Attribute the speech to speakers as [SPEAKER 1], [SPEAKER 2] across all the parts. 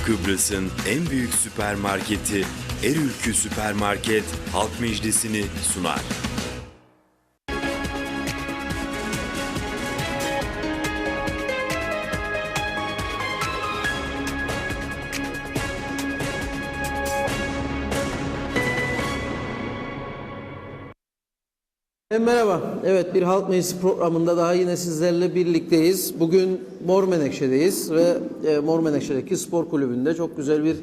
[SPEAKER 1] Kıbrıs'ın en büyük süpermarketi Erülkü Süpermarket Halk Meclisi'ni sunar.
[SPEAKER 2] Merhaba. Evet, bir Halk Meclisi programında daha yine sizlerle birlikteyiz. Bugün Mor Menekşe'deyiz ve Mor Menekşe'deki spor kulübünde çok güzel bir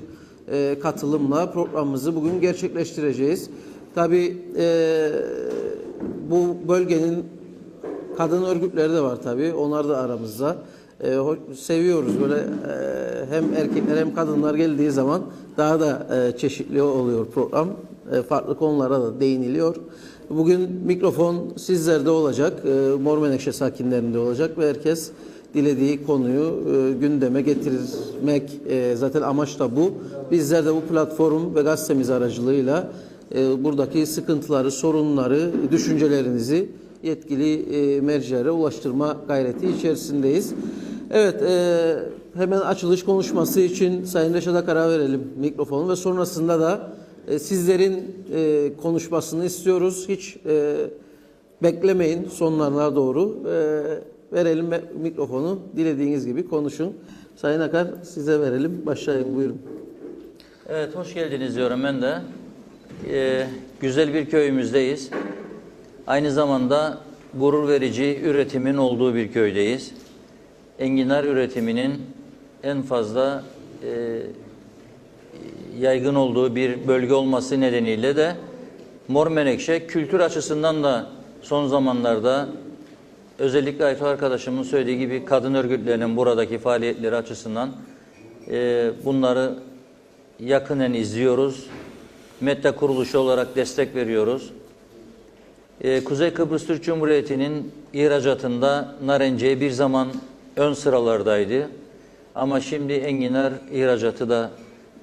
[SPEAKER 2] katılımla programımızı bugün gerçekleştireceğiz. Tabii bu bölgenin kadın örgütleri de var tabii. Onlar da aramızda. Seviyoruz böyle hem erkekler hem kadınlar geldiği zaman daha da çeşitli oluyor program. Farklı konulara da değiniliyor. Bugün mikrofon sizlerde olacak, Mor Menekşe sakinlerinde olacak ve herkes dilediği konuyu gündeme getirmek, zaten amaç da bu. Bizler de bu platform ve gazetemiz aracılığıyla buradaki sıkıntıları, sorunları, düşüncelerinizi yetkili mercilere ulaştırma gayreti içerisindeyiz. Evet, hemen açılış konuşması için Sayın Reşat Akar'a verelim mikrofonu ve sonrasında da sizlerin konuşmasını istiyoruz. Hiç beklemeyin sonlarına doğru. Verelim mikrofonu. Dilediğiniz gibi konuşun. Sayın Akar, size verelim. Başlayın, buyurun.
[SPEAKER 3] Evet, hoş geldiniz diyorum ben de. Güzel bir köyümüzdeyiz. Aynı zamanda gurur verici üretimin olduğu bir köydeyiz. Enginar üretiminin en fazla yaygın olduğu bir bölge olması nedeniyle de Mor Menekşe kültür açısından da son zamanlarda özellikle Aytu arkadaşımın söylediği gibi kadın örgütlerinin buradaki faaliyetleri açısından bunları yakinen izliyoruz. METTA kuruluşu olarak destek veriyoruz. Kuzey Kıbrıs Türk Cumhuriyeti'nin ihracatında narenciye bir zaman ön sıralardaydı. Ama şimdi enginar ihracatı da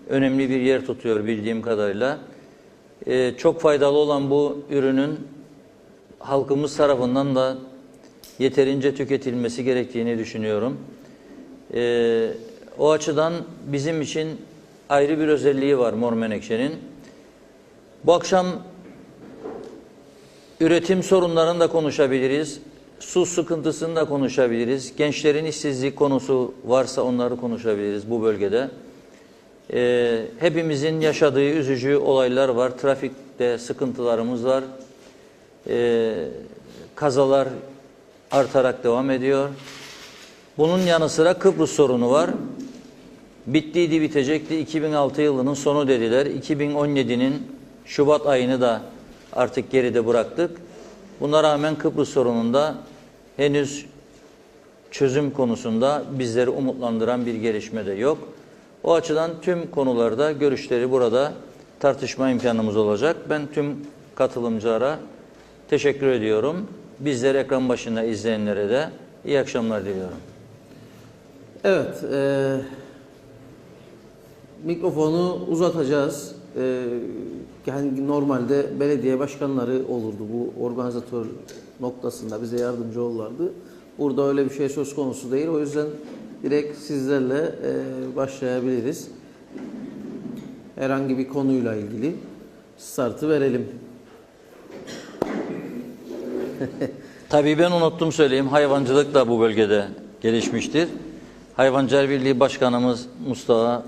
[SPEAKER 3] önemli bir yer tutuyor bildiğim kadarıyla. Çok faydalı olan bu ürünün halkımız tarafından da yeterince tüketilmesi gerektiğini düşünüyorum. O açıdan bizim için ayrı bir özelliği var Mor Menekşe'nin. Bu akşam üretim sorunlarını da konuşabiliriz. Su sıkıntısını da konuşabiliriz. Gençlerin işsizlik konusu varsa onları konuşabiliriz bu bölgede. Hepimizin yaşadığı üzücü olaylar var. Trafikte sıkıntılarımız var. Kazalar artarak devam ediyor. Bunun yanı sıra Kıbrıs sorunu var. Bittiydi, bitecekti. 2006 yılının sonu dediler. 2017'nin Şubat ayını da artık geride bıraktık. Buna rağmen Kıbrıs sorununda henüz çözüm konusunda bizleri umutlandıran bir gelişme de yok. O açıdan tüm konularda görüşleri burada tartışma imkanımız olacak. Ben tüm katılımcılara teşekkür ediyorum. Bizleri ekran başında izleyenlere de iyi akşamlar diliyorum.
[SPEAKER 2] Evet, mikrofonu uzatacağız. Yani normalde belediye başkanları olurdu bu organizatör noktasında bize yardımcı olurlardı. Burada öyle bir şey söz konusu değil. O yüzden direkt sizlerle başlayabiliriz. Herhangi bir konuyla ilgili startı verelim.
[SPEAKER 3] Tabii ben unuttum söyleyeyim. Hayvancılık da bu bölgede gelişmiştir. Hayvancılar Birliği Başkanımız Mustafa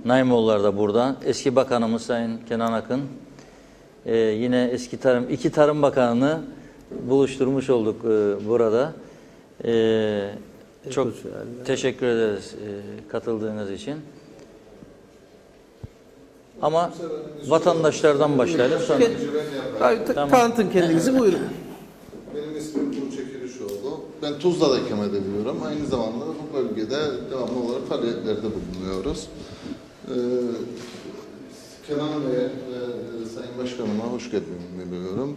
[SPEAKER 3] Naimoğulları da burada. Eski Bakanımız Sayın Kenan Akın. Yine eski iki Tarım Bakanı'nı buluşturmuş olduk burada. Çok teşekkür ederiz katıldığınız için. Ama vatandaşlardan başlayalım.
[SPEAKER 2] Tamam. Tanıtın kendinizi, buyurun.
[SPEAKER 4] Benim ismim Tuğçe Kirişoğlu. Ben Tuzla'da ikamet ediyorum. Aynı zamanda bu bölgede devamlı olarak faaliyetlerde bulunuyoruz. Kenan Bey'e ve Sayın Başkanıma hoş geldiniz diliyorum.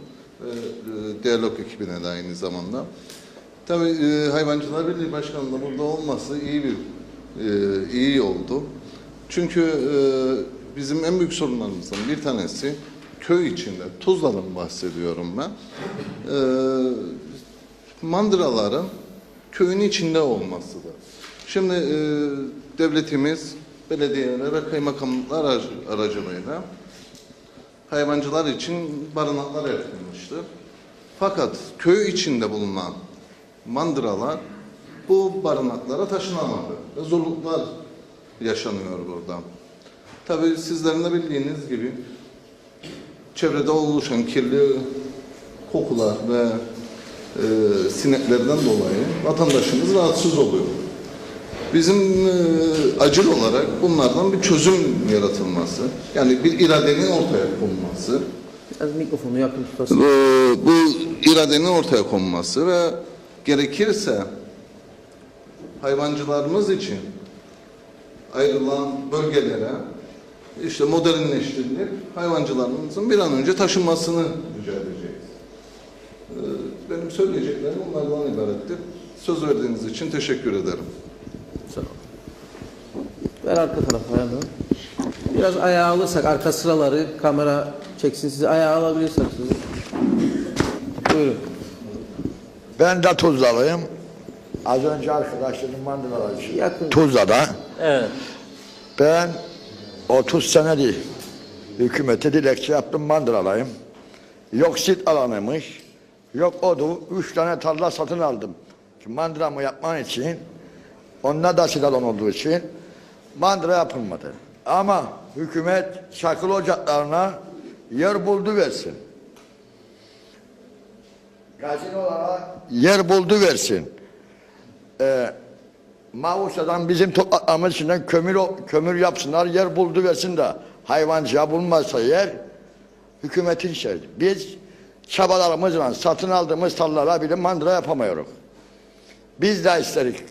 [SPEAKER 4] Diyalog ekibine de aynı zamanda. Tabii Hayvancılar Birliği Başkanı'nın burada olması iyi oldu. Çünkü bizim en büyük sorunlarımızdan bir tanesi köy içinde, Tuzla'dan bahsediyorum ben. Mandıraların köyün içinde olmasıdır. Şimdi devletimiz belediyeler ve kaymakamlıklar aracılığıyla hayvancılar için barınaklar yapılmıştır. Fakat köy içinde bulunan mandıralar bu barınaklara taşınamadı ve zorluklar yaşanıyor burada. Tabii sizlerin de bildiğiniz gibi çevrede oluşan kirli kokular ve sineklerden dolayı vatandaşımız rahatsız oluyor. Bizim acil olarak bunlardan bir çözüm yaratılması, yani bir iradenin ortaya konulması,
[SPEAKER 2] Biraz mikrofonu yakın tutasın.
[SPEAKER 4] bu iradenin ortaya konulması ve gerekirse hayvancılarımız için ayrılan bölgelere işte modernleştirilip hayvancılarımızın bir an önce taşınmasını rica edeceğiz. Benim söyleyeceklerim onlardan ibarettir. Söz verdiğiniz için teşekkür ederim.
[SPEAKER 2] Sağ ol. Ver arka tarafa yanına. Biraz ayağa alırsak arka sıraları kamera çeksin sizi. Ayağa alabilirsek sizi. Buyurun.
[SPEAKER 5] Ben de Tuzla'lıyım. Az önce arkadaşlarım mandıralar
[SPEAKER 2] Yakın.
[SPEAKER 5] Tuzla'da.
[SPEAKER 3] Evet.
[SPEAKER 5] Ben 30 senedir hükümete dilekçe yaptım, mandıralayım. Yok sit alanıymış, yok odu. 3 tane tarla satın aldım. Şimdi mandıramı yapman için, onunla da sit alan olduğu için mandıra yapılmadı. Ama hükümet çakıl ocaklarına yer buldu versin. Gazinolara yer buldu versin. Mavuşa'dan bizim topraklarımız içinden kömür yapsınlar, yer buldu versin de hayvancıya bulmazsa yer hükümetin işi. Biz çabalarımızla satın aldığımız tarlalara bile mandıra yapamıyoruz. Biz de isterik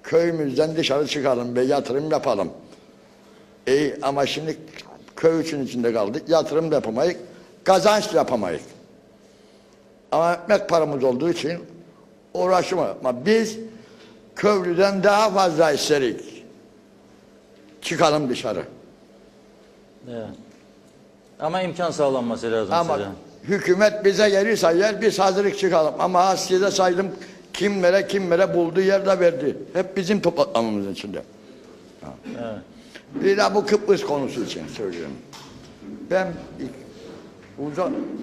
[SPEAKER 5] köyümüzden dışarı çıkalım ve yatırım yapalım. Ama şimdi köy için içinde kaldık, yatırım da yapamayız, kazanç da yapamayız. Ama ekmek paramız olduğu için uğraşmayız. Ama biz köylüden daha fazla isterik. Çıkalım dışarı.
[SPEAKER 3] Evet. Ama imkan sağlanması lazım
[SPEAKER 5] Ama
[SPEAKER 3] size.
[SPEAKER 5] hükümet bize yeri sayar, biz hazırlık çıkalım. Ama size saydım, kimlere bulduğu yerde verdi. Hep bizim topraklarımızın içinde.
[SPEAKER 3] Evet.
[SPEAKER 5] Bir de bu Kıbrıs konusu için söylüyorum. Ben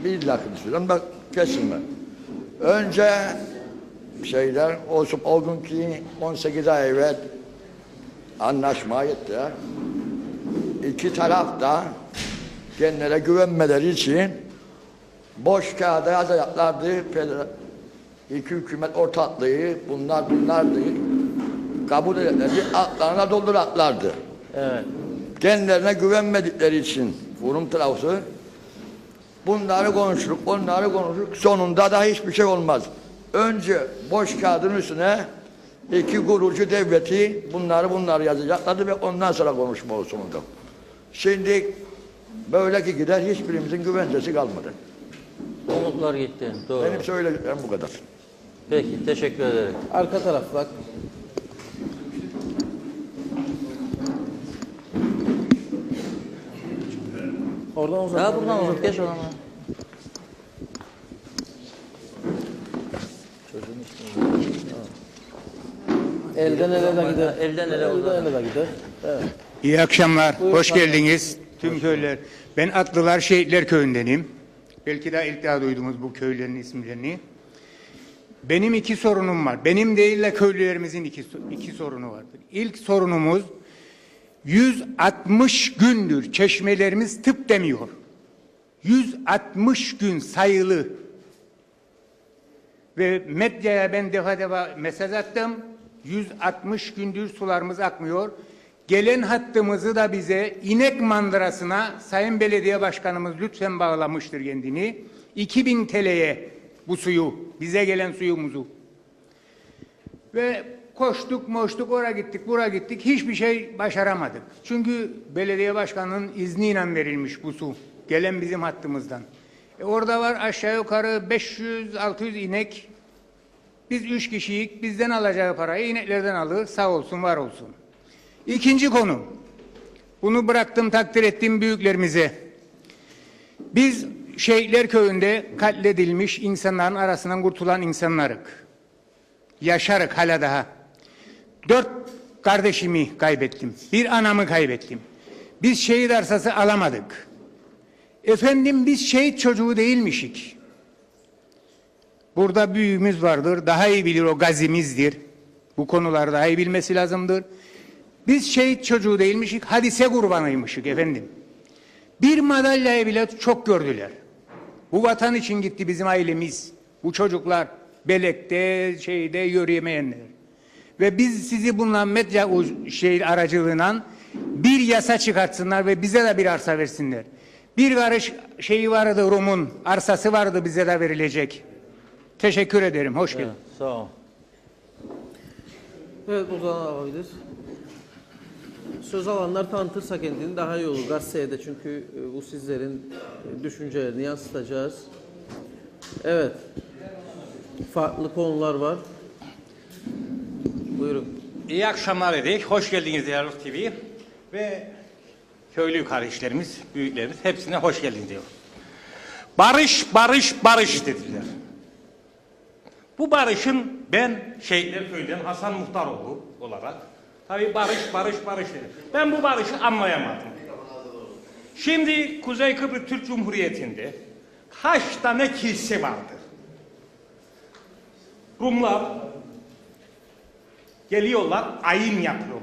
[SPEAKER 5] bir dakika söylüyorum, bak kesinme. Önce o günkü 18 ay evvel anlaşmaya gittiler. İki taraf da kendine güvenmeleri için boş kağıda yazacaklardı. İki hükümet ortaklığı bunlardı. Kabul ederlerdi, altlarına dolduracaklardı.
[SPEAKER 3] Evet.
[SPEAKER 5] Kendilerine güvenmedikleri için Rum tarafı bunları konuştuk, onları konuştuk. Sonunda da hiçbir şey olmaz. Önce boş kağıdın üstüne iki kurucu devleti bunları yazacaklardı ve ondan sonra konuşma olsun. Şimdi böyle ki gider, hiçbirimizin güvencesi kalmadı.
[SPEAKER 3] Umutlar gitti. Doğru.
[SPEAKER 5] Benim söyleyeceklerim bu kadar.
[SPEAKER 3] Peki, teşekkür ederim.
[SPEAKER 2] Arka taraf bak. Oradan uzak.
[SPEAKER 3] Ya buradan olur, geç oradan.
[SPEAKER 2] Elden ele de gider.
[SPEAKER 3] Elden ele olur.
[SPEAKER 2] Elden ele de gider. Evet.
[SPEAKER 6] İyi akşamlar,
[SPEAKER 2] Buyurun,
[SPEAKER 6] hoş
[SPEAKER 2] pardon.
[SPEAKER 6] geldiniz tüm köyler. Ben Atlılar Şehitler Köyü'ndenim. Belki de ilk daha duydunuz bu köylerin isimlerini. Benim iki sorunum var. Benim değil de köylülerimizin iki sorunu vardır. İlk sorunumuz 160 gündür çeşmelerimiz tıp demiyor. 160 gün sayılı. Ve medyaya ben defa mesaj attım. 160 gündür sularımız akmıyor. Gelen hattımızı da bize inek mandırasına Sayın Belediye Başkanımız lütfen bağlamıştır kendini. 2000 TL'ye bu suyu, bize gelen suyumuzu. Ve koştuk oraya gittik buraya gittik, hiçbir şey başaramadık. Çünkü belediye başkanının izniyle verilmiş bu su. Gelen bizim hattımızdan. Orada var aşağı yukarı 500-600 inek. Biz 3 kişiyik, bizden alacağı parayı ineklerden alır, sağ olsun var olsun. İkinci konu, bunu bıraktım takdir ettiğim büyüklerimize. Biz Şehitler Köyü'nde katledilmiş insanların arasından kurtulan insanlarık. Yaşarık hala daha. kardeşimi kaybettim. Bir anamı kaybettim. Biz şehit arsası alamadık. Efendim biz şehit çocuğu değilmişik. Burada büyüğümüz vardır. Daha iyi bilir, o gazimizdir. Bu konuları daha iyi bilmesi lazımdır. Biz şehit çocuğu değilmişik. Hadise kurbanıymışık efendim. Bir madalyayı bile çok gördüler. Bu vatan için gitti bizim ailemiz. Bu çocuklar belekte, yürüyemeyenler. Ve biz sizi bununla medya aracılığıyla bir yasa çıkartsınlar ve bize de bir arsa versinler. Bir karış şeyi vardı, Rum'un arsası vardı, bize de verilecek. Teşekkür ederim. Hoş geldin.
[SPEAKER 3] Evet, sağ ol.
[SPEAKER 2] Evet, o zaman alabilir. Söz alanlar tanıtırsa kendini daha iyi olur gazeteye de, çünkü bu sizlerin düşüncelerini yansıtacağız. Evet. Farklı konular var. Buyurun.
[SPEAKER 7] İyi akşamlar dedik. Hoş geldiniz Diyalog TV ve köylü kardeşlerimiz, büyüklerimiz hepsine hoş geldiniz diyor. Barış, barış, barış dediler. Bu barışın ben Şehitler Köyü'nden Hasan Muhtaroğlu olarak tabii barış, barış, barış dedim. Ben bu barışı anlayamadım. Şimdi Kuzey Kıbrıs Türk Cumhuriyeti'nde kaç tane kilise vardır? Rumlar geliyorlar, ayin yapıyorlar.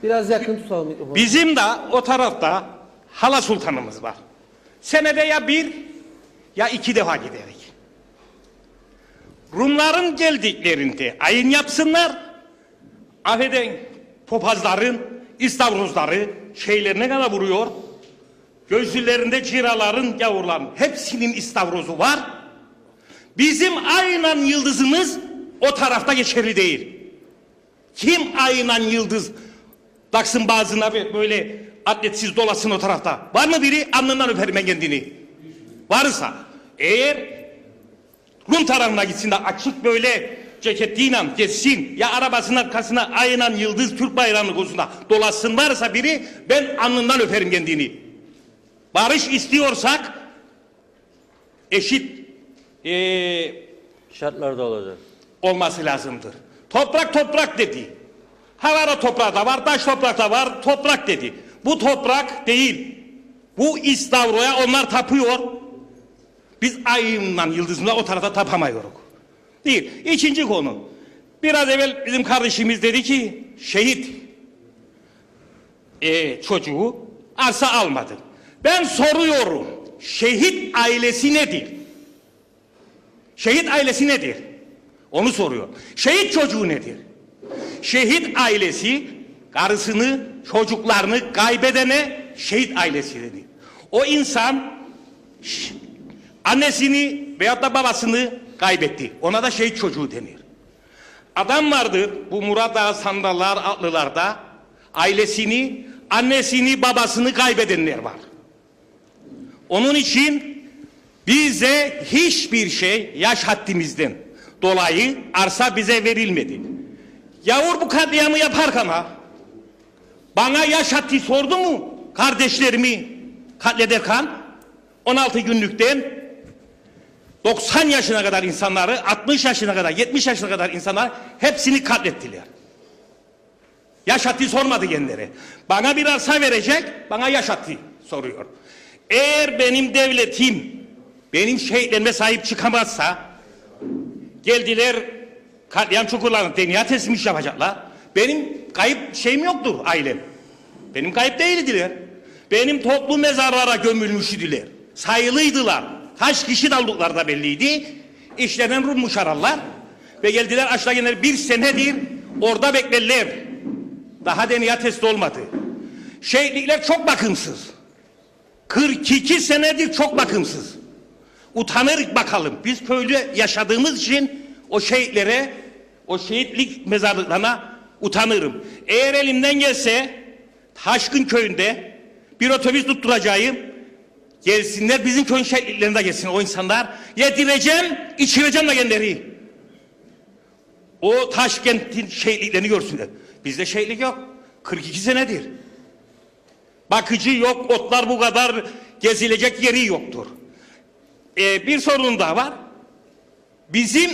[SPEAKER 2] Biraz yakın tutalım mikrofonu.
[SPEAKER 7] Bizim de o tarafta Hala Sultanımız var. Senede ya bir ya iki defa giderik. Rumların geldiklerinde ayin yapsınlar, affedin popazların, istavrozları şeylerine kadar vuruyor. Gözlerinde ciraların, gavurların hepsinin istavrozu var. Bizim aynen yıldızımız o tarafta geçerli değil. Kim aynen yıldız taksın bazına böyle atletsiz dolasın o tarafta? Var mı biri? Alnından öperim ben kendini. Varsa eğer Rum tarafına gitsin de açık böyle ceketliyle geçsin ya arabasının arkasına aynen yıldız Türk bayrağının konusunda dolasın varsa biri, ben alnından öperim kendini. Barış istiyorsak eşit
[SPEAKER 3] Şartlarda olacak.
[SPEAKER 7] olması lazımdır. Toprak toprak dedi. Havara toprağı da var, taş toprak da var, toprak dedi. Bu toprak değil. Bu istavroya onlar tapıyor. Biz ayımla yıldızımla o tarafa tapamayıyoruz. Değil. İkinci konu. Biraz evvel bizim kardeşimiz dedi ki şehit çocuğu arsa almadı. Ben soruyorum. Şehit ailesi nedir? Şehit ailesi nedir? Onu soruyor. Şehit çocuğu nedir? Şehit ailesi karısını, çocuklarını kaybedene şehit ailesi denir. O insan annesini veyahut da babasını kaybetti. Ona da şehit çocuğu denir. Adam vardır bu Murat Ağa Sandallar adlılarda ailesini, annesini, babasını kaybedenler var. Onun için bize hiçbir şey yaş haddimizden dolayı arsa bize verilmedi. Yavur bu katliamı yaparken bana yaş haddi sordu mu kardeşlerimi katlederken 16 günlükten 90 yaşına kadar insanları, 60 yaşına kadar, 70 yaşına kadar insanlar hepsini katlettiler. Yaş haddi sormadı kendileri. Bana bir arsa verecek, bana yaş haddi soruyor. Eğer benim devletim benim şehitlerime sahip çıkamazsa geldiler katliam çukurlarını DNA testmiş yapacaklar. Benim kayıp şeyim yoktur ailem. Benim kayıp değildiler. Benim toplu mezarlara gömülmüştüler. Sayılıydılar. Kaç kişi daldıkları da belliydi. İşlerinden Rummuş ararlar. Ve geldiler aşağı gelenler bir senedir orada beklerler. Daha DNA testi olmadı. Şehitlikler çok bakımsız. 42 senedir çok bakımsız. Utanır bakalım. Biz köylü yaşadığımız için o şehitlere, o şehitlik mezarlıklarına utanırım. Eğer elimden gelse Taşkın köyünde bir otobüs tutturacağım. Gelsinler bizim köyün şehitliklerine gelsin o insanlar. Yedireceğim, içireceğim de kendileri. O Taşkent'in şehitliklerini görsünler. Bizde şehitlik yok. 42 senedir. Bakıcı yok, otlar bu kadar gezilecek yeri yoktur. Bir sorun daha var. Bizim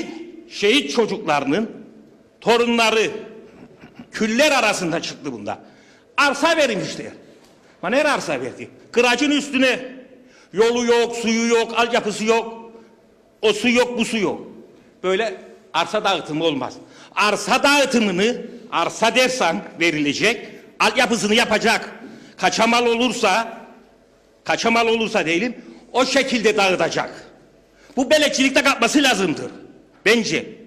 [SPEAKER 7] şehit çocuklarının torunları Küller arasında çıktı bunda. Arsa vermişler. Bana nereye arsa verdi? Kıracın üstüne. Yolu yok, suyu yok, altyapısı yok. O su yok, bu su yok. Böyle arsa dağıtımı olmaz. Arsa dağıtımını, arsa dersen verilecek, altyapısını yapacak. Kaçamal olursa diyelim, o şekilde dağıtacak. Bu belediyelikte kalkması lazımdır. Bence.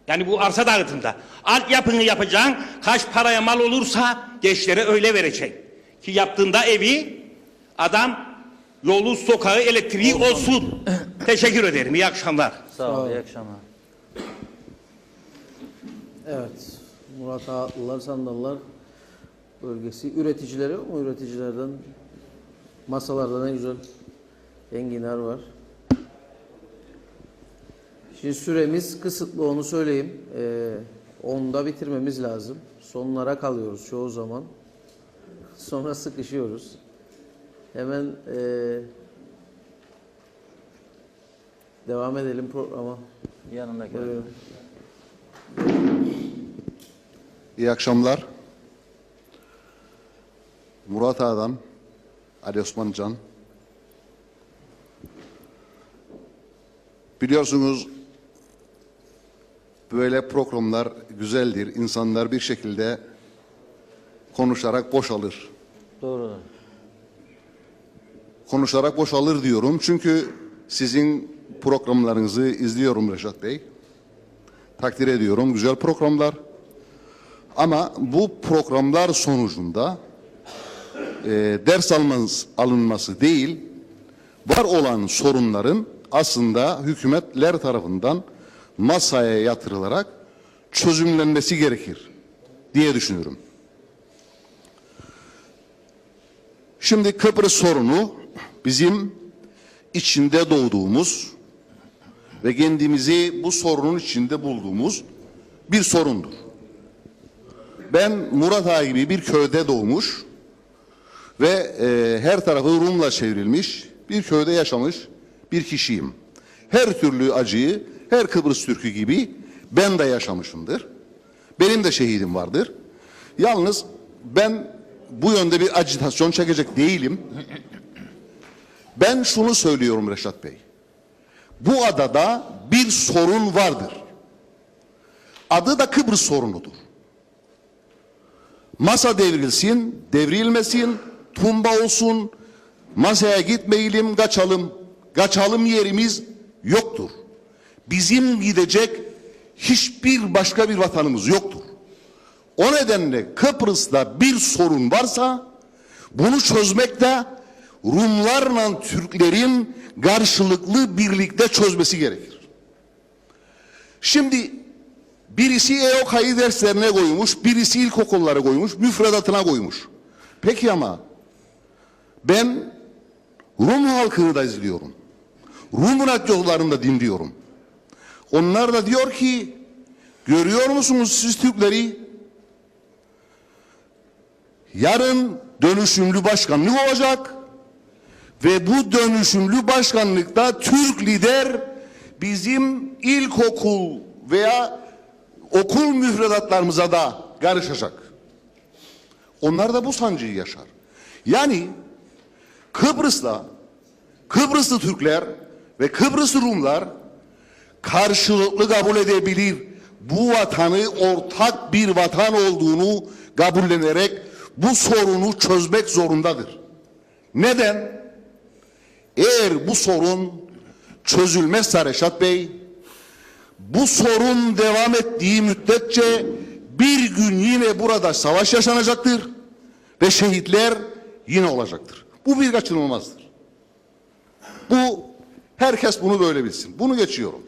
[SPEAKER 7] Yani bu arsa dağıtımda. Altyapını yapacaksın, kaç paraya mal olursa gençlere öyle verecek. Ki yaptığında evi adam yolu, sokağı, elektriği olsun. Teşekkür ederim. İyi akşamlar.
[SPEAKER 3] Sağ ol, iyi akşamlar.
[SPEAKER 2] Evet. Murat Ağatlılar, Sandallar bölgesi. Üreticileri yok mu? Üreticilerden masalarda ne güzel enginar var. Şimdi süremiz kısıtlı, onu söyleyeyim. 10'da bitirmemiz lazım. Sonlara kalıyoruz çoğu zaman. Sonra sıkışıyoruz. Hemen devam edelim programa.
[SPEAKER 3] Yanındaki.
[SPEAKER 2] Buyurun.
[SPEAKER 8] İyi akşamlar. Murat Ağa'dan Ali Osman Can. Biliyorsunuz böyle programlar güzeldir. İnsanlar bir şekilde konuşarak boşalır.
[SPEAKER 3] Doğru.
[SPEAKER 8] Konuşarak boşalır diyorum. Çünkü sizin programlarınızı izliyorum Reşat Bey. Takdir ediyorum. Güzel programlar. Ama bu programlar sonucunda ders alınması değil, var olan sorunların aslında hükümetler tarafından masaya yatırılarak çözümlenmesi gerekir diye düşünüyorum. Şimdi Kıbrıs sorunu bizim içinde doğduğumuz ve kendimizi bu sorunun içinde bulduğumuz bir sorundur. Ben Murat Ağa gibi bir köyde doğmuş ve her tarafı Rum'la çevrilmiş bir köyde yaşamış bir kişiyim. Her türlü acıyı, her Kıbrıs Türk'ü gibi ben de yaşamışımdır. Benim de şehidim vardır. Yalnız ben bu yönde bir ajitasyon çekecek değilim. Ben şunu söylüyorum Reşat Bey. Bu adada bir sorun vardır. Adı da Kıbrıs sorunudur. Masa devrilsin, devrilmesin, tumba olsun, masaya gitmeyelim, kaçalım. Kaçalım yerimiz yoktur. Bizim gidecek hiçbir başka bir vatanımız yoktur. O nedenle Kıbrıs'ta bir sorun varsa bunu çözmekte Rumlarla Türklerin karşılıklı birlikte çözmesi gerekir. Şimdi birisi EOK'yı derslerine koymuş, birisi ilkokullara koymuş, müfredatına koymuş. Peki ama ben Rum halkını da izliyorum. Rum radyolarını da dinliyorum. Onlar da diyor ki, görüyor musunuz siz Türkleri? Yarın dönüşümlü başkanlık olacak ve bu dönüşümlü başkanlıkta Türk lider bizim ilkokul veya okul müfredatlarımıza da karışacak. Onlar da bu sancıyı yaşar. Yani Kıbrıslı Türkler ve Kıbrıslı Rumlar karşılıklı kabul edebilir. Bu vatanı ortak bir vatan olduğunu kabullenerek bu sorunu çözmek zorundadır. Neden? Eğer bu sorun çözülmezse Reşat Bey, bu sorun devam ettiği müddetçe bir gün yine burada savaş yaşanacaktır ve şehitler yine olacaktır. Bu bir kaçınılmazdır. Herkes bunu böyle bilsin. Bunu geçiyorum.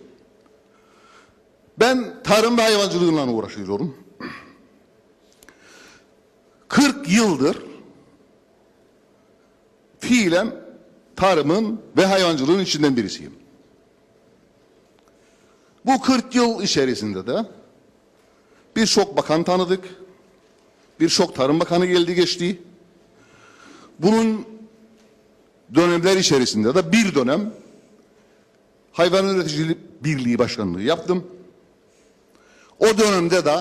[SPEAKER 8] Ben tarım ve hayvancılığıyla uğraşıyorum. 40 yıldır fiilen tarımın ve hayvancılığın içinden birisiyim. Bu 40 yıl içerisinde de birçok bakan tanıdık. Birçok tarım bakanı geldi geçti. Bunun dönemler içerisinde de bir dönem Hayvan Üreticilik Birliği Başkanlığı yaptım. O dönemde de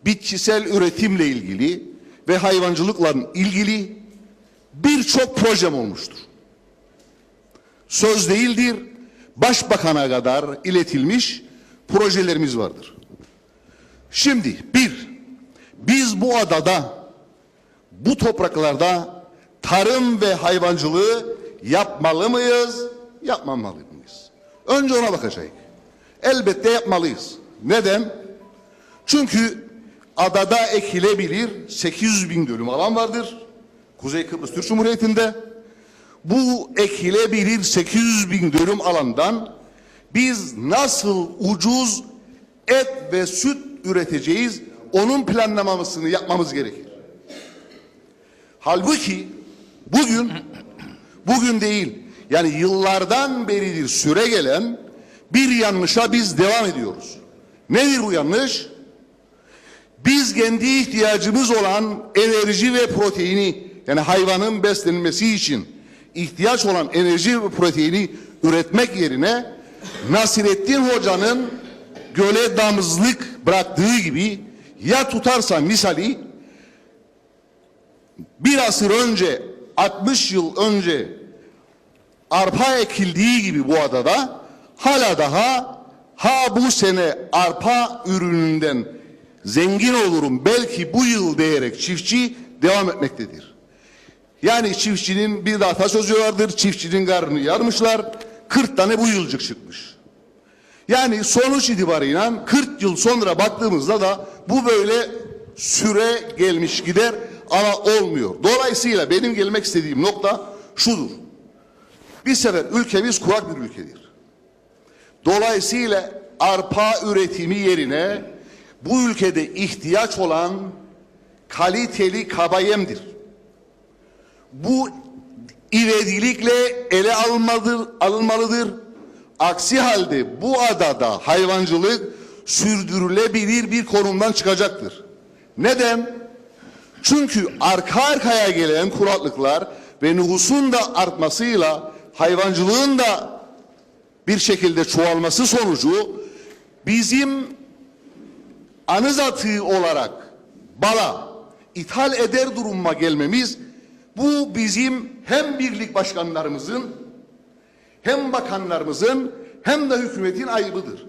[SPEAKER 8] bitkisel üretimle ilgili ve hayvancılıkla ilgili birçok projem olmuştur. Söz değildir, başbakana kadar iletilmiş projelerimiz vardır. Şimdi biz bu adada, bu topraklarda tarım ve hayvancılığı yapmalı mıyız, yapmamalı mıyız? Önce ona bakacağız. Elbette yapmalıyız. Neden? Çünkü adada ekilebilir 800.000 dönüm alan vardır. Kuzey Kıbrıs Türk Cumhuriyeti'nde. Bu ekilebilir 800.000 dönüm alandan biz nasıl ucuz et ve süt üreteceğiz, onun planlamasını yapmamız gerekir. Halbuki bugün değil, yani yıllardan beridir süre gelen bir yanlışa biz devam ediyoruz. Nedir bu yanlış? Biz kendi ihtiyacımız olan enerji ve proteini, yani hayvanın beslenmesi için ihtiyaç olan enerji ve proteini üretmek yerine Nasrettin Hoca'nın göle damızlık bıraktığı gibi, ya tutarsa misali bir asır önce, 60 yıl önce arpa ekildiği gibi bu adada hala daha bu sene arpa ürününden zengin olurum belki bu yıl diyerek çiftçi devam etmektedir. Yani çiftçinin bir de atasözü vardır, çiftçinin karnını yarmışlar, 40 tane bu yılcık çıkmış. Yani sonuç itibarıyla 40 yıl sonra baktığımızda da bu böyle süre gelmiş gider ama olmuyor. Dolayısıyla benim gelmek istediğim nokta şudur. Bir sefer ülkemiz kurak bir ülkedir. Dolayısıyla arpa üretimi yerine bu ülkede ihtiyaç olan kaliteli kaba yemdir. Bu ivedilikle ele alınmalıdır. Aksi halde bu adada hayvancılık sürdürülebilir bir konumdan çıkacaktır. Neden? Çünkü arka arkaya gelen kuraklıklar ve nüfusun da artmasıyla hayvancılığın da bir şekilde çoğalması sonucu bizim anız atığı olarak bala ithal eder duruma gelmemiz, bu bizim hem birlik başkanlarımızın hem bakanlarımızın hem de hükümetin ayıbıdır.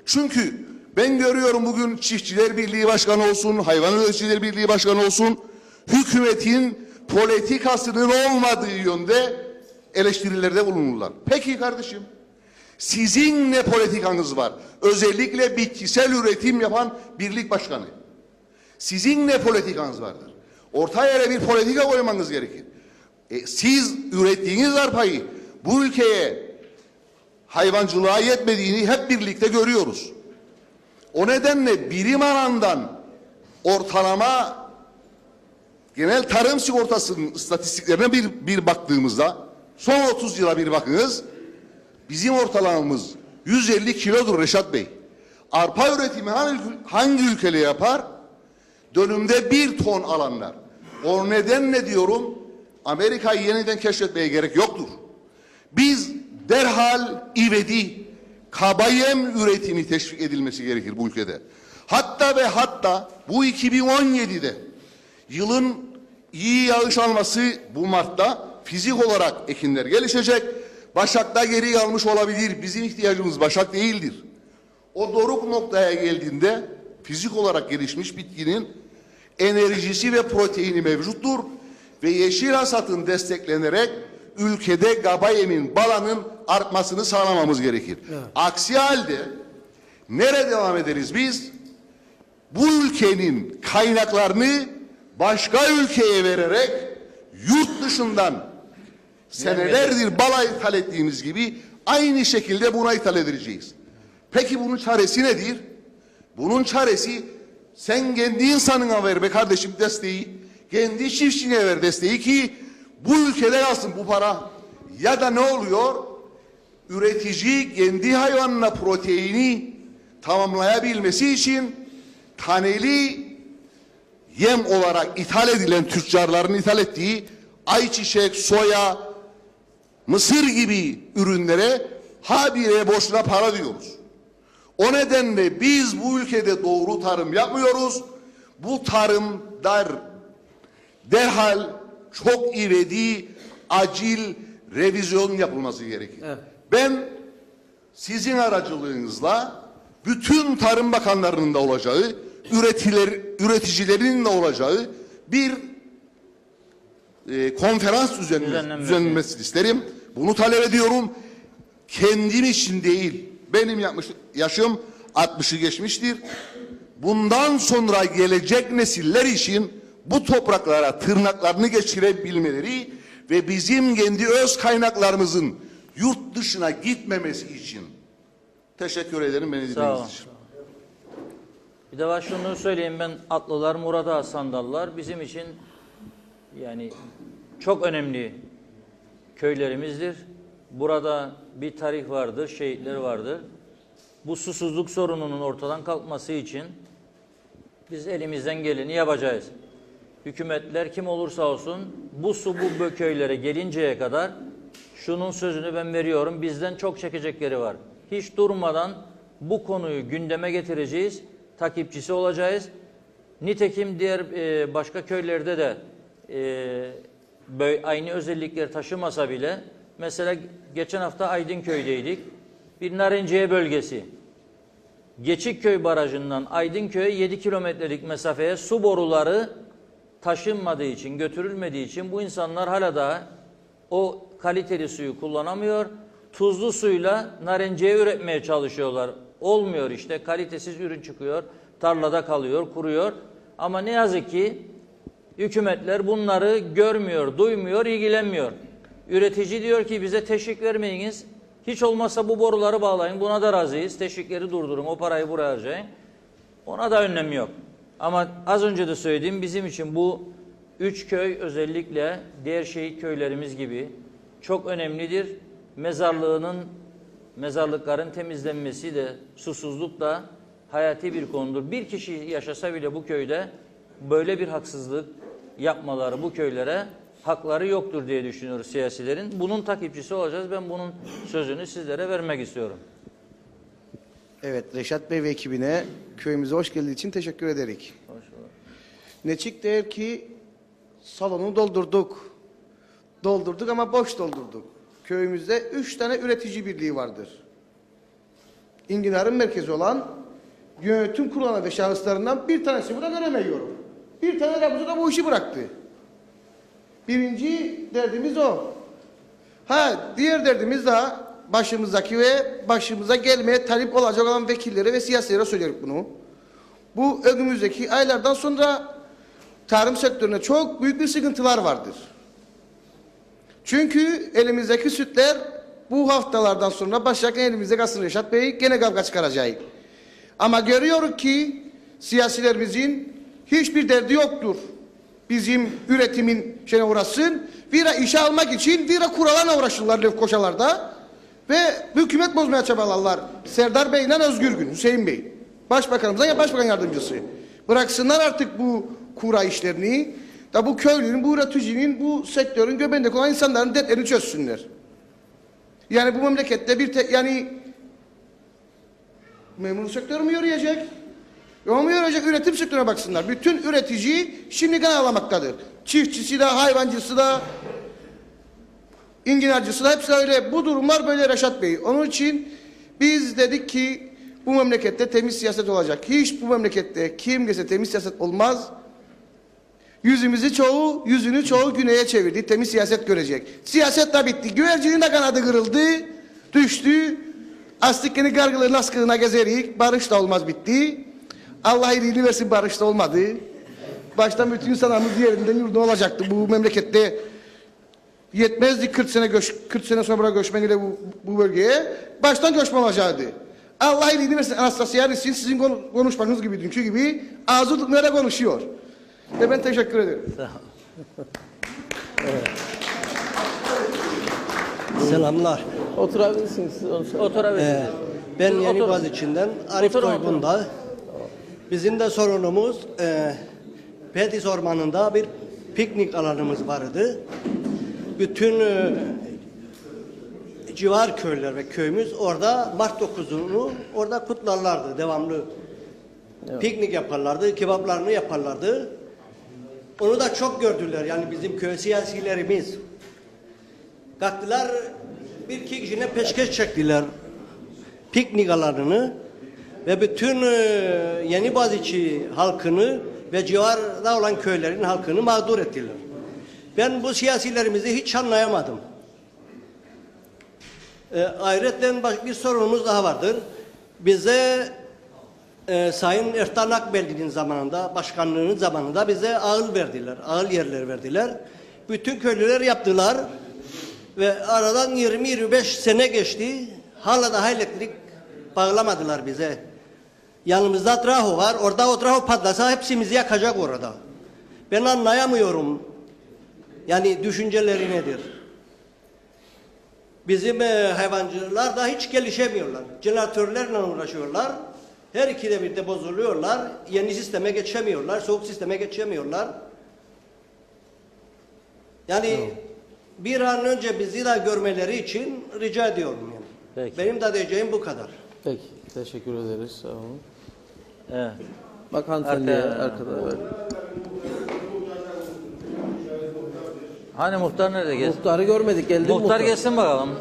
[SPEAKER 8] Çünkü ben görüyorum bugün Çiftçiler Birliği Başkanı olsun, Hayvan Üreticiler Birliği Başkanı olsun, hükümetin politikasının olmadığı yönde eleştirilerde bulunurlar. Peki kardeşim, sizin ne politikanız var? Özellikle bitkisel üretim yapan birlik başkanı. Sizin ne politikanız vardır? Orta yere bir politika koymanız gerekir. Siz ürettiğiniz arpayı bu ülkeye hayvancılığa yetmediğini hep birlikte görüyoruz. O nedenle birim alandan ortalama genel tarım sigortasının istatistiklerine bir baktığımızda, son 30 yıla bir bakınız, bizim ortalamamız 150 kilodur Reşat Bey. Arpa üretimi hangi ülkeyle yapar? Dönümde 1 ton alanlar. O nedenle diyorum, Amerika'yı yeniden keşfetmeye gerek yoktur. Biz derhal ivedi kaba yem üretimi teşvik edilmesi gerekir bu ülkede. Hatta ve hatta bu 2017'de yılın iyi yağış alması bu Mart'ta fizik olarak ekinler gelişecek. Başak'ta geri kalmış olabilir. Bizim ihtiyacımız başak değildir. O doruk noktaya geldiğinde fizik olarak gelişmiş bitkinin enerjisi ve proteini mevcuttur ve yeşil hasatın desteklenerek ülkede gaba yemin, balanın artmasını sağlamamız gerekir. Evet. Aksi halde nereye devam ederiz biz? Bu ülkenin kaynaklarını başka ülkeye vererek yurt dışından senelerdir bala ithal ettiğimiz gibi aynı şekilde buna ithal edeceğiz. Peki bunun çaresi nedir? Bunun çaresi sen kendi insanına ver be kardeşim desteği, kendi çiftçine ver desteği ki bu ülkede kalsın bu para. Ya da ne oluyor? Üretici kendi hayvanına proteini tamamlayabilmesi için taneli yem olarak ithal edilen tüccarların ithal ettiği ayçiçek, soya, mısır gibi ürünlere habire boşuna para diyoruz. O nedenle biz bu ülkede doğru tarım yapmıyoruz. Bu tarımda derhal çok ivedi acil revizyon yapılması gerekir.
[SPEAKER 2] Evet.
[SPEAKER 8] Ben sizin aracılığınızla bütün Tarım Bakanlarının da olacağı, üreticilerin de olacağı bir konferans düzenlenmesini isterim. Bunu talep ediyorum. Kendim için değil. Benim yaşım 60'ı geçmiştir. Bundan sonra gelecek nesiller için bu topraklara tırnaklarını geçirebilmeleri ve bizim kendi öz kaynaklarımızın yurt dışına gitmemesi için teşekkür ederim beni dinlediğiniz için.
[SPEAKER 3] Bir de şunu söyleyeyim, ben Atlılar, Murada, Sandallar bizim için yani çok önemli köylerimizdir. Burada bir tarih vardır, şehitler vardır. Bu susuzluk sorununun ortadan kalkması için biz elimizden geleni yapacağız. Hükümetler kim olursa olsun bu su bu köylere gelinceye kadar şunun sözünü ben veriyorum, bizden çok çekecekleri var. Hiç durmadan bu konuyu gündeme getireceğiz, takipçisi olacağız. Nitekim diğer başka köylerde de böyle aynı özellikleri taşımasa bile, mesela geçen hafta Aydınköy'deydik. Bir Narenciye bölgesi. Geçikköy Barajı'ndan Aydınköy'e 7 kilometrelik mesafeye su boruları taşınmadığı için, götürülmediği için bu insanlar hala da o kaliteli suyu kullanamıyor. Tuzlu suyla narenciye üretmeye çalışıyorlar. Olmuyor işte, kalitesiz ürün çıkıyor, tarlada kalıyor, kuruyor. Ama ne yazık ki hükümetler bunları görmüyor, duymuyor, ilgilenmiyor. Üretici diyor ki bize teşvik vermeyiniz, hiç olmazsa bu boruları bağlayın, buna da razıyız, teşvikleri durdurun, o parayı buraya harcayın. Ona da önlem yok. Ama az önce de söylediğim bizim için bu 3 köy özellikle diğer şehit köylerimiz gibi çok önemlidir. Mezarlıkların temizlenmesi de, susuzluk da hayati bir konudur. Bir kişi yaşasa bile bu köyde böyle bir haksızlık yapmaları, bu köylere hakları yoktur diye düşünüyoruz siyasilerin. Bunun takipçisi olacağız. Ben bunun sözünü sizlere vermek istiyorum.
[SPEAKER 9] Evet, Reşat Bey ve ekibine köyümüze hoş geldiği için teşekkür ederek.
[SPEAKER 3] Hoş bulduk.
[SPEAKER 9] Neçik der ki salonu doldurduk. Doldurduk ama boş doldurduk. Köyümüzde 3 tane üretici birliği vardır. İnginar'ın merkezi olan yönetim kurulu ve şahıslarından bir tanesi burada göremiyorum. Bir tane Rabıza da bu işi bıraktı. Birinci derdimiz o. Diğer derdimiz daha başımızdaki ve başımıza gelmeye talip olacak olan vekillere ve siyasilere söylüyorum bunu. Bu önümüzdeki aylardan sonra tarım sektörüne çok büyük bir sıkıntılar vardır. Çünkü elimizdeki sütler bu haftalardan sonra başlarken elimizde kalsın Reşat Bey gene kavga çıkaracak. Ama görüyoruz ki siyasilerimizin hiçbir derdi yoktur. Bizim üretimin şeyine uğraşsın. Vira işe almak için vira kuralana uğraşırlar Lefkoşalarda. Ve hükümet bozmaya çabalarlar. Serdar Bey ile Özgür Gün, Hüseyin Bey. Başbakanımızdan ya başbakan yardımcısı. Bıraksınlar artık bu kura işlerini. Da bu köylünün, bu üreticinin, bu sektörün göbeğindeki olan insanların dertlerini çözsünler. Yani bu memlekette yani memur sektörü mü yürüyecek? Yok mu yürüyecek? Üretim sektörüne baksınlar. Bütün üretici şimdi kan ağlamaktadır. Çiftçisi de, hayvancısı da, inginarcısı da hepsi öyle. Bu durumlar böyle Reşat Bey. Onun için biz dedik ki bu memlekette temiz siyaset olacak. Hiç bu memlekette kim gelse temiz siyaset olmaz. Yüzünü çoğu güneye çevirdi. Temiz siyaset görecek. Siyaset de bitti. Güvercinin de kanadı kırıldı. Düştü. Astikini gargılığın askılığına gezerik. Barış da olmaz bitti. Allah iyiliğini versin, barış da olmadı. Baştan bütün insanlarımız yerinden yurdun olacaktı. Bu memlekette yetmezdi 40 sene sonra göçmen bu bölgeye. Baştan göçmen olacaktı. Allah iyiliğini versin. Anastasya Risin sizin konuşmanız gibi, dünkü gibi ağzı tutmaya konuşuyor. Ve ben teşekkür ederim.
[SPEAKER 2] Evet.
[SPEAKER 10] Selamlar.
[SPEAKER 2] Oturabilirsiniz. Siz onu söyleyin.
[SPEAKER 3] Oturabilirsiniz.
[SPEAKER 10] Ben
[SPEAKER 3] Oturun.
[SPEAKER 10] Yeni Boğaziçi'nden Arif
[SPEAKER 3] Oturun,
[SPEAKER 10] Doygun'da. Bizim de sorunumuz Pedis Ormanı'nda bir piknik alanımız vardı. Bütün civar köyler ve köyümüz orada Mart 9'unu orada kutlarlardı devamlı. Piknik yaparlardı, kebaplarını yaparlardı. Onu da çok gördüler yani bizim köy siyasilerimiz. Kalktılar bir iki kişine peşkeş çektiler piknik alanını ve bütün Yeni Boğaziçi halkını ve civarda olan köylerin halkını mağdur ettiler. Ben bu siyasilerimizi hiç anlayamadım. Ayrıca bir sorunumuz daha vardır. Bize Sayın Ertan Akbeldi'nin zamanında, başkanlığının zamanında bize ağıl verdiler, ağıl yerler verdiler. Bütün köylüler yaptılar ve aradan 20-25 sene geçti. Hala daha elektrik bağlamadılar bize. Yanımızda traho var, orada o traho patlasa hepsimizi yakacak orada. Ben anlayamıyorum. Yani düşünceleri nedir? Bizim hayvancılar da hiç gelişemiyorlar. Jeneratörlerle uğraşıyorlar. Her ikide bir de bozuluyorlar. Yeni sisteme geçemiyorlar. Soğuk sisteme geçemiyorlar. Yani bir an önce bizi de görmeleri için rica ediyorum. Yani.
[SPEAKER 3] Peki.
[SPEAKER 10] Benim de diyeceğim bu kadar.
[SPEAKER 2] Peki, teşekkür ederiz. Sağ olun.
[SPEAKER 3] Evet.
[SPEAKER 2] Bak hanımefendiye
[SPEAKER 3] Arkaya-
[SPEAKER 2] arkada ver.
[SPEAKER 3] Hani muhtar nerede gelsin?
[SPEAKER 2] Muhtarı görmedik, geldi mi
[SPEAKER 3] Muhtar gelsin bakalım.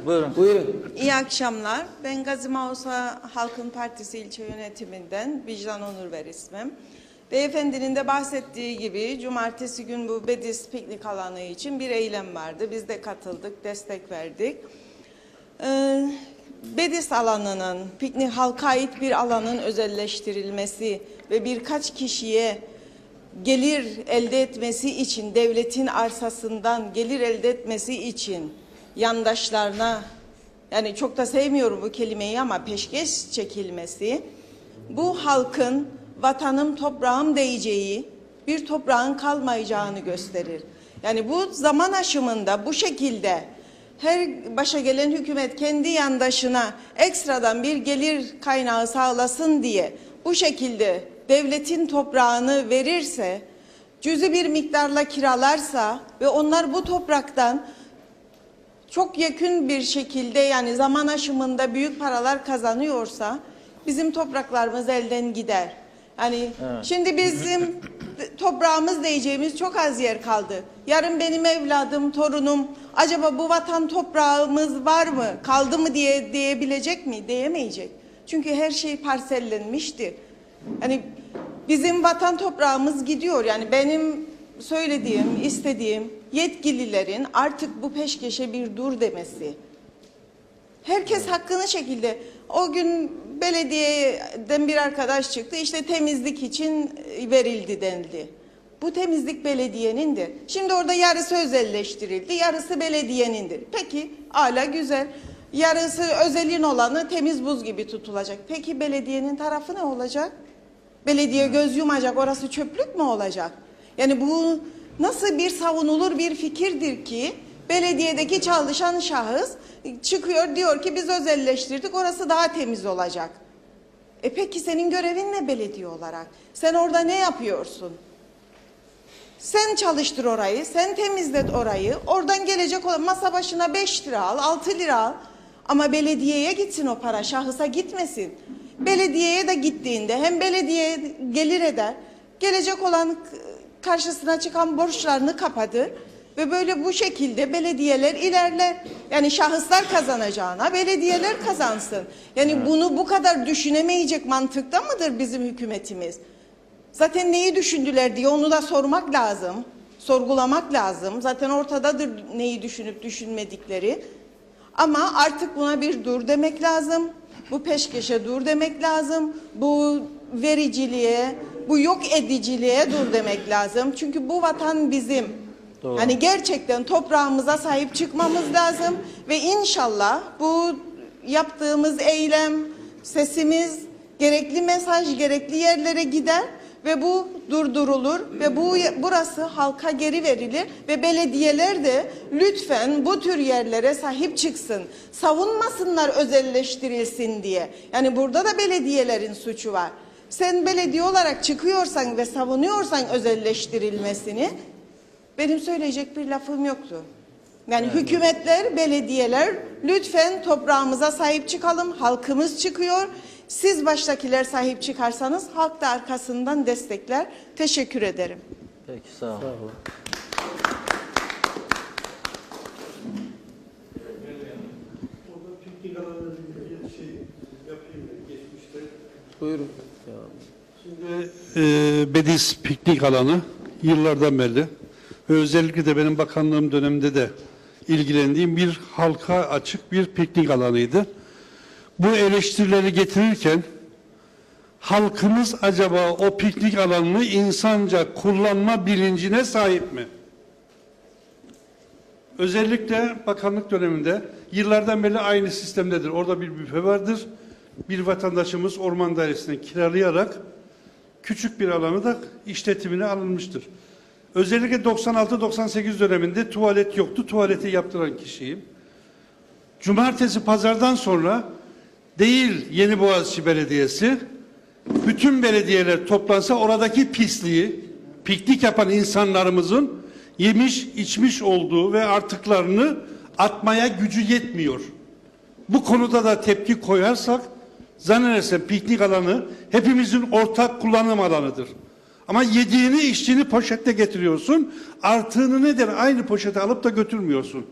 [SPEAKER 3] Buyurun.
[SPEAKER 2] Buyurun.
[SPEAKER 11] İyi akşamlar. Ben Gazi Mausa Halkın Partisi ilçe yönetiminden Vicdan Onurver ismim. Beyefendinin de bahsettiği gibi cumartesi gün bu Bedis piknik alanı için bir eylem vardı. Biz de katıldık, destek verdik. Bedis alanının, piknik halka ait bir alanın özelleştirilmesi ve birkaç kişiye gelir elde etmesi için, devletin arsasından gelir elde etmesi için yandaşlarına, yani çok da sevmiyorum bu kelimeyi ama peşkeş çekilmesi, bu halkın vatanım toprağım diyeceği bir toprağın kalmayacağını gösterir. Yani bu zaman aşımında bu şekilde her başa gelen hükümet kendi yandaşına ekstradan bir gelir kaynağı sağlasın diye bu şekilde devletin toprağını verirse, cüzi bir miktarla kiralarsa ve onlar bu topraktan çok yakın bir şekilde yani zaman aşımında büyük paralar kazanıyorsa bizim topraklarımız elden gider. Yani şimdi bizim toprağımız diyeceğimiz çok az yer kaldı. Yarın benim evladım, torunum acaba bu vatan toprağımız var mı, kaldı mı diye diyebilecek mi? Diyemeyecek. Çünkü her şey parsellenmiştir. Yani bizim vatan toprağımız gidiyor. Yani benim söylediğim, istediğim yetkililerin artık bu peşkeşe bir dur demesi. Herkes hakkını şekilde. O gün belediyeden bir arkadaş çıktı. İşte temizlik için verildi denildi. Bu temizlik belediyenindir. Şimdi orada yarısı özelleştirildi, yarısı belediyenindir. Peki, âlâ güzel. Yarısı özelin olanı temiz buz gibi tutulacak. Peki belediyenin tarafı ne olacak? Belediye göz yumacak, orası çöplük mü olacak? Yani bu nasıl bir savunulur bir fikirdir ki belediyedeki çalışan şahıs çıkıyor diyor ki biz özelleştirdik, orası daha temiz olacak. Peki senin görevin ne belediye olarak? Sen orada ne yapıyorsun? Sen çalıştır orayı, sen temizlet orayı. Oradan gelecek olan masa başına 5 lira al, 6 lira al. Ama belediyeye gitsin o para, şahısa gitmesin. Belediyeye de gittiğinde hem belediye gelir eder, gelecek olan karşısına çıkan borçlarını kapatır ve böyle bu şekilde belediyeler ilerler. Yani şahıslar kazanacağına belediyeler kazansın. Yani bunu bu kadar düşünemeyecek mantıkta mıdır bizim hükümetimiz? Zaten neyi düşündüler diye onu da sormak lazım, sorgulamak lazım. Zaten ortadadır neyi düşünüp düşünmedikleri. Ama artık buna bir dur demek lazım. Bu peşkeşe dur demek lazım. Bu vericiliğe, bu yok ediciliğe dur demek lazım. Çünkü bu vatan bizim. Doğru. Hani gerçekten toprağımıza sahip çıkmamız lazım. Ve inşallah bu yaptığımız eylem, sesimiz, gerekli mesaj, gerekli yerlere gider. Ve bu durdurulur ve burası halka geri verilir ve belediyeler de lütfen bu tür yerlere sahip çıksın. Savunmasınlar özelleştirilsin diye. Yani burada da belediyelerin suçu var. Sen belediye olarak çıkıyorsan ve savunuyorsan özelleştirilmesini, benim söyleyecek bir lafım yoktu. Yani hükümetler, belediyeler lütfen toprağımıza sahip çıkalım. Halkımız çıkıyor. Siz baştakiler sahip çıkarsanız halk da arkasından destekler. Teşekkür ederim.
[SPEAKER 3] Peki sağ olun.
[SPEAKER 2] Buyurun.
[SPEAKER 12] Bediz piknik alanı yıllardan beri ve özellikle de benim bakanlığım döneminde de ilgilendiğim bir halka açık bir piknik alanıydı. Bu eleştirileri getirirken halkımız acaba o piknik alanını insanca kullanma bilincine sahip mi? Özellikle bakanlık döneminde yıllardan beri aynı sistemdedir. Orada bir büfe vardır. Bir vatandaşımız orman dairesinden kiralayarak küçük bir alanı da işletimine alınmıştır. Özellikle 96-98 döneminde tuvalet yoktu. Tuvaleti yaptıran kişiyim. Cumartesi pazardan sonra değil Yeniboğaziçi Belediyesi, bütün belediyeler toplansa oradaki pisliği, piknik yapan insanlarımızın yemiş içmiş olduğu ve artıklarını atmaya gücü yetmiyor. Bu konuda da tepki koyarsak zannedersem piknik alanı hepimizin ortak kullanım alanıdır. Ama yediğini içtiğini poşette getiriyorsun. Artığını nedir? Aynı poşete alıp da götürmüyorsun.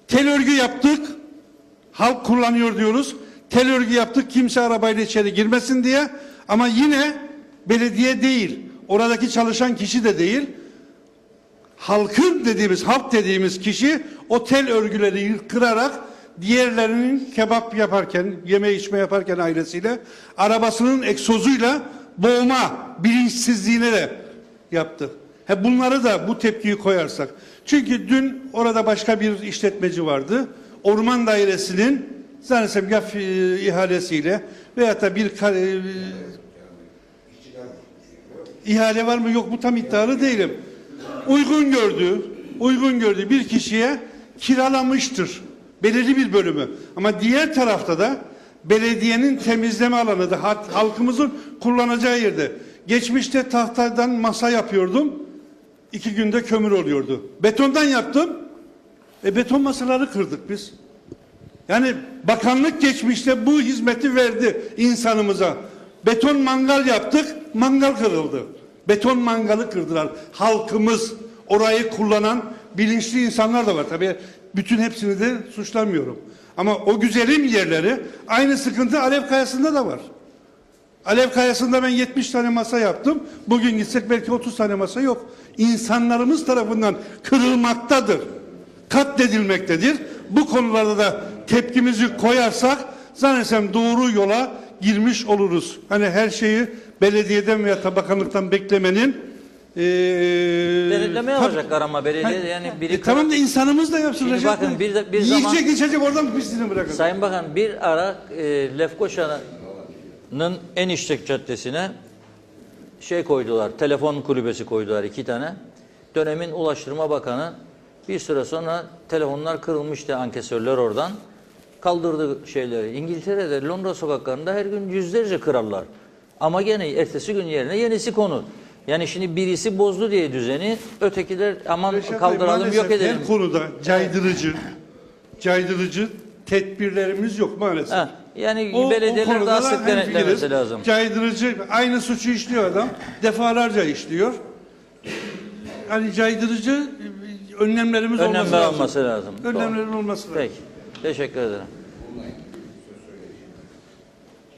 [SPEAKER 12] Tel örgü yaptık. Halk kullanıyor diyoruz. Tel örgü yaptık. Kimse arabayla içeri girmesin diye. Ama yine belediye değil. Oradaki çalışan kişi de değil. Halkın dediğimiz, halk dediğimiz kişi o tel örgüleri kırarak diğerlerinin kebap yaparken, yeme içme yaparken ailesiyle arabasının egzozuyla boğma bilinçsizliğine de yaptı. Bunları da bu tepkiyi koyarsak. Çünkü dün orada başka bir işletmeci vardı. Orman dairesinin zannedersem ya ihalesiyle veyahut da bir ihale var mı yok mu tam iddialı değilim. Uygun gördüğü bir kişiye kiralamıştır. Belirli bir bölümü. Ama diğer tarafta da belediyenin temizleme alanı da halkımızın kullanacağı yerde. Geçmişte tahtadan masa yapıyordum. 2 günde kömür oluyordu. Betondan yaptım. Beton masaları kırdık biz. Yani bakanlık geçmişte bu hizmeti verdi insanımıza. Beton mangal yaptık. Mangal kırıldı. Beton mangalı kırdılar. Halkımız, orayı kullanan bilinçli insanlar da var. Tabii bütün hepsini de suçlamıyorum. Ama o güzelim yerleri aynı sıkıntı Alev Kayası'nda da var. Alev Kayası'nda ben 70 tane masa yaptım. Bugün gitsek belki 30 tane masa yok. İnsanlarımız tarafından kırılmaktadır. Katledilmektedir. Bu konularda da tepkimizi koyarsak zannedersem doğru yola girmiş oluruz. Hani her şeyi belediyeden veya bakanlıktan beklemenin
[SPEAKER 3] Denetleme yapacaklar ama belediye yani biri
[SPEAKER 5] tamam da insanımız da yapsın.
[SPEAKER 3] Şimdi bakın bir zaman
[SPEAKER 5] yiyecek içecek oradan pisliğini bırakın.
[SPEAKER 3] Sayın Bakan bir ara Lefkoşa'nın en işlek caddesine koydular. Telefon kulübesi koydular 2 tane. Dönemin Ulaştırma Bakanı bir süre sonra telefonlar kırılmıştı, ankesörler oradan. Kaldırdı şeyleri. İngiltere'de Londra sokaklarında her gün yüzlerce kırarlar. Ama gene ertesi gün yerine yenisi konur. Yani şimdi birisi bozdu diye düzeni, ötekiler aman kaldıralım yok edelim.
[SPEAKER 12] Her konuda caydırıcı tedbirlerimiz yok maalesef.
[SPEAKER 3] Yani belediyeler daha sık denetlemesi lazım.
[SPEAKER 12] Caydırıcı, aynı suçu işliyor adam, defalarca işliyor. Yani caydırıcı önlemlerimiz olması lazım. Önlemlerin olması lazım.
[SPEAKER 3] Peki, teşekkür ederim.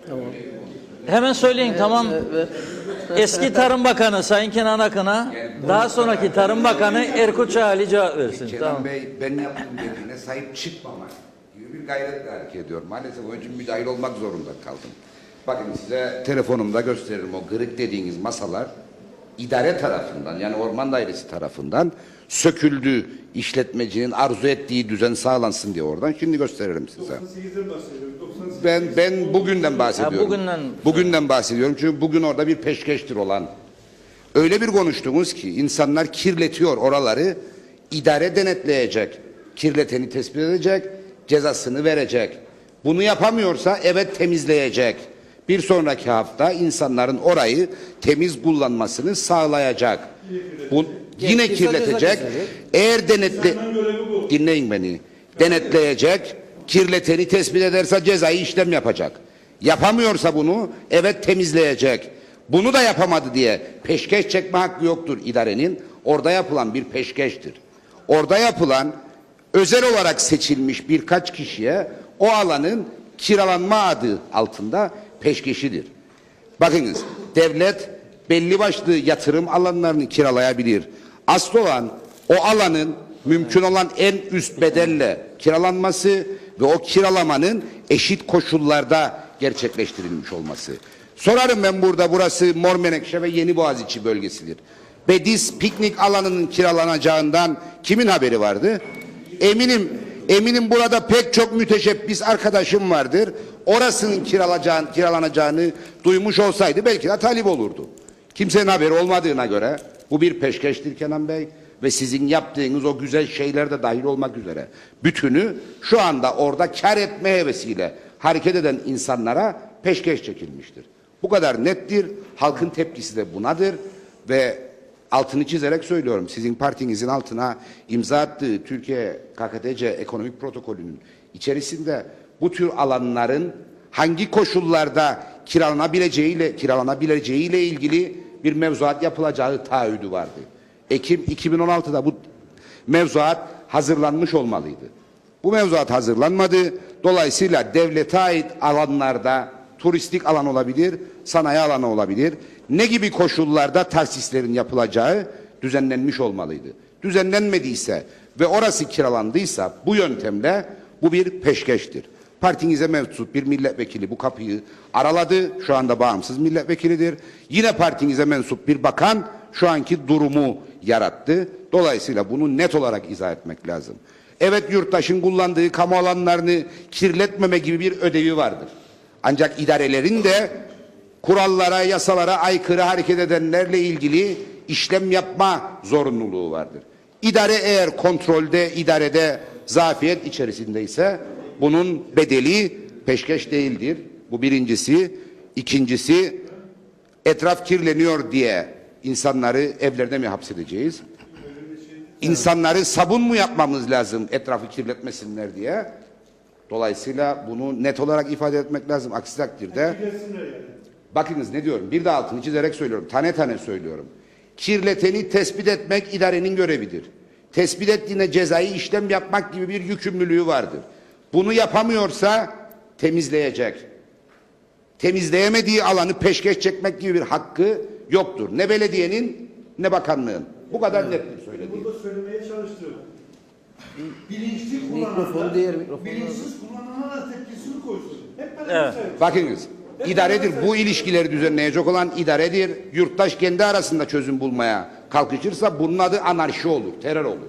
[SPEAKER 3] Tamam. Hemen söyleyin tamam. Eski Tarım Bakanı Sayın Kenan Akın'a, daha sonraki Tarım Bakanı Erkut Çağali cevap versin.
[SPEAKER 13] Kenan
[SPEAKER 3] tamam.
[SPEAKER 13] Bey ben yaptım dediğine sahip çıkmamak gibi bir gayretle hareket ediyorum. Maalesef onun için müdahil olmak zorunda kaldım. Bakın size telefonumda gösteririm, o kırık dediğiniz masalar idare tarafından, yani orman dairesi tarafından söküldü, işletmecinin arzu ettiği düzen sağlansın diye oradan. Şimdi gösteririm size.
[SPEAKER 12] 98'den bahsediyorum.
[SPEAKER 13] Ben bugünden bahsediyorum. Bugünden bahsediyorum çünkü bugün orada bir peşkeştir olan. Öyle bir konuştunuz ki insanlar kirletiyor oraları, idare denetleyecek, kirleteni tespit edecek, cezasını verecek. Bunu yapamıyorsa evet temizleyecek. Bir sonraki hafta insanların orayı temiz kullanmasını sağlayacak. Yine kirletecek. Eğer dinleyin beni. Denetleyecek. Kirleteni tespit ederse cezai işlem yapacak. Yapamıyorsa bunu evet temizleyecek. Bunu da yapamadı diye peşkeş çekme hakkı yoktur idarenin. Orada yapılan bir peşkeştir. Orada yapılan özel olarak seçilmiş birkaç kişiye o alanın kiralanma adı altında peşkeşidir. Bakınız, devlet belli başlı yatırım alanlarını kiralayabilir. Asıl olan o alanın mümkün olan en üst bedelle kiralanması ve o kiralamanın eşit koşullarda gerçekleştirilmiş olması. Sorarım ben burada, burası Mor Menekşe ve Yeni Boğaziçi bölgesidir. Bediz piknik alanının kiralanacağından kimin haberi vardı? Eminim burada pek çok müteşebbis arkadaşım vardır. Orasının kiralanacağını duymuş olsaydı belki de talip olurdu. Kimsenin haberi olmadığına göre bu bir peşkeştir Kenan Bey ve sizin yaptığınız o güzel şeyler de dahil olmak üzere bütünü şu anda orada kar etme hevesiyle hareket eden insanlara peşkeş çekilmiştir. Bu kadar nettir. Halkın tepkisi de bunadır ve altını çizerek söylüyorum. Sizin partinizin altına imza attığı Türkiye KKTC ekonomik protokolünün içerisinde bu tür alanların hangi koşullarda kiralanabileceğiyle ilgili bir mevzuat yapılacağı taahhüdü vardı. Ekim 2016'da bu mevzuat hazırlanmış olmalıydı. Bu mevzuat hazırlanmadı. Dolayısıyla devlete ait alanlarda turistik alan olabilir, sanayi alanı olabilir. Ne gibi koşullarda tahsislerin yapılacağı düzenlenmiş olmalıydı. Düzenlenmediyse ve orası kiralandıysa bu yöntemle bu bir peşkeştir. Partinize mensup bir milletvekili bu kapıyı araladı. Şu anda bağımsız milletvekilidir. Yine partinize mensup bir bakan şu anki durumu yarattı. Dolayısıyla bunu net olarak izah etmek lazım. Evet, yurttaşın kullandığı kamu alanlarını kirletmeme gibi bir ödevi vardır. Ancak idarelerin de kurallara, yasalara aykırı hareket edenlerle ilgili işlem yapma zorunluluğu vardır. İdare eğer kontrolde, idarede zafiyet içerisindeyse bunun bedeli peşkeş değildir. Bu birincisi. İkincisi, etraf kirleniyor diye insanları evlerde mi hapsedeceğiz? İnsanları sabun mu yapmamız lazım etrafı kirletmesinler diye? Dolayısıyla bunu net olarak ifade etmek lazım. Aksi takdirde bakınız ne diyorum, bir de altını çizerek söylüyorum, tane tane söylüyorum. Kirleteni tespit etmek idarenin görevidir. Tespit ettiğine cezai işlem yapmak gibi bir yükümlülüğü vardır. Bunu yapamıyorsa temizleyecek. Temizleyemediği alanı peşkeş çekmek gibi bir hakkı yoktur. Ne belediyenin ne bakanlığın. Bu kadar nettir söylediğim.
[SPEAKER 12] Burada söylemeye çalıştım. Bilinçli bilinçsiz kullanana da tepkisini koysun. Hep beraber
[SPEAKER 13] Bakınız, idaredir. Bu ilişkileri düzenleyecek olan idaredir. Yurttaş kendi arasında çözüm bulmaya kalkışırsa bunun adı anarşi olur, terör olur.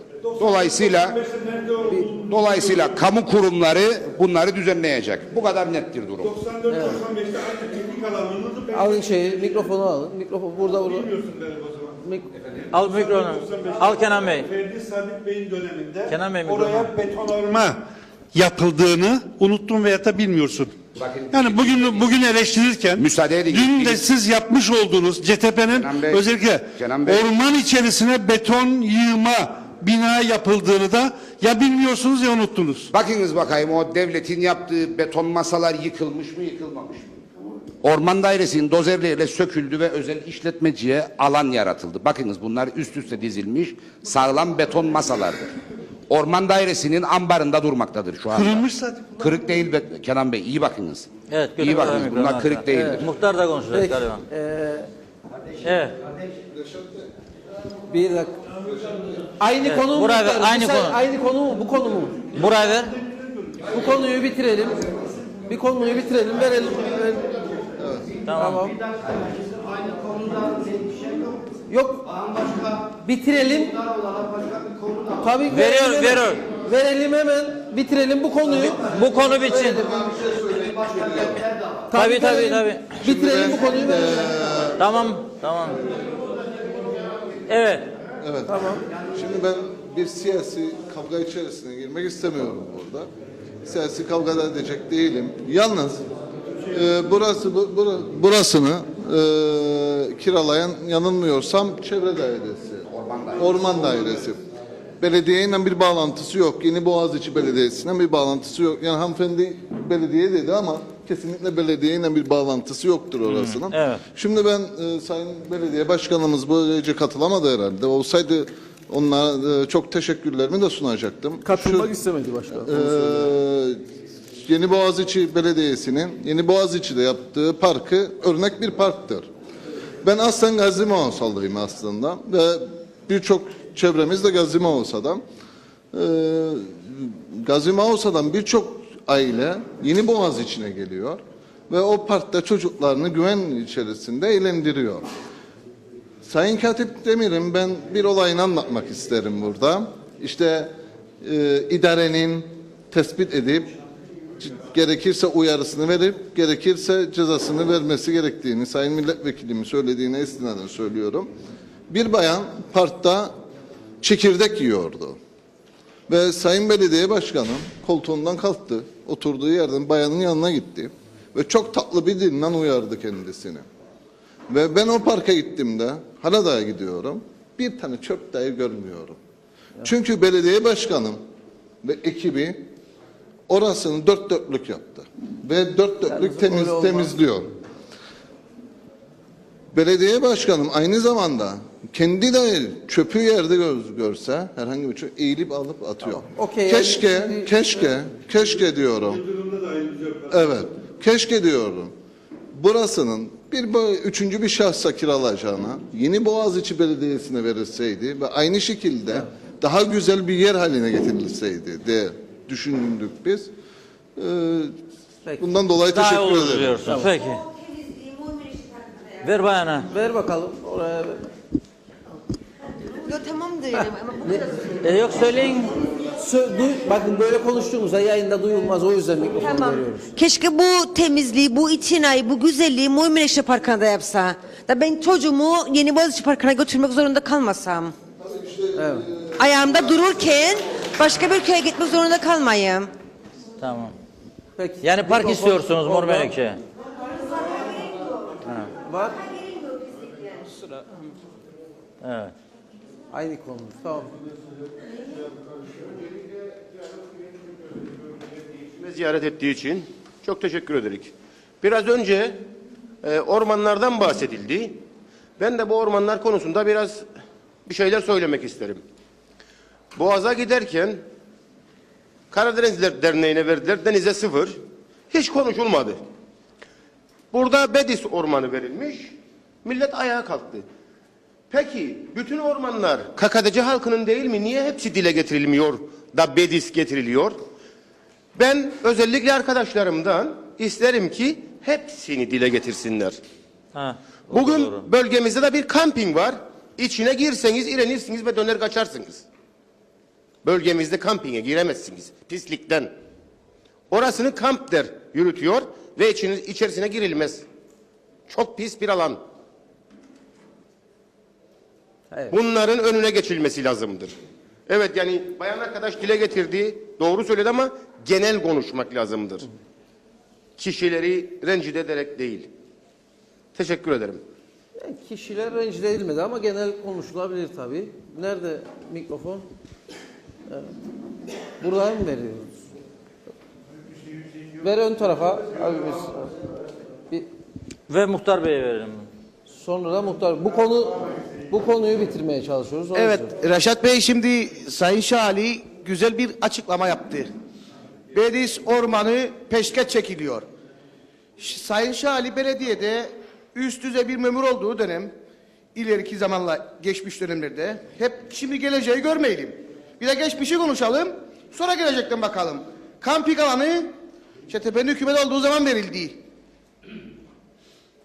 [SPEAKER 13] Dolayısıyla kamu kurumları bunları düzenleyecek. Bu kadar nettir durum.
[SPEAKER 12] 94-95'te aynı teknik alanını
[SPEAKER 2] Alın mikrofonu alın. Mikrofon burada.
[SPEAKER 12] bilmiyorsun galiba o zaman.
[SPEAKER 3] Al mikrofonu. Al Kenan Bey.
[SPEAKER 12] Ferdi Sabit Bey'in döneminde
[SPEAKER 3] Kenan Bey,
[SPEAKER 12] oraya betonarme yapıldığını unuttun veya da bilmiyorsun. Yani bugün eleştirirken
[SPEAKER 13] müsaade edin.
[SPEAKER 12] Dün de siz yapmış olduğunuz CTP'nin özellikle orman içerisine beton yığma bina yapıldığını da ya bilmiyorsunuz ya unuttunuz.
[SPEAKER 13] Bakınız bakayım o devletin yaptığı beton masalar yıkılmış mı yıkılmamış mı? Orman dairesinin dozerleriyle söküldü ve özel işletmeciye alan yaratıldı. Bakınız bunlar üst üste dizilmiş sağlam beton masalardır. Orman dairesinin ambarında durmaktadır şu anda.
[SPEAKER 12] Kırılmış zaten.
[SPEAKER 13] Kırık değil Kenan Bey, iyi bakınız.
[SPEAKER 3] Evet,
[SPEAKER 13] iyi bakınız, bunlar kırık değildir.
[SPEAKER 3] Evet, muhtar da konuşacak galiba. Evet.
[SPEAKER 2] Bir dakika. Aynı konu mu?
[SPEAKER 3] Buraya ver, aynı konu.
[SPEAKER 2] Aynı konu mu? Bu konu mu?
[SPEAKER 3] Buraya ver.
[SPEAKER 2] Bu konuyu bitirelim. Bir konuyu bitirelim, verelim. Tamam.
[SPEAKER 10] Aynı konuda bir şey yok.
[SPEAKER 2] Yok. Bitirelim. Tabii
[SPEAKER 3] Veriyor.
[SPEAKER 2] Verelim hemen. Bitirelim bu konuyu.
[SPEAKER 3] Bu konu bitsin. Tabii.
[SPEAKER 2] Bitirelim bu konuyu.
[SPEAKER 3] Tamam. Evet.
[SPEAKER 4] Tamam. Şimdi ben bir siyasi kavga içerisine girmek istemiyorum burada. Siyasi kavga edecek değilim. Yalnız burasını kiralayan, yanılmıyorsam çevre dairesi. Orman dairesi. Belediyeyle bir bağlantısı yok. Yeni Boğaziçi Belediyesi'yle bir bağlantısı yok. Yani hanımefendi belediye dedi ama kesinlikle belediyeyle bir bağlantısı yoktur orasının.
[SPEAKER 3] Evet.
[SPEAKER 4] Şimdi ben Sayın Belediye Başkanımız bu gece katılamadı herhalde. Olsaydı onlara çok teşekkürlerimi de sunacaktım.
[SPEAKER 2] Katılmak istemedi başkanım.
[SPEAKER 4] Yeni Boğaziçi Belediyesi'nin Yeni Boğaziçi'de yaptığı parkı örnek bir parktır. Ben aslen Gazi Mausal'dayım aslında ve birçok çevremiz de Gazi Mausa'dan. Gazi Mausa'dan birçok aile Yeni Boğaziçi'ne geliyor ve o parkta çocuklarını güven içerisinde eğlendiriyor. Sayın Katip Demir'in ben bir olayını anlatmak isterim burada. İşte idarenin tespit edip gerekirse uyarısını verip gerekirse cezasını vermesi gerektiğini Sayın Milletvekilimin söylediğine istinaden söylüyorum. Bir bayan parkta çekirdek yiyordu. Ve Sayın Belediye Başkanım koltuğundan kalktı. Oturduğu yerden bayanın yanına gitti. Ve çok tatlı bir dille uyardı kendisini. Ve ben o parka gittiğimde, hala da gidiyorum, bir tane çöp dahi görmüyorum. Çünkü belediye başkanım ve ekibi orasını dört dörtlük yaptı. Ve dört dörtlük temizliyor. Belediye başkanım aynı zamanda kendi de çöpü yerde görse herhangi bir çöp eğilip alıp atıyor.
[SPEAKER 2] Tamam. Okay,
[SPEAKER 4] Keşke diyorum. Evet, keşke diyorum. Burasının üçüncü bir şahsa kiralayacağına Yeni Boğaziçi Belediyesi'ne verilseydi ve aynı şekilde daha güzel bir yer haline getirilseydi diye düşündük biz. Bundan dolayı teşekkür ederim.
[SPEAKER 3] Tamam. Peki. Ver bayana.
[SPEAKER 2] Ver bakalım. Oraya ver.
[SPEAKER 14] Yok tamam diyelim ama bu kadar.
[SPEAKER 3] Yok söyleyin.
[SPEAKER 2] Bakın böyle konuştuğumuzda yayında duyulmaz, o yüzden mikrofonu
[SPEAKER 14] Tamam.
[SPEAKER 2] veriyoruz.
[SPEAKER 14] Keşke bu temizliği, bu itinayı, bu güzelliği Muğmenişte Parkı'na da yapsa. Da ben çocuğumu Yeni Boğaziçi Parkı'na götürmek zorunda kalmasam.
[SPEAKER 2] Evet.
[SPEAKER 14] Ayağımda dururken başka bir köye gitmek zorunda kalmayayım.
[SPEAKER 3] Tamam.
[SPEAKER 2] Peki.
[SPEAKER 3] Yani park
[SPEAKER 2] Mikrofon
[SPEAKER 3] istiyorsunuz Mor
[SPEAKER 2] orada.
[SPEAKER 3] Menekşe.
[SPEAKER 2] Var. Sıra.
[SPEAKER 3] Evet.
[SPEAKER 2] Aynı konu. Tamam.
[SPEAKER 15] Ziyaret ettiği için çok teşekkür ederiz. Biraz önce ormanlardan bahsedildi. Ben de bu ormanlar konusunda biraz bir şeyler söylemek isterim. Boğaz'a giderken Karadenizler Derneği'ne verdiler. Denize 0. Hiç konuşulmadı. Burada Bedis Ormanı verilmiş. Millet ayağa kalktı. Peki bütün ormanlar KKTC halkının değil mi? Niye hepsi dile getirilmiyor da Bedis getiriliyor? Ben özellikle arkadaşlarımdan isterim ki hepsini dile getirsinler. Bugün
[SPEAKER 3] doğru.
[SPEAKER 15] bölgemizde de bir kamping var. İçine girseniz irenirsiniz ve döner kaçarsınız. Bölgemizde kampinge giremezsiniz pislikten. Orasını kamp der yürütüyor ve içerisine girilmez. Çok pis bir alan.
[SPEAKER 2] Evet.
[SPEAKER 15] Bunların önüne geçilmesi lazımdır. Evet yani bayan arkadaş dile getirdi, doğru söyledi ama genel konuşmak lazımdır. Kişileri rencide ederek değil. Teşekkür ederim.
[SPEAKER 2] Yani kişiler rencide edilmedi ama genel konuşulabilir tabii. Nerede mikrofon? Evet. Buradan mı veriyoruz? Ver ön tarafa. Abi biz.
[SPEAKER 3] Ve Muhtar Bey'e verelim.
[SPEAKER 2] Sonra da muhtar. Bu konuyu bitirmeye çalışıyoruz. Onun
[SPEAKER 9] Evet,
[SPEAKER 2] için.
[SPEAKER 9] Reşat Bey şimdi Sayın Şahali güzel bir açıklama yaptı. Bedis Ormanı peşkeş çekiliyor. Sayın Şahali belediyede üst düzey bir memur olduğu dönem, ileriki zamanla geçmiş dönemlerde hep şimdi geleceği görmeyelim. Bir de geçmişi konuşalım, sonra gelecekten bakalım. Kamping alanı Çetepe'nin hükümet olduğu zaman verildi.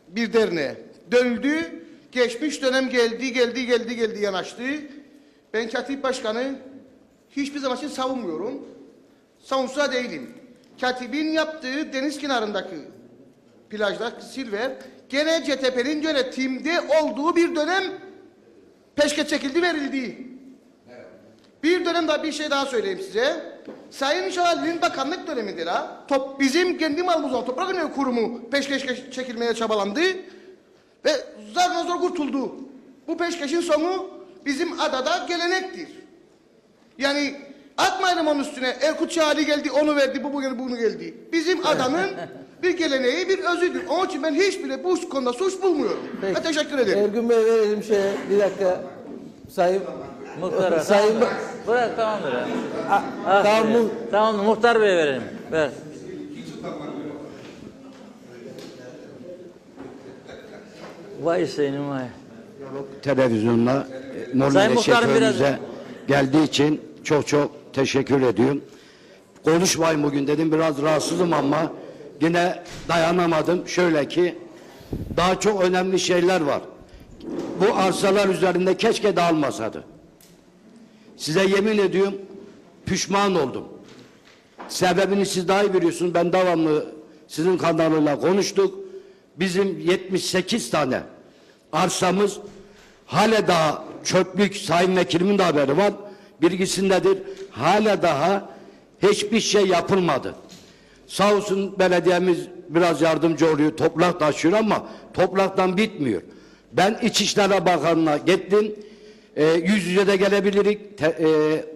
[SPEAKER 9] Bir derneğe döndü. Geçmiş dönem geldi yanaştı. Ben Katip Başkanı hiçbir zaman için savunmuyorum. Savunsa değilim. Katibin yaptığı deniz kenarındaki plajda Silver gene CTP'nin yönetimde olduğu bir dönem peşkeş çekildi verildi. Bir dönem daha bir şey daha söyleyeyim size. Sayın Şahali'nin bakanlık dönemidir ha. Bizim kendi malımızdan Toprak Yönetimi Kurumu peşkeş çekilmeye çabalandı. Ve zar zor kurtuldu. Bu peşkeşin sonu bizim adada gelenektir. Yani atmayalım onun üstüne. Erkut Şahali geldi, onu verdi, bu geldi, bunu geldi. Bizim adanın bir geleneği, bir özüdür. Onun için ben hiçbir bu konuda suç bulmuyorum.
[SPEAKER 2] Peki.
[SPEAKER 9] Ve teşekkür ederim.
[SPEAKER 2] Ergün Bey verelim şeye. Bir dakika. Sayın
[SPEAKER 3] Muhtara.
[SPEAKER 2] Sayın
[SPEAKER 3] Tamam. Bırak tamamdır ya.
[SPEAKER 2] tamam.
[SPEAKER 3] Tamam Muhtar Bey verelim. Ver. Vay senin vay.
[SPEAKER 16] Televizyonla
[SPEAKER 3] Sayın Muhtarım
[SPEAKER 16] Mormine geldiği için çok çok teşekkür ediyorum. Konuşmayayım bugün dedim, biraz rahatsızım ama yine dayanamadım. Şöyle ki daha çok önemli şeyler var. Bu arsalar üzerinde keşke dağılmasaydı. Size yemin ediyorum pişman oldum. Sebebini siz daha iyi biliyorsunuz. Ben devamlı sizin kanalıyla konuştuk. Bizim 78 tane arsamız hala daha çöplük, Sayın Vekilimin de haberi var, bilgisindedir. Hala daha hiçbir şey yapılmadı. Sağ olsun belediyemiz biraz yardımcı oluyor, toprak taşıyor ama topraktan bitmiyor. Ben İçişleri Bakanı'na gittim, yüz yüze de gelebilirik.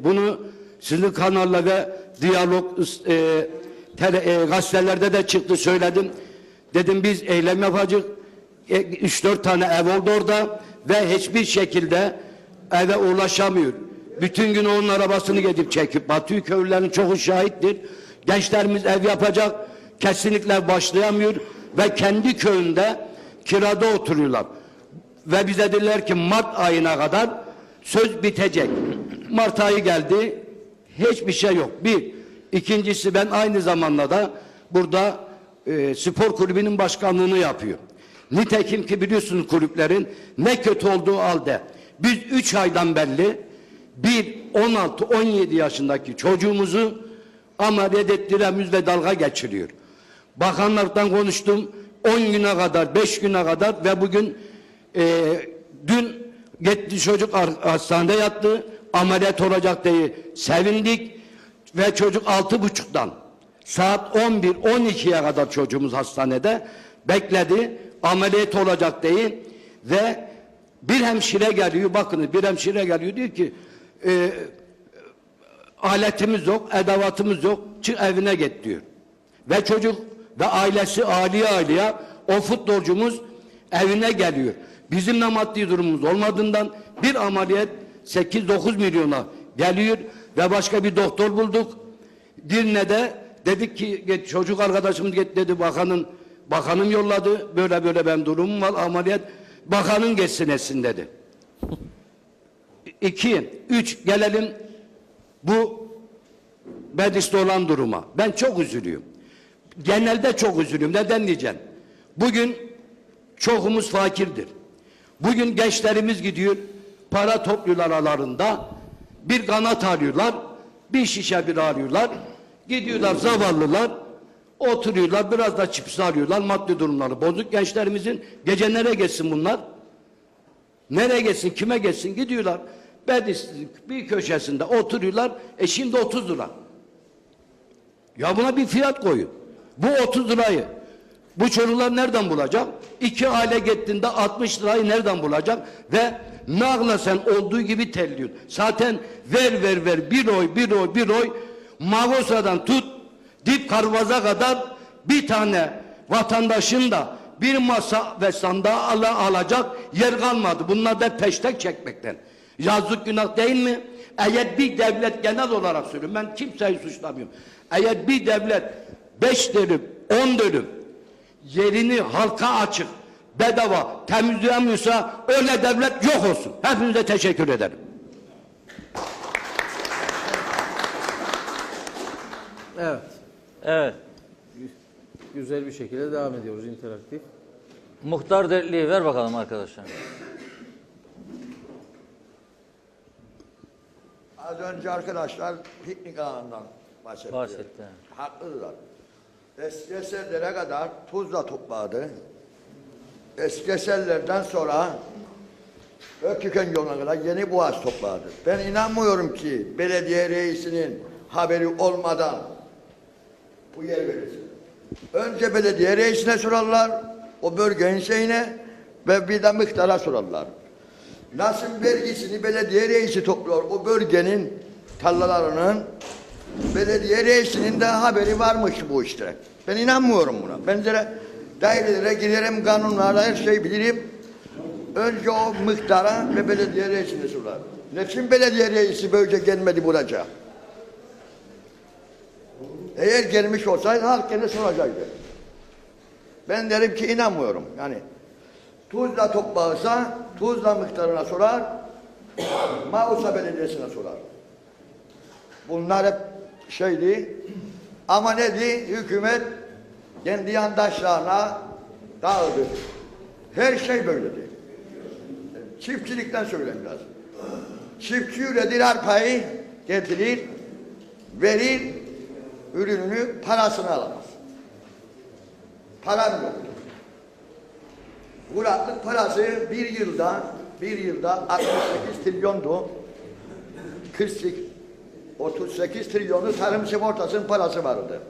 [SPEAKER 16] Bunu sizin kanalla ve diyalog gazetelerde de çıktı, söyledim. Dedim biz eylem yapacağız. 3-4 tane ev oldu orada ve hiçbir şekilde eve ulaşamıyor. Bütün gün onun arabasını gidip çekip Batı köylülerin çoğu şahittir. Gençlerimiz ev yapacak, kesinlikle başlayamıyor ve kendi köyünde kirada oturuyorlar. Ve bize dediler ki Mart ayına kadar söz bitecek. Mart ayı geldi, hiçbir şey yok. Bir. İkincisi, ben aynı zamanda da burada spor kulübünün başkanlığını yapıyor. Nitekim ki biliyorsunuz kulüplerin ne kötü olduğu halde biz 3 aydan belli bir 16-17 yaşındaki çocuğumuzu ameliyat ettiremiyoruz ve dalga geçiriyor. Bakanlardan konuştum, 10 güne kadar, 5 güne kadar ve bugün dün gitti çocuk hastanede yattı, ameliyat olacak diye sevindik ve çocuk 6.30'dan saat 11-12'ye kadar çocuğumuz hastanede bekledi, ameliyat olacak diye ve bir hemşire geliyor, bakınız bir hemşire geliyor, diyor ki aletimiz yok, edevatımız yok, çık evine git diyor. Ve çocuk ve ailesi ağlıya o futbolcumuz evine geliyor. Bizim de maddi durumumuz olmadığından bir ameliyat 8-9 milyona geliyor ve başka bir doktor bulduk. Dirne'de dedik ki çocuk arkadaşımız git dedi, bakanım yolladı, böyle böyle ben durumum var, ameliyat bakanın geçsin etsin dedi. 2, 3 gelelim bu Bedis'te olan duruma. Ben çok üzülüyorum. Genelde çok üzülüyorum. Neden diyeceğim? Bugün çoğumuz fakirdir. Bugün gençlerimiz gidiyor, para topluyorlar aralarında, bir kanat alıyorlar, bir şişe bir alıyorlar, gidiyorlar zavallılar, oturuyorlar, biraz da çips alıyorlar, maddi durumları bozuk gençlerimizin. Gece nereye geçsin bunlar? Nereye geçsin, kime geçsin? Gidiyorlar, Bedis'in bir köşesinde oturuyorlar, şimdi 30 lira. Ya buna bir fiyat koyun. Bu 30 lirayı bu çocuklar nereden bulacak? 2 aile gittiğinde 60 lirayı nereden bulacak? Ve nağla sen olduğu gibi terliyor. Zaten ver bir oy Magosa'dan tut Dip Karvaz'a kadar bir tane vatandaşın da bir masa ve sandağı alacak yer kalmadı. Bunlar da peştek çekmekten. Yazık, günah değil mi? Eğer bir devlet, genel olarak söylüyorum, ben kimseyi suçlamıyorum. Eğer bir devlet 5 dönüm 10 dönüm yerini halka açık bedava temizleyemiyorsa öyle devlet yok olsun. Hepinize teşekkür ederim.
[SPEAKER 2] Evet.
[SPEAKER 3] Evet.
[SPEAKER 2] Güzel bir şekilde devam ediyoruz, interaktif.
[SPEAKER 3] Muhtar dertliği ver bakalım arkadaşlar.
[SPEAKER 5] Az önce arkadaşlar piknik alanından bahsetti. Haklılar. Eski eserlere kadar tuzla topladı. Eski eserlerden sonra Öküken yoluna kadar yeni boğaz topladı. Ben inanmıyorum ki belediye reisinin haberi olmadan bu yer verilsin. Önce belediye reisine sorarlar, o bölgenin şeyine ve bir de miktara sorarlar. Nasıl vergisini belediye reisi topluyor o bölgenin tarlalarının, belediye reisinin de haberi varmış bu işte. Ben inanmıyorum buna. Ben de dairelere giderim, kanunlarla her şeyi bilirim. Önce o muhtara ve belediye reisini sorar. Niçin belediye reisi böylece gelmedi buraca? Eğer gelmiş olsaydı halk gene soracaktı. Ben derim ki inanmıyorum. Yani Tuzla toplağısa Tuzla muhtarına sorar, Mausa belediyesine sorar. Bunlar hep şeydi. Ama neydi? Hükümet kendi yandaşlarına dağıdı. Her şey böyledi. Çiftçilikten söyleyeyim biraz. Çiftçi üretir arpayı getirir, verir, ürününü parasını alamaz. Param yok. Kuraklık parası bir yılda 68 trilyondu. 38 trilyonu tarım sigortasının parası vardı.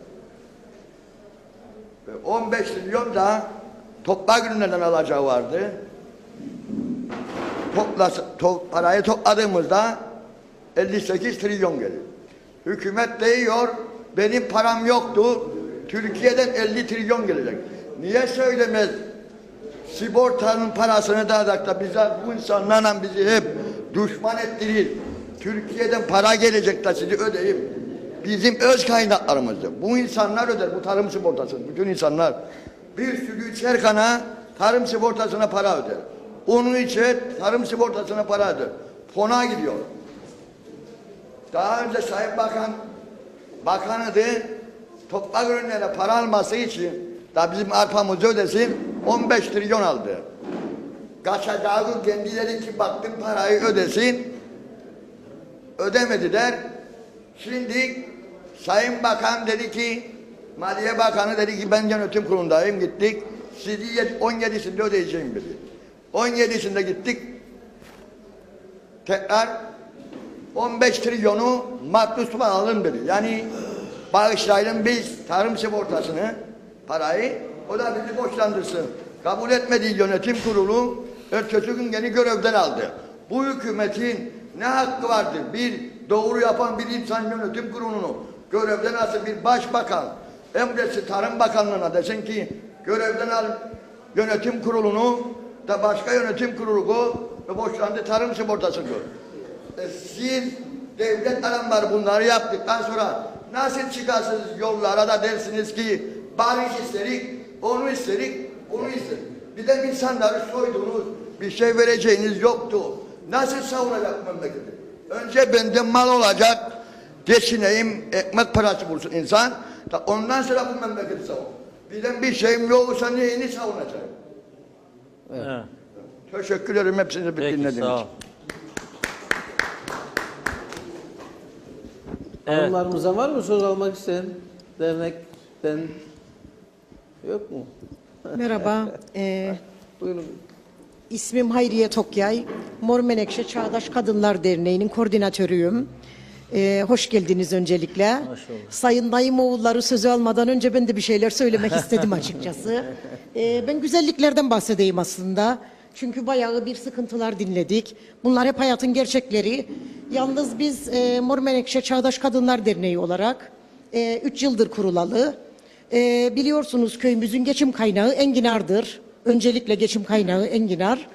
[SPEAKER 5] 15 trilyon da toprak ürünlerden alacağı vardı. Parayı topladığımızda 58 trilyon gelir. Hükümet diyor, benim param yoktu, Türkiye'den 50 trilyon gelecek. Niye söylemez? Sigortanın parasını da bize, bu insanlarla bizi hep düşman ettirir. Türkiye'den para gelecek de sizi ödeyip bizim öz kaynaklarımızdır. Bu insanlar öder, bu tarım sigortasını, bütün insanlar. Bir sürü Çerkan'a tarım sigortasına para öder. Onun için tarım sigortasına para öder. Fona gidiyor. Daha önce Sayın Bakanı'dı, toprak ürünlerine para alması için da bizim arpamızı ödesin, 15 trilyon aldı. Kaçacağı kendileri ki baktım parayı ödesin, ödemediler. Şimdi Sayın Bakan dedi ki, Maliye Bakanı dedi ki ben yönetim kurulundayım, gittik. Sizi 17'sinde ödeyeceğim dedi. 17'sinde gittik. Tekrar 15 trilyonu makbuzla alın dedi. Yani bağışlayalım biz tarım sigortasını, parayı, o da bizi borçlandırsın. Kabul etmediği yönetim kurulu ertesi gün yeni görevden aldı. Bu hükümetin ne hakkı vardır? Bir doğru yapan bir insan yönetim kurulunu görevden alsın, bir başbakan emretsin Tarım Bakanlığı'na desin ki görevden al yönetim kurulunu da başka yönetim kurulu ve borçlandı tarım sigortasını gör. Siz devlet adamları bunları yaptıktan sonra nasıl çıkarsınız yollara da dersiniz ki barış isterik, onu isterik, bunu isterik. Bir de insanları soydunuz, bir şey vereceğiniz yoktu. Nasıl savunacak memleketi? Önce benden mal olacak, geçineyim, ekmek parası bulsun insan. Ondan sonra bu memleketi savun. Bir şeyim yoksa neyini savunacak?
[SPEAKER 2] Evet.
[SPEAKER 5] Teşekkür ederim hepsini dinlediğiniz için.
[SPEAKER 2] Hanımlarımıza var mı söz almak isteyen dernekten? Yok mu?
[SPEAKER 17] Merhaba.
[SPEAKER 2] Buyurun.
[SPEAKER 17] İsmim Hayriye Tokyay. Mor Menekşe Çağdaş Kadınlar Derneği'nin koordinatörüyüm. Hoş geldiniz öncelikle. Sayın Dayımoğulları sözü almadan önce ben de bir şeyler söylemek istedim açıkçası. Ben güzelliklerden bahsedeyim aslında. Çünkü bayağı bir sıkıntılar dinledik. Bunlar hep hayatın gerçekleri. Yalnız biz Mor Menekşe Çağdaş Kadınlar Derneği olarak 3 yıldır kurulalı. Biliyorsunuz köyümüzün geçim kaynağı enginardır. Öncelikle geçim kaynağı enginar.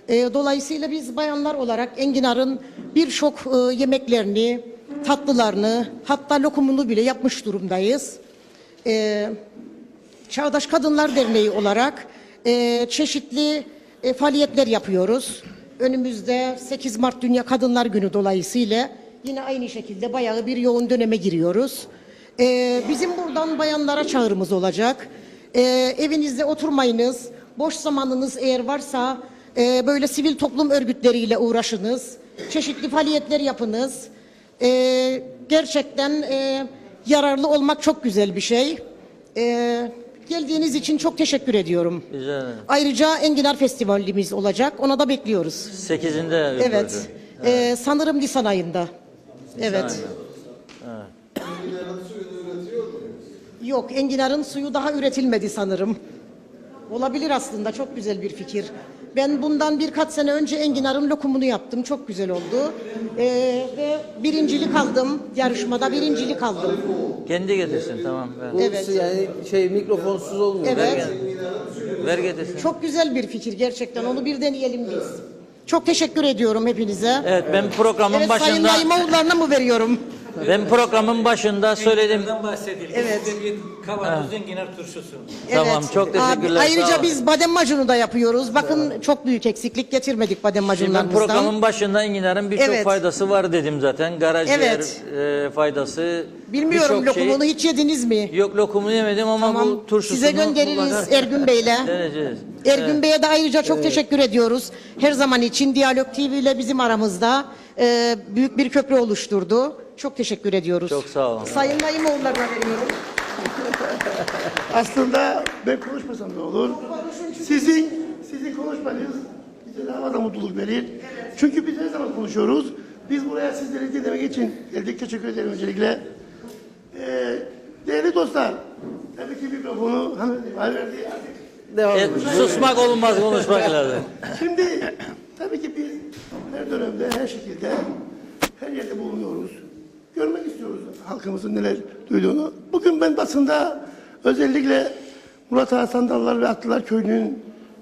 [SPEAKER 17] Dolayısıyla biz bayanlar olarak enginarın birçok yemeklerini, tatlılarını, hatta lokumunu bile yapmış durumdayız. Çağdaş Kadınlar Derneği olarak çeşitli faaliyetler yapıyoruz. Önümüzde 8 Mart Dünya Kadınlar Günü dolayısıyla yine aynı şekilde bayağı bir yoğun döneme giriyoruz. Bizim buradan bayanlara çağrımız olacak. Evinizde oturmayınız. Boş zamanınız eğer varsa böyle sivil toplum örgütleriyle uğraşınız. Çeşitli faaliyetler yapınız. Gerçekten yararlı olmak çok güzel bir şey. Geldiğiniz için çok teşekkür ediyorum. Ayrıca Enginar Festivalimiz olacak. Ona da bekliyoruz.
[SPEAKER 3] 8'inde.
[SPEAKER 17] Evet. Sanırım Nisan ayında. Evet. Yok, enginarın suyu daha üretilmedi sanırım. Olabilir aslında, çok güzel bir fikir. Ben bundan birkaç sene önce enginarın lokumunu yaptım, çok güzel oldu. Ve birincilik aldım, yarışmada birincilik aldım.
[SPEAKER 3] Kendi getirsin tamam. Ver.
[SPEAKER 2] Bu yani mikrofonsuz olmuyor.
[SPEAKER 17] Evet.
[SPEAKER 3] Ver getirsin.
[SPEAKER 17] Çok güzel bir fikir gerçekten. Onu bir deneyelim biz. Çok teşekkür ediyorum hepinize.
[SPEAKER 3] Evet ben programın
[SPEAKER 17] Evet, Sayın
[SPEAKER 3] başında
[SPEAKER 17] Naimoğulları'na mı veriyorum?
[SPEAKER 3] ben programın başında söyledim.
[SPEAKER 17] Evet.
[SPEAKER 18] Kavanoz enginar turşusu.
[SPEAKER 3] Tamam çok teşekkürler.
[SPEAKER 17] Ayrıca
[SPEAKER 3] sağ olun.
[SPEAKER 17] biz badem macunu da yapıyoruz. Bakın çok büyük eksiklik getirmedik badem
[SPEAKER 3] Şimdi ben
[SPEAKER 17] macunlarımızdan.
[SPEAKER 3] programın başında enginarın birçok
[SPEAKER 17] Evet.
[SPEAKER 3] faydası var dedim zaten. Karaciğer
[SPEAKER 17] Evet.
[SPEAKER 3] faydası.
[SPEAKER 17] Bilmiyorum
[SPEAKER 3] birçok şey-
[SPEAKER 17] lokumunu hiç yediniz mi?
[SPEAKER 3] Yok lokumunu yemedim ama bu turşusunu
[SPEAKER 17] Size göndeririz
[SPEAKER 3] mutlaka
[SPEAKER 17] Ergün Bey'le.
[SPEAKER 3] deneyeceğiz.
[SPEAKER 17] Ergün Bey'e de ayrıca çok teşekkür ediyoruz. Her zaman için Diyalog TV ile bizim aramızda büyük bir köprü oluşturdu. Çok teşekkür ediyoruz.
[SPEAKER 3] Çok sağ olun.
[SPEAKER 17] Sayın Naimoğulları'na veriyorum.
[SPEAKER 19] Aslında ben konuşmasam ne olur? Sizin konuşmanız bize daha da mutluluk verir. Çünkü biz her zaman konuşuyoruz. Biz buraya sizleri dinlemek için geldik. Teşekkür ederim öncelikle. Değerli dostlar, tabii ki mikrofonu hanımefendi verdi.
[SPEAKER 3] Susmak olmaz, konuşmak lazım.
[SPEAKER 19] Şimdi tabii ki biz her dönemde, her şekilde, her yerde bulunuyoruz. Görmek istiyoruz halkımızın neler duyduğunu. Bugün ben basında özellikle Murat Ağa Sandallar ve Atlılar Köyü'nün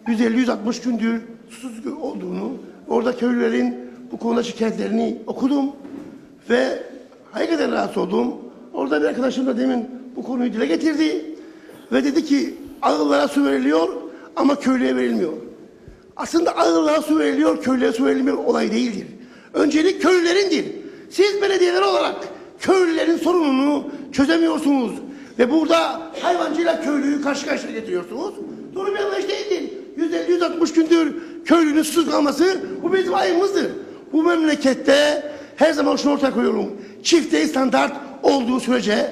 [SPEAKER 19] 150-160 gündür susuz olduğunu, orada köylülerin bu konuda şikayetlerini okudum ve hakikaten rahatsız oldum. Orada bir arkadaşım da demin bu konuyu dile getirdi ve dedi ki ağıllara su veriliyor ama köylüye verilmiyor. Aslında ağıllara su veriliyor, köylüye su verilmiyor olay değildir. Öncelik köylülerindir. Siz belediyeler olarak köylülerin sorununu çözemiyorsunuz ve burada hayvancıyla köylüyü karşı karşıya getiriyorsunuz. Doğru bir anlayış değildir. 150-160 gündür köylünün susuz kalması bu bizim ayımızdır. Bu memlekette her zaman şunu ortaya koyuyorum. Çifte standart olduğu sürece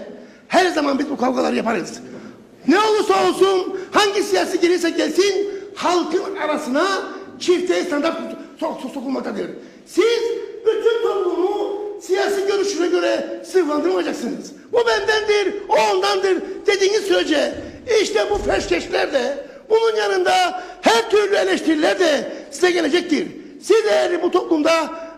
[SPEAKER 19] her zaman biz bu kavgaları yaparız. Ne olursa olsun hangi siyasi gelirse gelsin halkın arasına çifte standart sokulmaktadır. Siz bütün toplumu siyasi görüşüne göre sınıflandırmayacaksınız. Bu bendendir, o ondandır dediğiniz sürece işte bu feşkeşler de bunun yanında her türlü eleştiriler de size gelecektir. Siz eğer bu toplumda,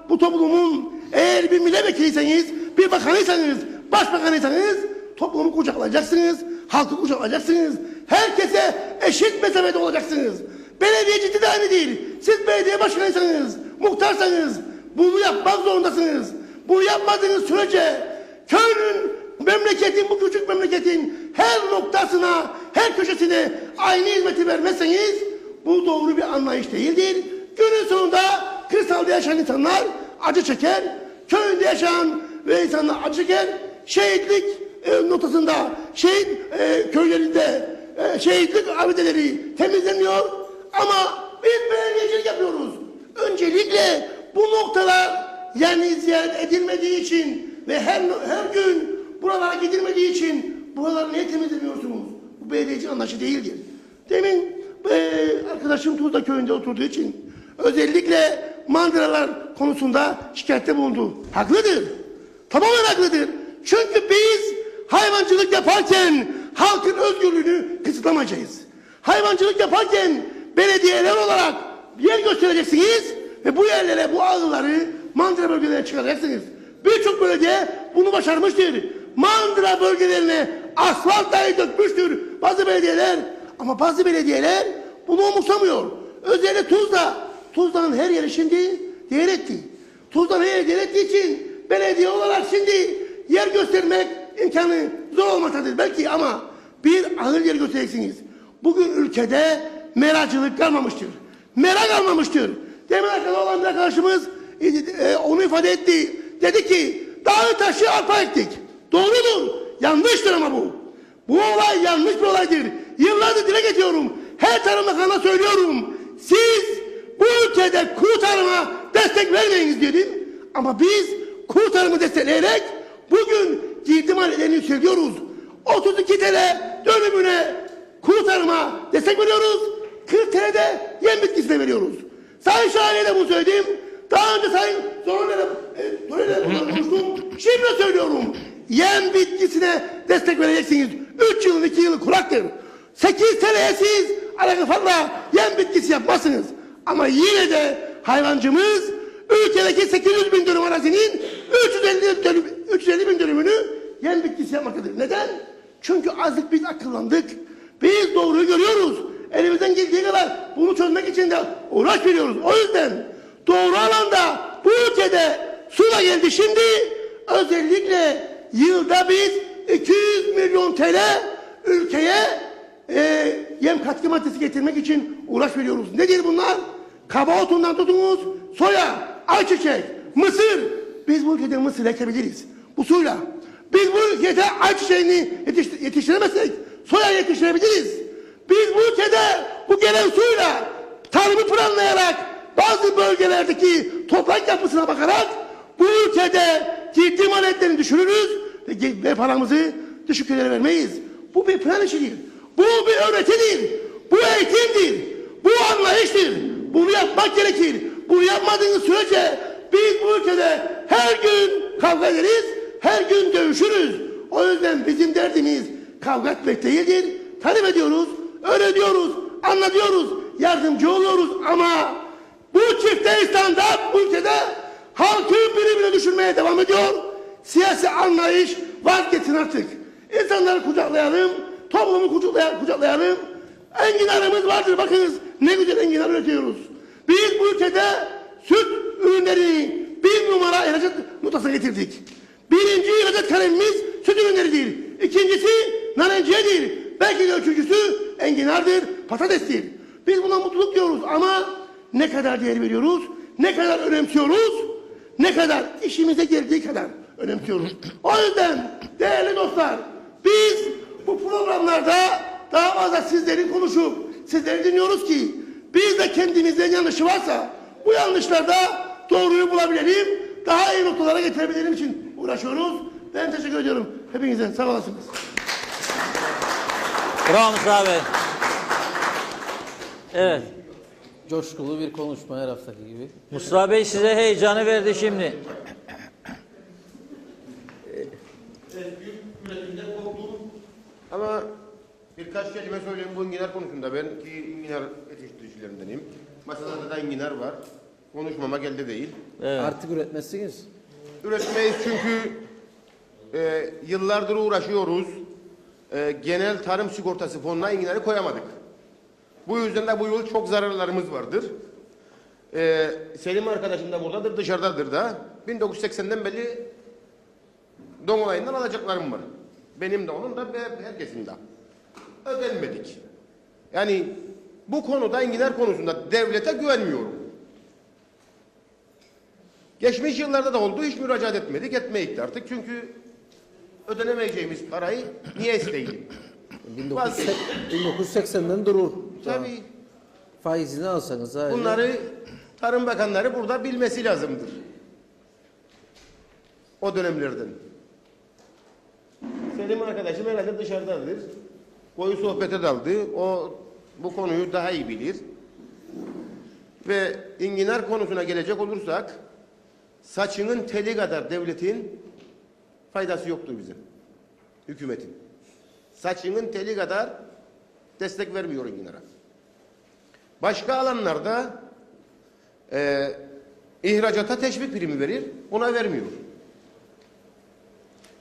[SPEAKER 19] bu toplumun eğer bir milletvekiliyseniz, bir bakanıysanız, başbakanıysanız toplumu kucaklayacaksınız, halkı kucaklayacaksınız. Herkese eşit mesafede olacaksınız. Belediyeci de aynı değil. Siz belediye başkanıysanız, muhtarsanız bunu yapmak zorundasınız. Bunu yapmadığınız sürece köylünün, memleketin, bu küçük memleketin her noktasına, her köşesine aynı hizmeti vermezseniz bu doğru bir anlayış değildir. Günün sonunda kırsalda yaşayan insanlar acı çeker, köyünde yaşayan ve insanlar acı çeker. Şehitlik noktasında, şehit köylerinde şehitlik abideleri temizleniyor ama biz belediyecilik yapıyoruz. Öncelikle bu noktalar yani ziyaret edilmediği için ve her gün buralara gidilmediği için buraları niye temizlemiyorsunuz? Bu belediyeci anlayışı değildir. Demin arkadaşım Tuzla köyünde oturduğu için özellikle mandıralar konusunda şikayette bulundu. Haklıdır. Tamamen haklıdır. Çünkü biz hayvancılık yaparken halkın özgürlüğünü kısıtlamayacağız. Hayvancılık yaparken belediyeler olarak bir yer göstereceksiniz ve bu yerlere bu ağları mandıra bölgelerine çıkaracaksınız. Birçok belediye bunu başarmıştır. Mandıra bölgelerine asfalt dahi dökmüştür bazı belediyeler. Ama bazı belediyeler bunu umursamıyor. Özellikle Tuzla. Tuzla'nın her yeri şimdi değer etti. Tuzla'nın her yeri değer ettiği için belediye olarak şimdi yer göstermek imkanı zor olmaktadır belki ama bir ağır yer göstereceksiniz. Bugün ülkede meracılık kalmamıştır. Mera kalmamıştır. Demin arkada olan bir arkadaşımız onu ifade etti. Dedi ki dağı taşı arpa ektik. Doğrudur. Yanlıştır ama bu. Bu olay yanlış bir olaydır. Yıllardır dile getiriyorum. Her Tarım Bakanı'na söylüyorum. Siz bu ülkede kuru tarıma destek vermeyiniz dedim. Ama biz kuru tarımı destekleyerek bugün girdi maliyetlerini yükseliyoruz. 32 TL dönümüne kuru tarıma destek veriyoruz. 40 TL'de yem bitkisine veriyoruz. Sayın Şahin'e de bunu söyledim. Daha önce Sayın Zorlu'yla konuştum. Şimdi söylüyorum. Yem bitkisine destek vereceksiniz. 3 yılın 2 yılı kuraktır. 8 TL'ye siz alakafarla yem bitkisi yapmazsınız. Ama yine de hayvancımız ülkedeki 800 bin dönüm arazinin 350 bin dönümünü yem bitkisi iyisi yapmaktadır. Neden? Çünkü azıcık biz akıllandık. Biz doğruyu görüyoruz. Elimizden geldiği kadar bunu çözmek için de uğraş veriyoruz. O yüzden doğru alanda bu ülkede su da geldi. Şimdi özellikle yılda biz 200 milyon TL ülkeye yem katkı maddesi getirmek için uğraş veriyoruz. Nedir bunlar? Kaba otundan tutunuz, soya, ayçiçek, mısır. Biz bu ülkede mısır ekebiliriz. Bu suyla. Biz bu ülkede ayçiçeğini yetiştiremezsek soya yetiştirebiliriz. Biz bu ülkede bu gelen suyla tarımı planlayarak bazı bölgelerdeki toprak yapısına bakarak bu ülkede ciddi maliyetlerini düşürürüz ve paramızı dış ülkelere vermeyiz. Bu bir plan işidir. Bu bir öğretidir. Bu eğitimdir. Bu anlayıştır. Bunu yapmak gerekir. Bunu yapmadığınız sürece biz bu ülkede her gün kavga ederiz, her gün dövüşürüz. O yüzden bizim derdimiz kavga etmek değildir. Talep ediyoruz, öğretiyoruz, anlatıyoruz, yardımcı oluyoruz ama bu çifte standart bu ülkede halkı birbirine düşürmeye devam ediyor. Siyasi anlayış vazgeçin artık. İnsanları kucaklayalım, toplumu kucaklayalım. Enginarımız vardır, bakınız ne güzel enginar üretiyoruz. Biz bu ülkede süt ürünlerini bir numara ihracat notasına getirdik. Birinci ihracat kalemimiz süt ürünleridir. İkincisi narenciyedir. Belki de üçüncüsü enginardır, patatestir. Biz buna mutluluk diyoruz ama ne kadar değer veriyoruz, ne kadar önemsiyoruz, ne kadar işimize geldiği kadar önemsiyoruz. O yüzden değerli dostlar, biz bu programlarda daha fazla sizlerin konuşup sizleri dinliyoruz ki biz de kendimizden yanlışı varsa bu yanlışlarda doğruyu bulabilelim, daha iyi noktalara getirebilelim için uğraşıyoruz. Ben teşekkür ediyorum. Hepinize sağ olasınız.
[SPEAKER 3] Bravo Mustafa Bey. Evet.
[SPEAKER 2] Coşkulu bir konuşma her haftaki gibi.
[SPEAKER 3] Mustafa Bey size heyecanı verdi şimdi.
[SPEAKER 15] Ama birkaç kelime söyleyeyim bu enginar konusunda. Ben ki enginar yetiştiricilerindenim. Masada da enginar var. Konuşmamak elde değil.
[SPEAKER 2] Evet. Artık üretmezsiniz.
[SPEAKER 15] Üretmeyiz çünkü yıllardır uğraşıyoruz. Genel tarım sigortası fonuna enginarı koyamadık. Bu yüzden de bu yıl çok zararlarımız vardır. Selim arkadaşım da buradadır, dışarıdadır da. 1980'den beri don olayından alacaklarım var. Benim de onun da herkesin de. Ödenmedik. Yani bu konuda enginar konusunda devlete güvenmiyorum. Geçmiş yıllarda da oldu, hiç müracaat etmedik, etmeyik de artık. Çünkü ödenemeyeceğimiz parayı niye isteyelim?
[SPEAKER 2] 1980'den durur.
[SPEAKER 15] Tabii.
[SPEAKER 2] Faizini alsanız. Ayrı.
[SPEAKER 15] Bunları Tarım Bakanları burada bilmesi lazımdır. O dönemlerden. Selim arkadaşım herhalde dışarıdadır. Koyu sohbete daldı. O bu konuyu daha iyi bilir. Ve enginar konusuna gelecek olursak saçının teli kadar devletin faydası yoktur bizim. Hükümetin. Saçının teli kadar destek vermiyor enginara. Başka alanlarda ihracata teşvik primi verir, ona vermiyor.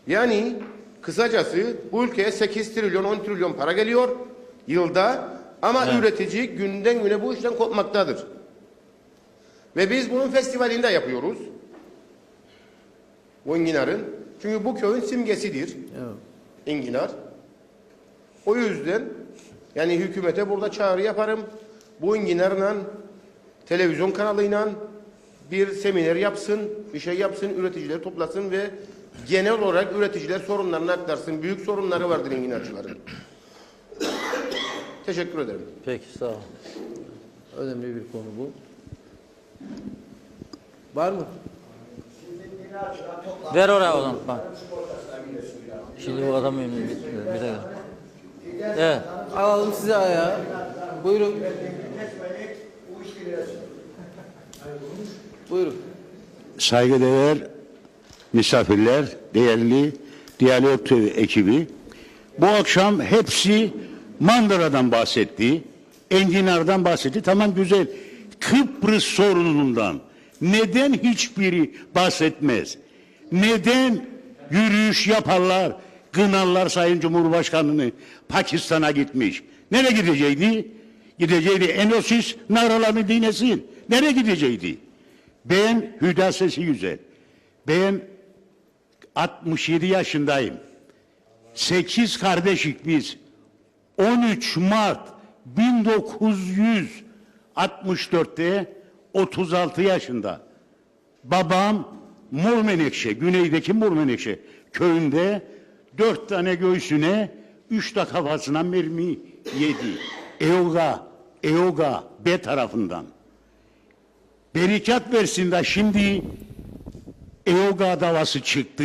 [SPEAKER 15] Yani kısacası bu ülkeye 8 trilyon 10 trilyon para geliyor yılda ama üretici günden güne bu işten kopmaktadır. Ve biz bunun festivalinde yapıyoruz. Bu enginarın. Çünkü bu köyün simgesidir. Evet. Enginar. O yüzden yani hükümete burada çağrı yaparım. Bu enginarla televizyon kanalıyla bir seminer yapsın, bir şey yapsın, üreticileri toplasın ve genel olarak üreticiler sorunlarını aktarsın. Büyük sorunları vardır enginarcıların. Teşekkür ederim.
[SPEAKER 3] Peki, sağ ol.
[SPEAKER 2] Önemli bir konu bu. Var mı?
[SPEAKER 3] Ver oraya oğlum. Bak. Şimdi bu adam memnun. Bir dakika. Evet.
[SPEAKER 2] Alalım size ayağı. Buyurun. Buyurun.
[SPEAKER 20] Saygıdeğer misafirler, değerli Diyalog TV ekibi. Bu akşam hepsi mandıradan bahsetti, enginardan bahsetti. Tamam, güzel. Kıbrıs sorunundan neden hiçbiri bahsetmez? Neden yürüyüş yaparlar? Kınarlar Sayın Cumhurbaşkanı'nı Pakistan'a gitmiş. Nereye gidecekti? Gidecekti Enosis naralarını dinlesin. Nereye gidecekti? Ben Hüda sesi güzel. Ben 67 yaşındayım. 8 kardeşik biz. 13 Mart 1964'te 36 yaşında. Babam Mor Menekşe, güneydeki Mor Menekşe köyünde 4 tane göğsüne 3 de kafasına mermi yedi. EOGA B tarafından. Berikat versin de şimdi EOGA davası çıktı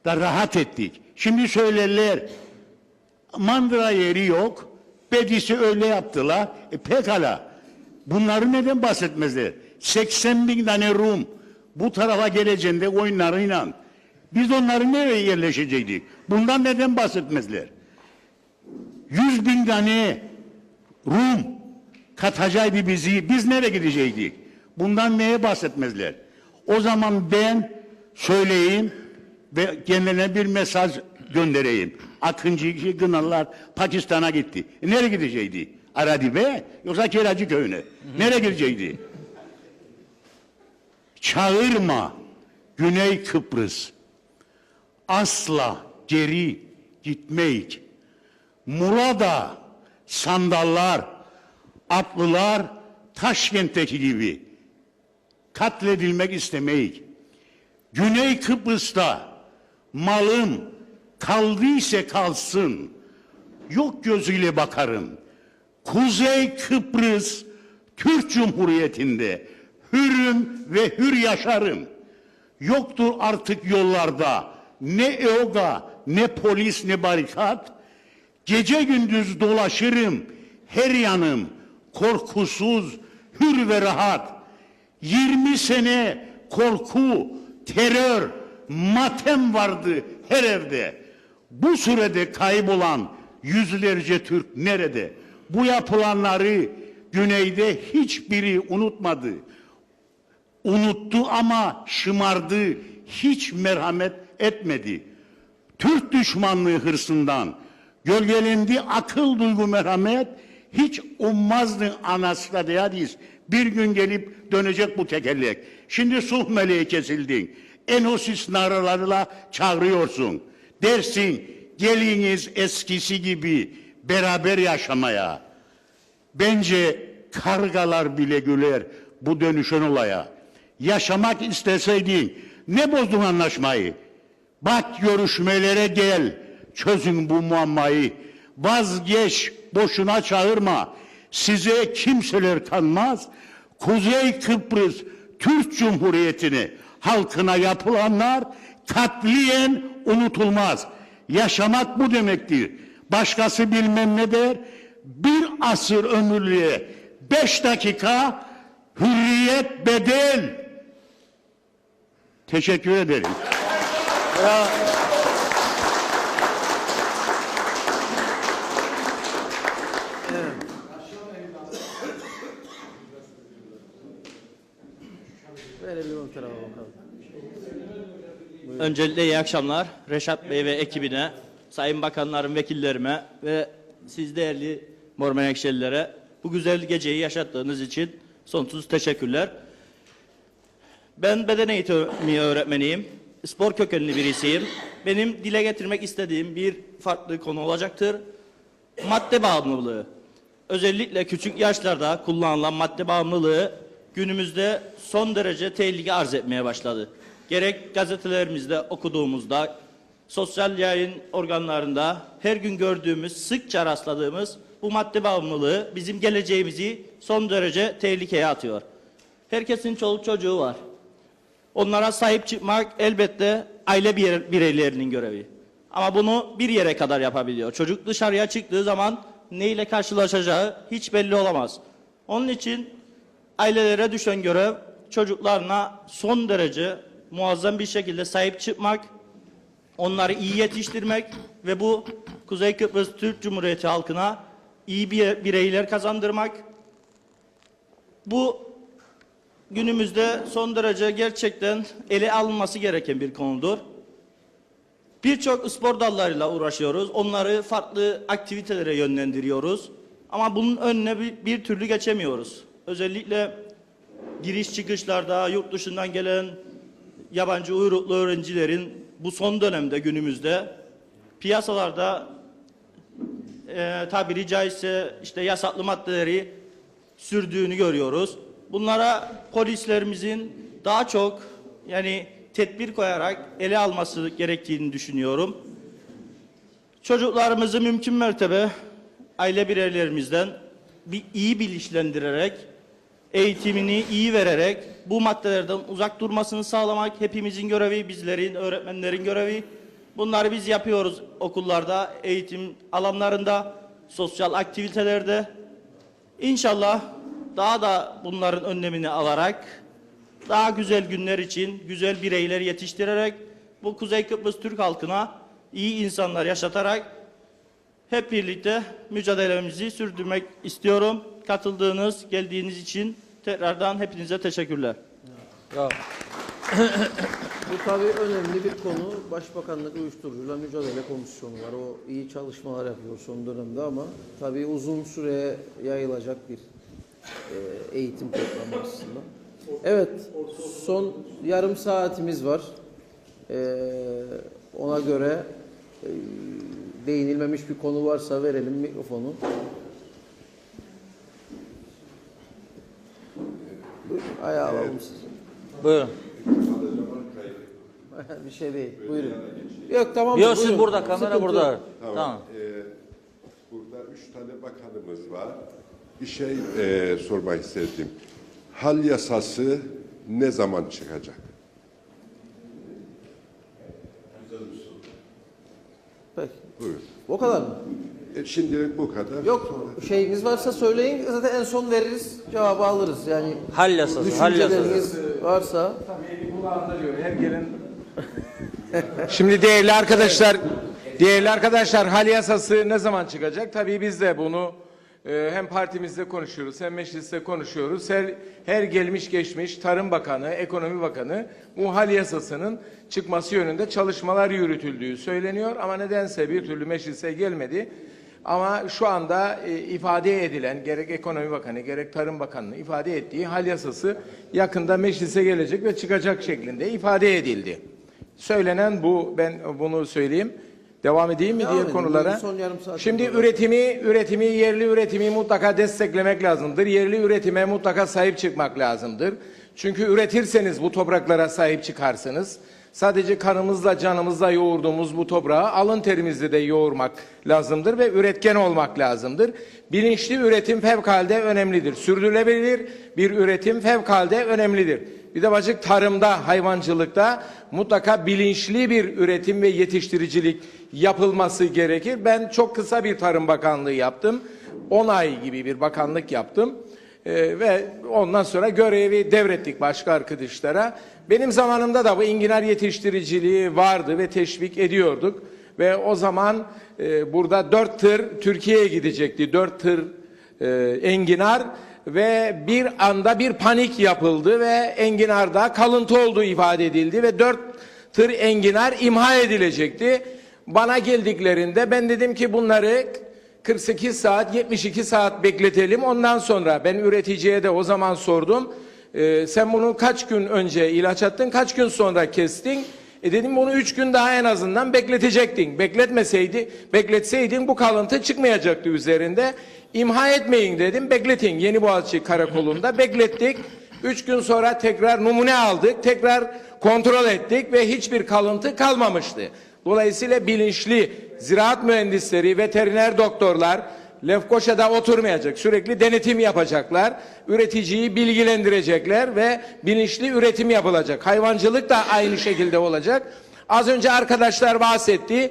[SPEAKER 20] da rahat ettik. Şimdi söylerler mandıra yeri yok. Bedisi öyle yaptılar. Pekala. Bunları neden bahsetmezler? 80 bin tane Rum bu tarafa geleceğinde oyunlarıyla biz onları nereye yerleşecektik? Bundan neden bahsetmezler? 100 bin tane Rum katacaktı bizi. Biz nereye gidecektik? Bundan neye bahsetmezler? O zaman ben söyleyeyim ve kendine bir mesaj göndereyim. Akıncı Kınarlar Pakistan'a gitti. Nereye gidecekti? Aradibe yoksa Kiracı köyüne? Nereye gidecekti? Çağırma Güney Kıbrıs. Asla geri gitmeyik. Murada sandallar, atlılar Taşkent'teki gibi katledilmek istemeyik. Güney Kıbrıs'ta malım kaldıysa kalsın. Yok gözüyle bakarım. Kuzey Kıbrıs Türk Cumhuriyeti'nde hürüm ve hür yaşarım. Yoktur artık yollarda ne EOGA, ne polis, ne barikat. Gece gündüz dolaşırım her yanım korkusuz, hür ve rahat. 20 sene korku, terör, matem vardı her evde. Bu sürede kaybolan yüzlerce Türk nerede? Bu yapılanları güneyde hiçbiri unutmadı. Unuttu ama şımardı, hiç merhamet etmedi. Türk düşmanlığı hırsından gölgelendi akıl, duygu, merhamet, hiç ummazdı anasla deyadiz. Bir gün gelip dönecek bu tekerlek. Şimdi sulh meleği kesildin. Enosis naralarıyla çağırıyorsun. Dersin geliniz eskisi gibi beraber yaşamaya. Bence kargalar bile güler bu dönüşen olaya. Yaşamak isteseydin ne bozdun anlaşmayı? Bak görüşmelere gel, çözün bu muammayı. Vazgeç, boşuna çağırma. Size kimseler kanmaz. Kuzey Kıbrıs Türk Cumhuriyeti'ni halkına yapılanlar katliyen unutulmaz. Yaşamak bu demektir. Başkası bilmem ne der. Bir asır ömürlüğe 5 dakika hürriyet bedel. Teşekkür ederim.
[SPEAKER 2] Ya. Evet. Verelim o tarafa bakalım.
[SPEAKER 21] Öncelikle iyi akşamlar. Reşat Bey ve ekibine, sayın bakanların vekillerime ve siz değerli Mor Menekşelilere bu güzel geceyi yaşattığınız için sonsuz teşekkürler. Ben beden eğitimi öğretmeniyim. Spor kökenli birisiyim. Benim dile getirmek istediğim bir farklı konu olacaktır. Madde bağımlılığı. Özellikle küçük yaşlarda kullanılan madde bağımlılığı günümüzde son derece tehlike arz etmeye başladı. Gerek gazetelerimizde okuduğumuzda, sosyal yayın organlarında her gün gördüğümüz, sıkça rastladığımız bu madde bağımlılığı bizim geleceğimizi son derece tehlikeye atıyor. Herkesin çoluk çocuğu var. Onlara sahip çıkmak elbette aile bireylerinin görevi. Ama bunu bir yere kadar yapabiliyor. Çocuk dışarıya çıktığı zaman neyle karşılaşacağı hiç belli olamaz. Onun için ailelere düşen görev çocuklarına son derece muazzam bir şekilde sahip çıkmak, onları iyi yetiştirmek ve bu Kuzey Kıbrıs Türk Cumhuriyeti halkına iyi bireyler kazandırmak. Bu günümüzde son derece gerçekten ele alınması gereken bir konudur. Birçok spor dallarıyla uğraşıyoruz. Onları farklı aktivitelere yönlendiriyoruz. Ama bunun önüne bir türlü geçemiyoruz. Özellikle giriş çıkışlarda yurt dışından gelen yabancı uyruklu öğrencilerin bu son dönemde günümüzde piyasalarda tabiri caizse işte yasaklı maddeleri sürdüğünü görüyoruz. Bunlara polislerimizin daha çok yani tedbir koyarak ele alması gerektiğini düşünüyorum. Çocuklarımızı mümkün mertebe aile bireylerimizden iyi bilinçlendirerek, eğitimini iyi vererek bu maddelerden uzak durmasını sağlamak hepimizin görevi, bizlerin, öğretmenlerin görevi. Bunları biz yapıyoruz okullarda, eğitim alanlarında, sosyal aktivitelerde. İnşallah daha da bunların önlemini alarak, daha güzel günler için güzel bireyler yetiştirerek, bu Kuzey Kıbrıs Türk halkına iyi insanlar yaşatarak hep birlikte mücadelemizi sürdürmek istiyorum. Katıldığınız, geldiğiniz için tekrardan hepinize teşekkürler.
[SPEAKER 2] Bravo. Bu tabii önemli bir konu. Başbakanlık Uyuşturucuyla Mücadele Komisyonu var. O iyi çalışmalar yapıyor son dönemde ama tabii uzun süreye yayılacak bir eğitim programı aslında. Evet, son yarım saatimiz var. Ona göre değinilmemiş bir konu varsa verelim mikrofonu. Ayağa alalım sizi.
[SPEAKER 3] Buyurun.
[SPEAKER 2] Bir şey değil. Buyurun. Yok tamam.
[SPEAKER 3] Yok siz
[SPEAKER 2] buyurun.
[SPEAKER 3] burada, kamera
[SPEAKER 2] Sıkıntı
[SPEAKER 3] burada.
[SPEAKER 2] yok.
[SPEAKER 1] Tamam. Burada 3 tane bakanımız var. Bir şey sormak istedim. Hal yasası ne zaman çıkacak?
[SPEAKER 2] Peki.
[SPEAKER 1] Buyurun.
[SPEAKER 2] O kadar mı?
[SPEAKER 1] Şimdilik bu kadar.
[SPEAKER 2] Yok şeyiniz varsa söyleyin zaten en son veririz cevabı alırız yani.
[SPEAKER 3] Hal yasası, hal
[SPEAKER 2] Düşünceleriniz varsa.
[SPEAKER 22] Bunu andırıyor. Her gelen Şimdi değerli arkadaşlar hal yasası ne zaman çıkacak? Tabii biz de bunu hem partimizde konuşuyoruz hem mecliste konuşuyoruz. Her gelmiş geçmiş Tarım Bakanı, Ekonomi Bakanı bu hal yasasının çıkması yönünde çalışmalar yürütüldüğü söyleniyor. Ama nedense bir türlü meclise gelmedi. Ama şu anda ifade edilen gerek Ekonomi Bakanı gerek Tarım Bakanı'nın ifade ettiği hal yasası yakında meclise gelecek ve çıkacak şeklinde ifade edildi. Söylenen bu, ben bunu söyleyeyim. Devam edeyim mi diğer konulara? Şimdi üretimi, yerli üretimi mutlaka desteklemek lazımdır. Yerli üretime mutlaka sahip çıkmak lazımdır. Çünkü üretirseniz bu topraklara sahip çıkarsınız. Sadece kanımızla, canımızla yoğurduğumuz bu toprağı alın terimizle de yoğurmak lazımdır ve üretken olmak lazımdır. Bilinçli üretim fevkalade önemlidir. Sürdürülebilir bir üretim fevkalade önemlidir. Bir de bacık tarımda, hayvancılıkta mutlaka bilinçli bir üretim ve yetiştiricilik yapılması gerekir. Ben çok kısa bir Tarım Bakanlığı yaptım. 10 ay gibi bir bakanlık yaptım. Ve ondan sonra görevi devrettik başka arkadaşlara. Benim zamanımda da bu enginar yetiştiriciliği vardı ve teşvik ediyorduk. Ve o zaman burada 4 tır Türkiye'ye gidecekti. 4 tır enginar ve bir anda bir panik yapıldı ve enginarda kalıntı olduğu ifade edildi ve 4 tır enginar imha edilecekti. Bana geldiklerinde ben dedim ki bunları 48 saat, 72 saat bekletelim. Ondan sonra ben üreticiye de o zaman sordum. Sen bunu kaç gün önce ilaç attın, kaç gün sonra kestin? Dedim bunu 3 gün daha en azından bekletecektin. Bekletseydin bu kalıntı çıkmayacaktı üzerinde. İmha etmeyin dedim, bekletin. Yeniboğaziçi Karakolu'nda beklettik. 3 gün sonra tekrar numune aldık, tekrar kontrol ettik ve hiçbir kalıntı kalmamıştı. Dolayısıyla bilinçli ziraat mühendisleri, veteriner doktorlar Lefkoşa'da oturmayacak, sürekli denetim yapacaklar, üreticiyi bilgilendirecekler ve bilinçli üretim yapılacak. Hayvancılık da aynı şekilde olacak. Az önce arkadaşlar bahsetti,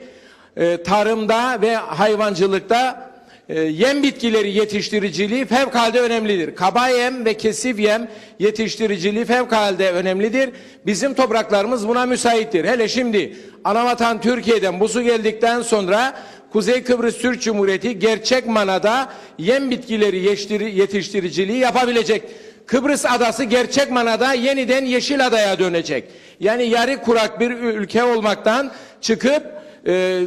[SPEAKER 22] tarımda ve hayvancılıkta yem bitkileri yetiştiriciliği fevkalade önemlidir. Kaba yem ve kesif yem yetiştiriciliği fevkalade önemlidir. Bizim topraklarımız buna müsaittir. Hele şimdi anavatan Türkiye'den bu su geldikten sonra Kuzey Kıbrıs Türk Cumhuriyeti gerçek manada yem bitkileri yetiştiriciliği yapabilecek. Kıbrıs adası gerçek manada yeniden yeşil adaya dönecek. Yani yarı kurak bir ülke olmaktan çıkıp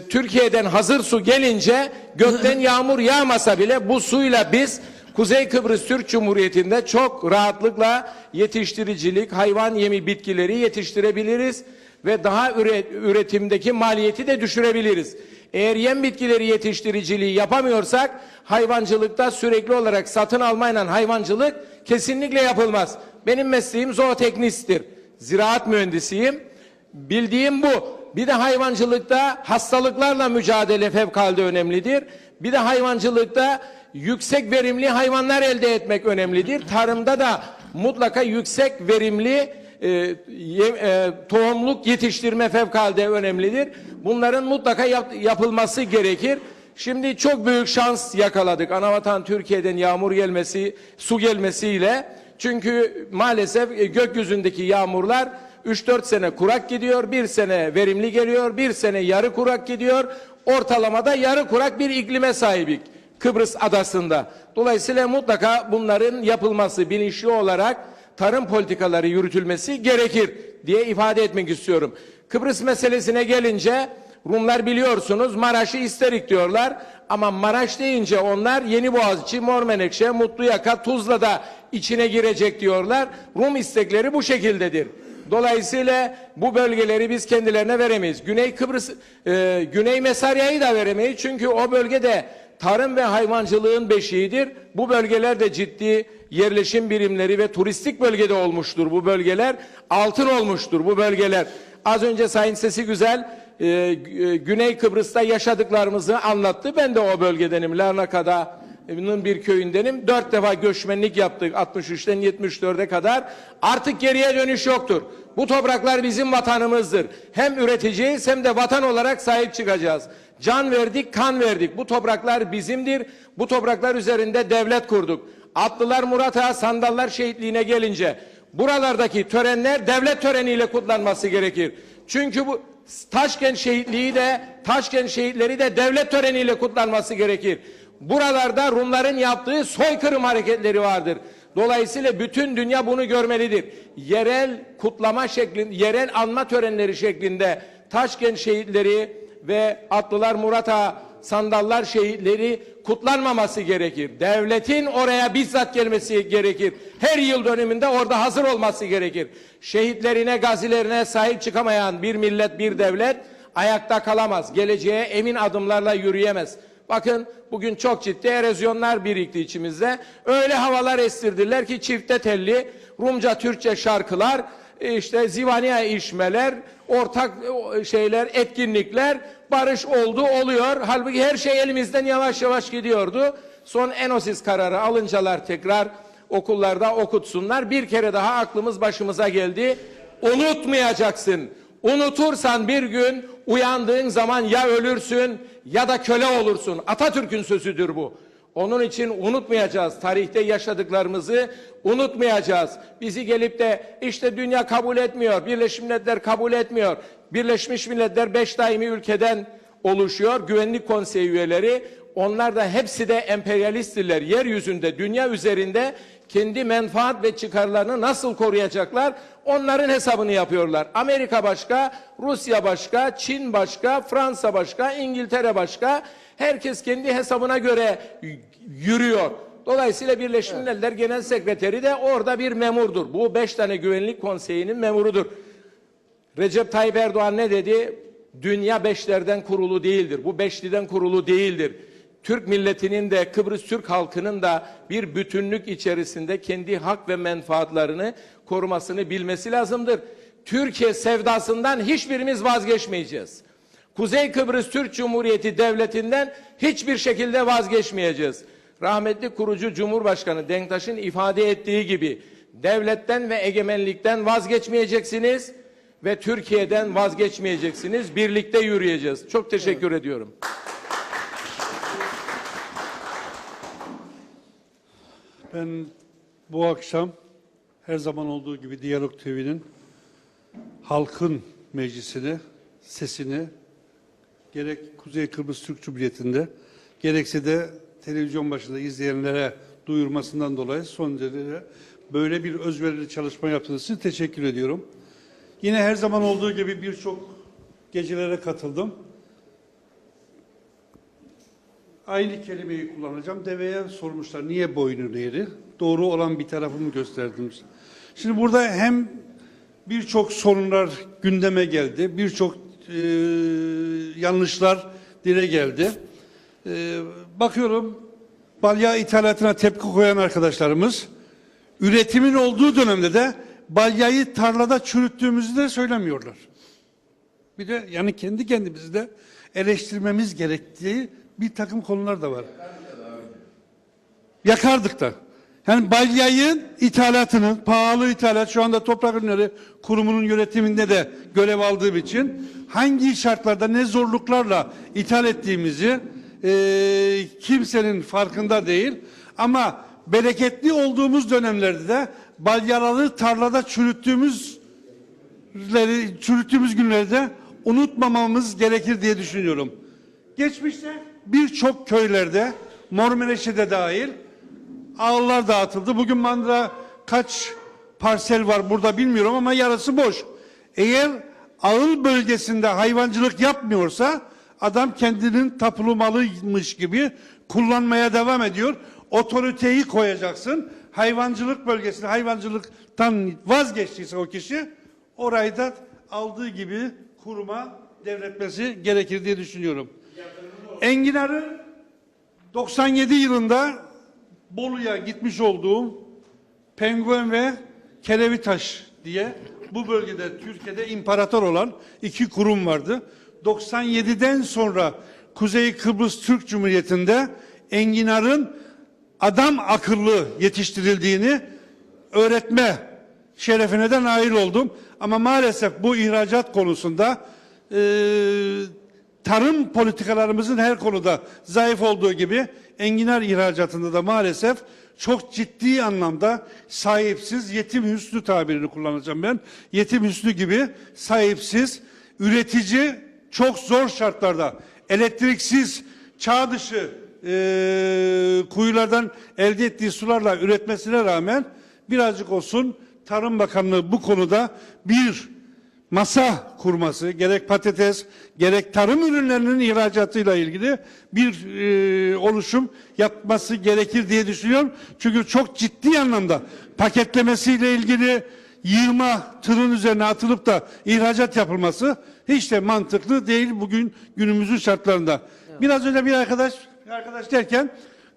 [SPEAKER 22] Türkiye'den hazır su gelince gökten yağmur yağmasa bile bu suyla biz Kuzey Kıbrıs Türk Cumhuriyeti'nde çok rahatlıkla yetiştiricilik, hayvan yemi bitkileri yetiştirebiliriz ve daha üretimdeki maliyeti de düşürebiliriz. Eğer yem bitkileri yetiştiriciliği yapamıyorsak hayvancılıkta sürekli olarak satın almayla hayvancılık kesinlikle yapılmaz. Benim mesleğim zooteknisttir. Ziraat mühendisiyim. Bildiğim bu. Bir de hayvancılıkta hastalıklarla mücadele fevkalade önemlidir. Bir de hayvancılıkta yüksek verimli hayvanlar elde etmek önemlidir. Tarımda da mutlaka yüksek verimli tohumluk yetiştirme fevkalade önemlidir. Bunların mutlaka yapılması gerekir. Şimdi çok büyük şans yakaladık. Anavatan Türkiye'den yağmur gelmesi, su gelmesiyle. Çünkü maalesef gökyüzündeki yağmurlar 3-4 sene kurak gidiyor, bir sene verimli geliyor, bir sene yarı kurak gidiyor. Ortalamada yarı kurak bir iklime sahibik Kıbrıs adasında. Dolayısıyla mutlaka bunların yapılması, bilinçli olarak tarım politikaları yürütülmesi gerekir diye ifade etmek istiyorum. Kıbrıs meselesine gelince Rumlar biliyorsunuz Maraş'ı isterik diyorlar. Ama Maraş deyince onlar Yeniboğaziçi, Mormenekşe, Mutluyaka, Tuzla'da içine girecek diyorlar. Rum istekleri bu şekildedir. Dolayısıyla bu bölgeleri biz kendilerine veremeyiz. Güney Kıbrıs, Güney Mesarya'yı da veremeyiz. Çünkü o bölgede tarım ve hayvancılığın beşiğidir. Bu bölgeler de ciddi yerleşim birimleri ve turistik bölgede olmuştur bu bölgeler. Altın olmuştur bu bölgeler. Az önce Sayın Sesi Güzel Güney Kıbrıs'ta yaşadıklarımızı anlattı. Ben de o bölgedenim. Larnaka'nın bir köyündenim. 4 defa göçmenlik yaptık 63'ten 74'e kadar. Artık geriye dönüş yoktur. Bu topraklar bizim vatanımızdır. Hem üreteceğiz hem de vatan olarak sahip çıkacağız. Can verdik, kan verdik. Bu topraklar bizimdir. Bu topraklar üzerinde devlet kurduk. Atlılar Murat Ağa Sandallar şehitliğine gelince buralardaki törenler devlet töreniyle kutlanması gerekir. Çünkü bu Taşkent şehitleri de devlet töreniyle kutlanması gerekir. Buralarda Rumların yaptığı soykırım hareketleri vardır. Dolayısıyla bütün dünya bunu görmelidir. Yerel kutlama şeklinde, yerel anma törenleri şeklinde Taşkent şehitleri ve Atlılar Murat Ağa Sandallar şehitleri kutlanmaması gerekir. Devletin oraya bizzat gelmesi gerekir. Her yıl dönümünde orada hazır olması gerekir. Şehitlerine, gazilerine sahip çıkamayan bir millet, bir devlet ayakta kalamaz. Geleceğe emin adımlarla yürüyemez. Bakın bugün çok ciddi erozyonlar birikti içimizde. Öyle havalar estirdiler ki çifte telli Rumca, Türkçe şarkılar, işte zivaniye içmeler, ortak şeyler, etkinlikler, barış oluyor. Halbuki her şey elimizden yavaş yavaş gidiyordu. Son Enosis kararı alıncalar tekrar okullarda okutsunlar. Bir kere daha aklımız başımıza geldi. Unutmayacaksın. Unutursan bir gün uyandığın zaman ya ölürsün ya da köle olursun. Atatürk'ün sözüdür bu. Onun için unutmayacağız. Tarihte yaşadıklarımızı unutmayacağız. Bizi gelip de işte dünya kabul etmiyor, Birleşmiş Milletler kabul etmiyor. Birleşmiş Milletler 5 daimi ülkeden oluşuyor. Güvenlik Konseyi üyeleri. Onlar da hepsi de emperyalisttirler. Yeryüzünde, dünya üzerinde kendi menfaat ve çıkarlarını nasıl koruyacaklar? Onların hesabını yapıyorlar. Amerika başka, Rusya başka, Çin başka, Fransa başka, İngiltere başka. Herkes kendi hesabına göre yürüyor. Dolayısıyla Birleşmiş Milletler Genel Sekreteri de orada bir memurdur. Bu 5 tane Güvenlik Konseyi'nin memurudur. Recep Tayyip Erdoğan ne dedi? Dünya 5'lerden kurulu değildir. Bu 5'liden kurulu değildir. Türk milletinin de Kıbrıs Türk halkının da bir bütünlük içerisinde kendi hak ve menfaatlerini korumasını bilmesi lazımdır. Türkiye sevdasından hiçbirimiz vazgeçmeyeceğiz. Kuzey Kıbrıs Türk Cumhuriyeti Devleti'nden hiçbir şekilde vazgeçmeyeceğiz. Rahmetli kurucu Cumhurbaşkanı Denktaş'ın ifade ettiği gibi devletten ve egemenlikten vazgeçmeyeceksiniz ve Türkiye'den vazgeçmeyeceksiniz. Birlikte yürüyeceğiz. Çok teşekkür ediyorum.
[SPEAKER 12] Ben bu akşam her zaman olduğu gibi Diyalog TV'nin halkın meclisini, sesini gerek Kuzey Kıbrıs Türk Cumhuriyeti'nde gerekse de televizyon başında izleyenlere duyurmasından dolayı son derece böyle bir özverili çalışma yaptığınız için teşekkür ediyorum. Yine her zaman olduğu gibi birçok gecelere katıldım. Aynı kelimeyi kullanacağım. Deveye sormuşlar niye boynun eğri? Doğru olan bir tarafımı gösterdim. Şimdi burada hem birçok sorunlar gündeme geldi, birçok yanlışlar dile geldi. Bakıyorum balya ithalatına tepki koyan arkadaşlarımız üretimin olduğu dönemde de balyayı tarlada çürüttüğümüzü de söylemiyorlar. Bir de yani kendi kendimizi de eleştirmemiz gerektiği bir takım konular da var. Yakardık da. Yani balyayın ithalatını, pahalı ithalat, şu anda Toprak Ürünleri Kurumu'nun yönetiminde de görev aldığım için hangi şartlarda ne zorluklarla ithal ettiğimizi kimsenin farkında değil. Ama bereketli olduğumuz dönemlerde de balyaları tarlada çürüttüğümüz günlerde unutmamamız gerekir diye düşünüyorum. Geçmişte birçok köylerde, Mor Menekşe'de dahil ağıllar dağıtıldı. Bugün Mandıra kaç parsel var burada bilmiyorum ama yarısı boş. Eğer ağıl bölgesinde hayvancılık yapmıyorsa adam kendinin tapulu malıymış gibi kullanmaya devam ediyor. Otoriteyi koyacaksın. Hayvancılık bölgesinde hayvancılıktan vazgeçtiyse o kişi orayı da aldığı gibi kuruma devretmesi gerekir diye düşünüyorum. Enginar'ın 97 yılında Bolu'ya gitmiş olduğum Penguen ve Kelebitaş diye bu bölgede Türkiye'de imparator olan iki kurum vardı. 97'den sonra Kuzey Kıbrıs Türk Cumhuriyeti'nde enginarın adam akıllı yetiştirildiğini öğretme şerefine de nail oldum. Ama maalesef bu ihracat konusunda tarım politikalarımızın her konuda zayıf olduğu gibi enginar ihracatında da maalesef çok ciddi anlamda sahipsiz, yetim hüsnü tabirini kullanacağım ben. Yetim hüsnü gibi sahipsiz, üretici çok zor şartlarda elektriksiz, çağ dışı kuyulardan elde ettiği sularla üretmesine rağmen birazcık olsun Tarım Bakanlığı bu konuda bir masa kurması, gerek patates, gerek tarım ürünlerinin ihracatıyla ilgili bir oluşum yapması gerekir diye düşünüyorum. Çünkü çok ciddi anlamda paketlemesiyle ilgili yığma tırın üzerine atılıp da ihracat yapılması hiç de mantıklı değil bugün günümüzün şartlarında. Evet. Biraz önce bir arkadaş derken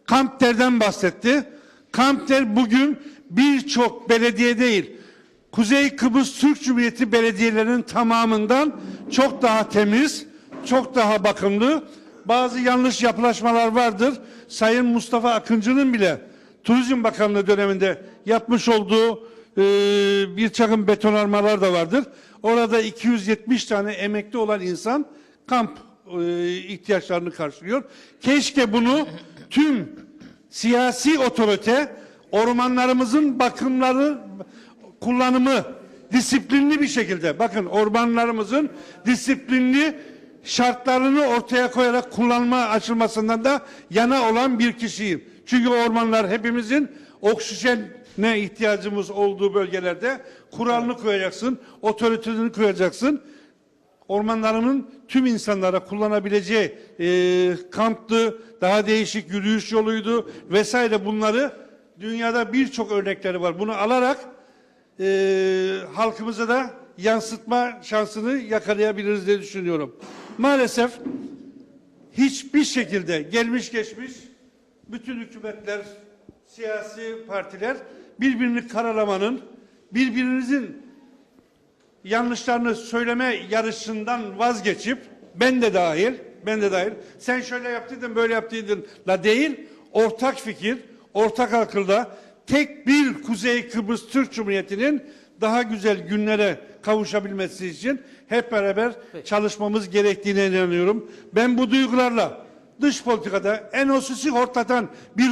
[SPEAKER 12] Kampter'den bahsetti. Kampter bugün birçok belediye değil, Kuzey Kıbrıs Türk Cumhuriyeti belediyelerinin tamamından çok daha temiz, çok daha bakımlı. Bazı yanlış yapılaşmalar vardır. Sayın Mustafa Akıncı'nın bile Turizm Bakanlığı döneminde yapmış olduğu bir takım betonarmalar da vardır. Orada 270 tane emekli olan insan kamp ihtiyaçlarını karşılıyor. Keşke bunu tüm siyasi otorite ormanlarımızın bakımları, kullanımı disiplinli bir şekilde, bakın ormanlarımızın disiplinli şartlarını ortaya koyarak kullanma açılmasından da yana olan bir kişiyim. Çünkü ormanlar hepimizin oksijene ihtiyacımız olduğu bölgelerde kuralını koyacaksın, otoritesini koyacaksın. Ormanlarının tüm insanlara kullanabileceği kamptı, daha değişik yürüyüş yoluydu vesaire, bunları dünyada birçok örnekleri var. Bunu alarak halkımıza da yansıtma şansını yakalayabiliriz diye düşünüyorum. Maalesef hiçbir şekilde gelmiş geçmiş bütün hükümetler, siyasi partiler birbirini karalamanın, birbirinizin yanlışlarını söyleme yarışından vazgeçip ben de dahil sen şöyle yaptıydın böyle yaptıydın la değil, ortak fikir, ortak akılda tek bir Kuzey Kıbrıs Türk Cumhuriyeti'nin daha güzel günlere kavuşabilmesi için hep beraber çalışmamız gerektiğine inanıyorum. Ben bu duygularla dış politikada Enosis'i hortlatan bir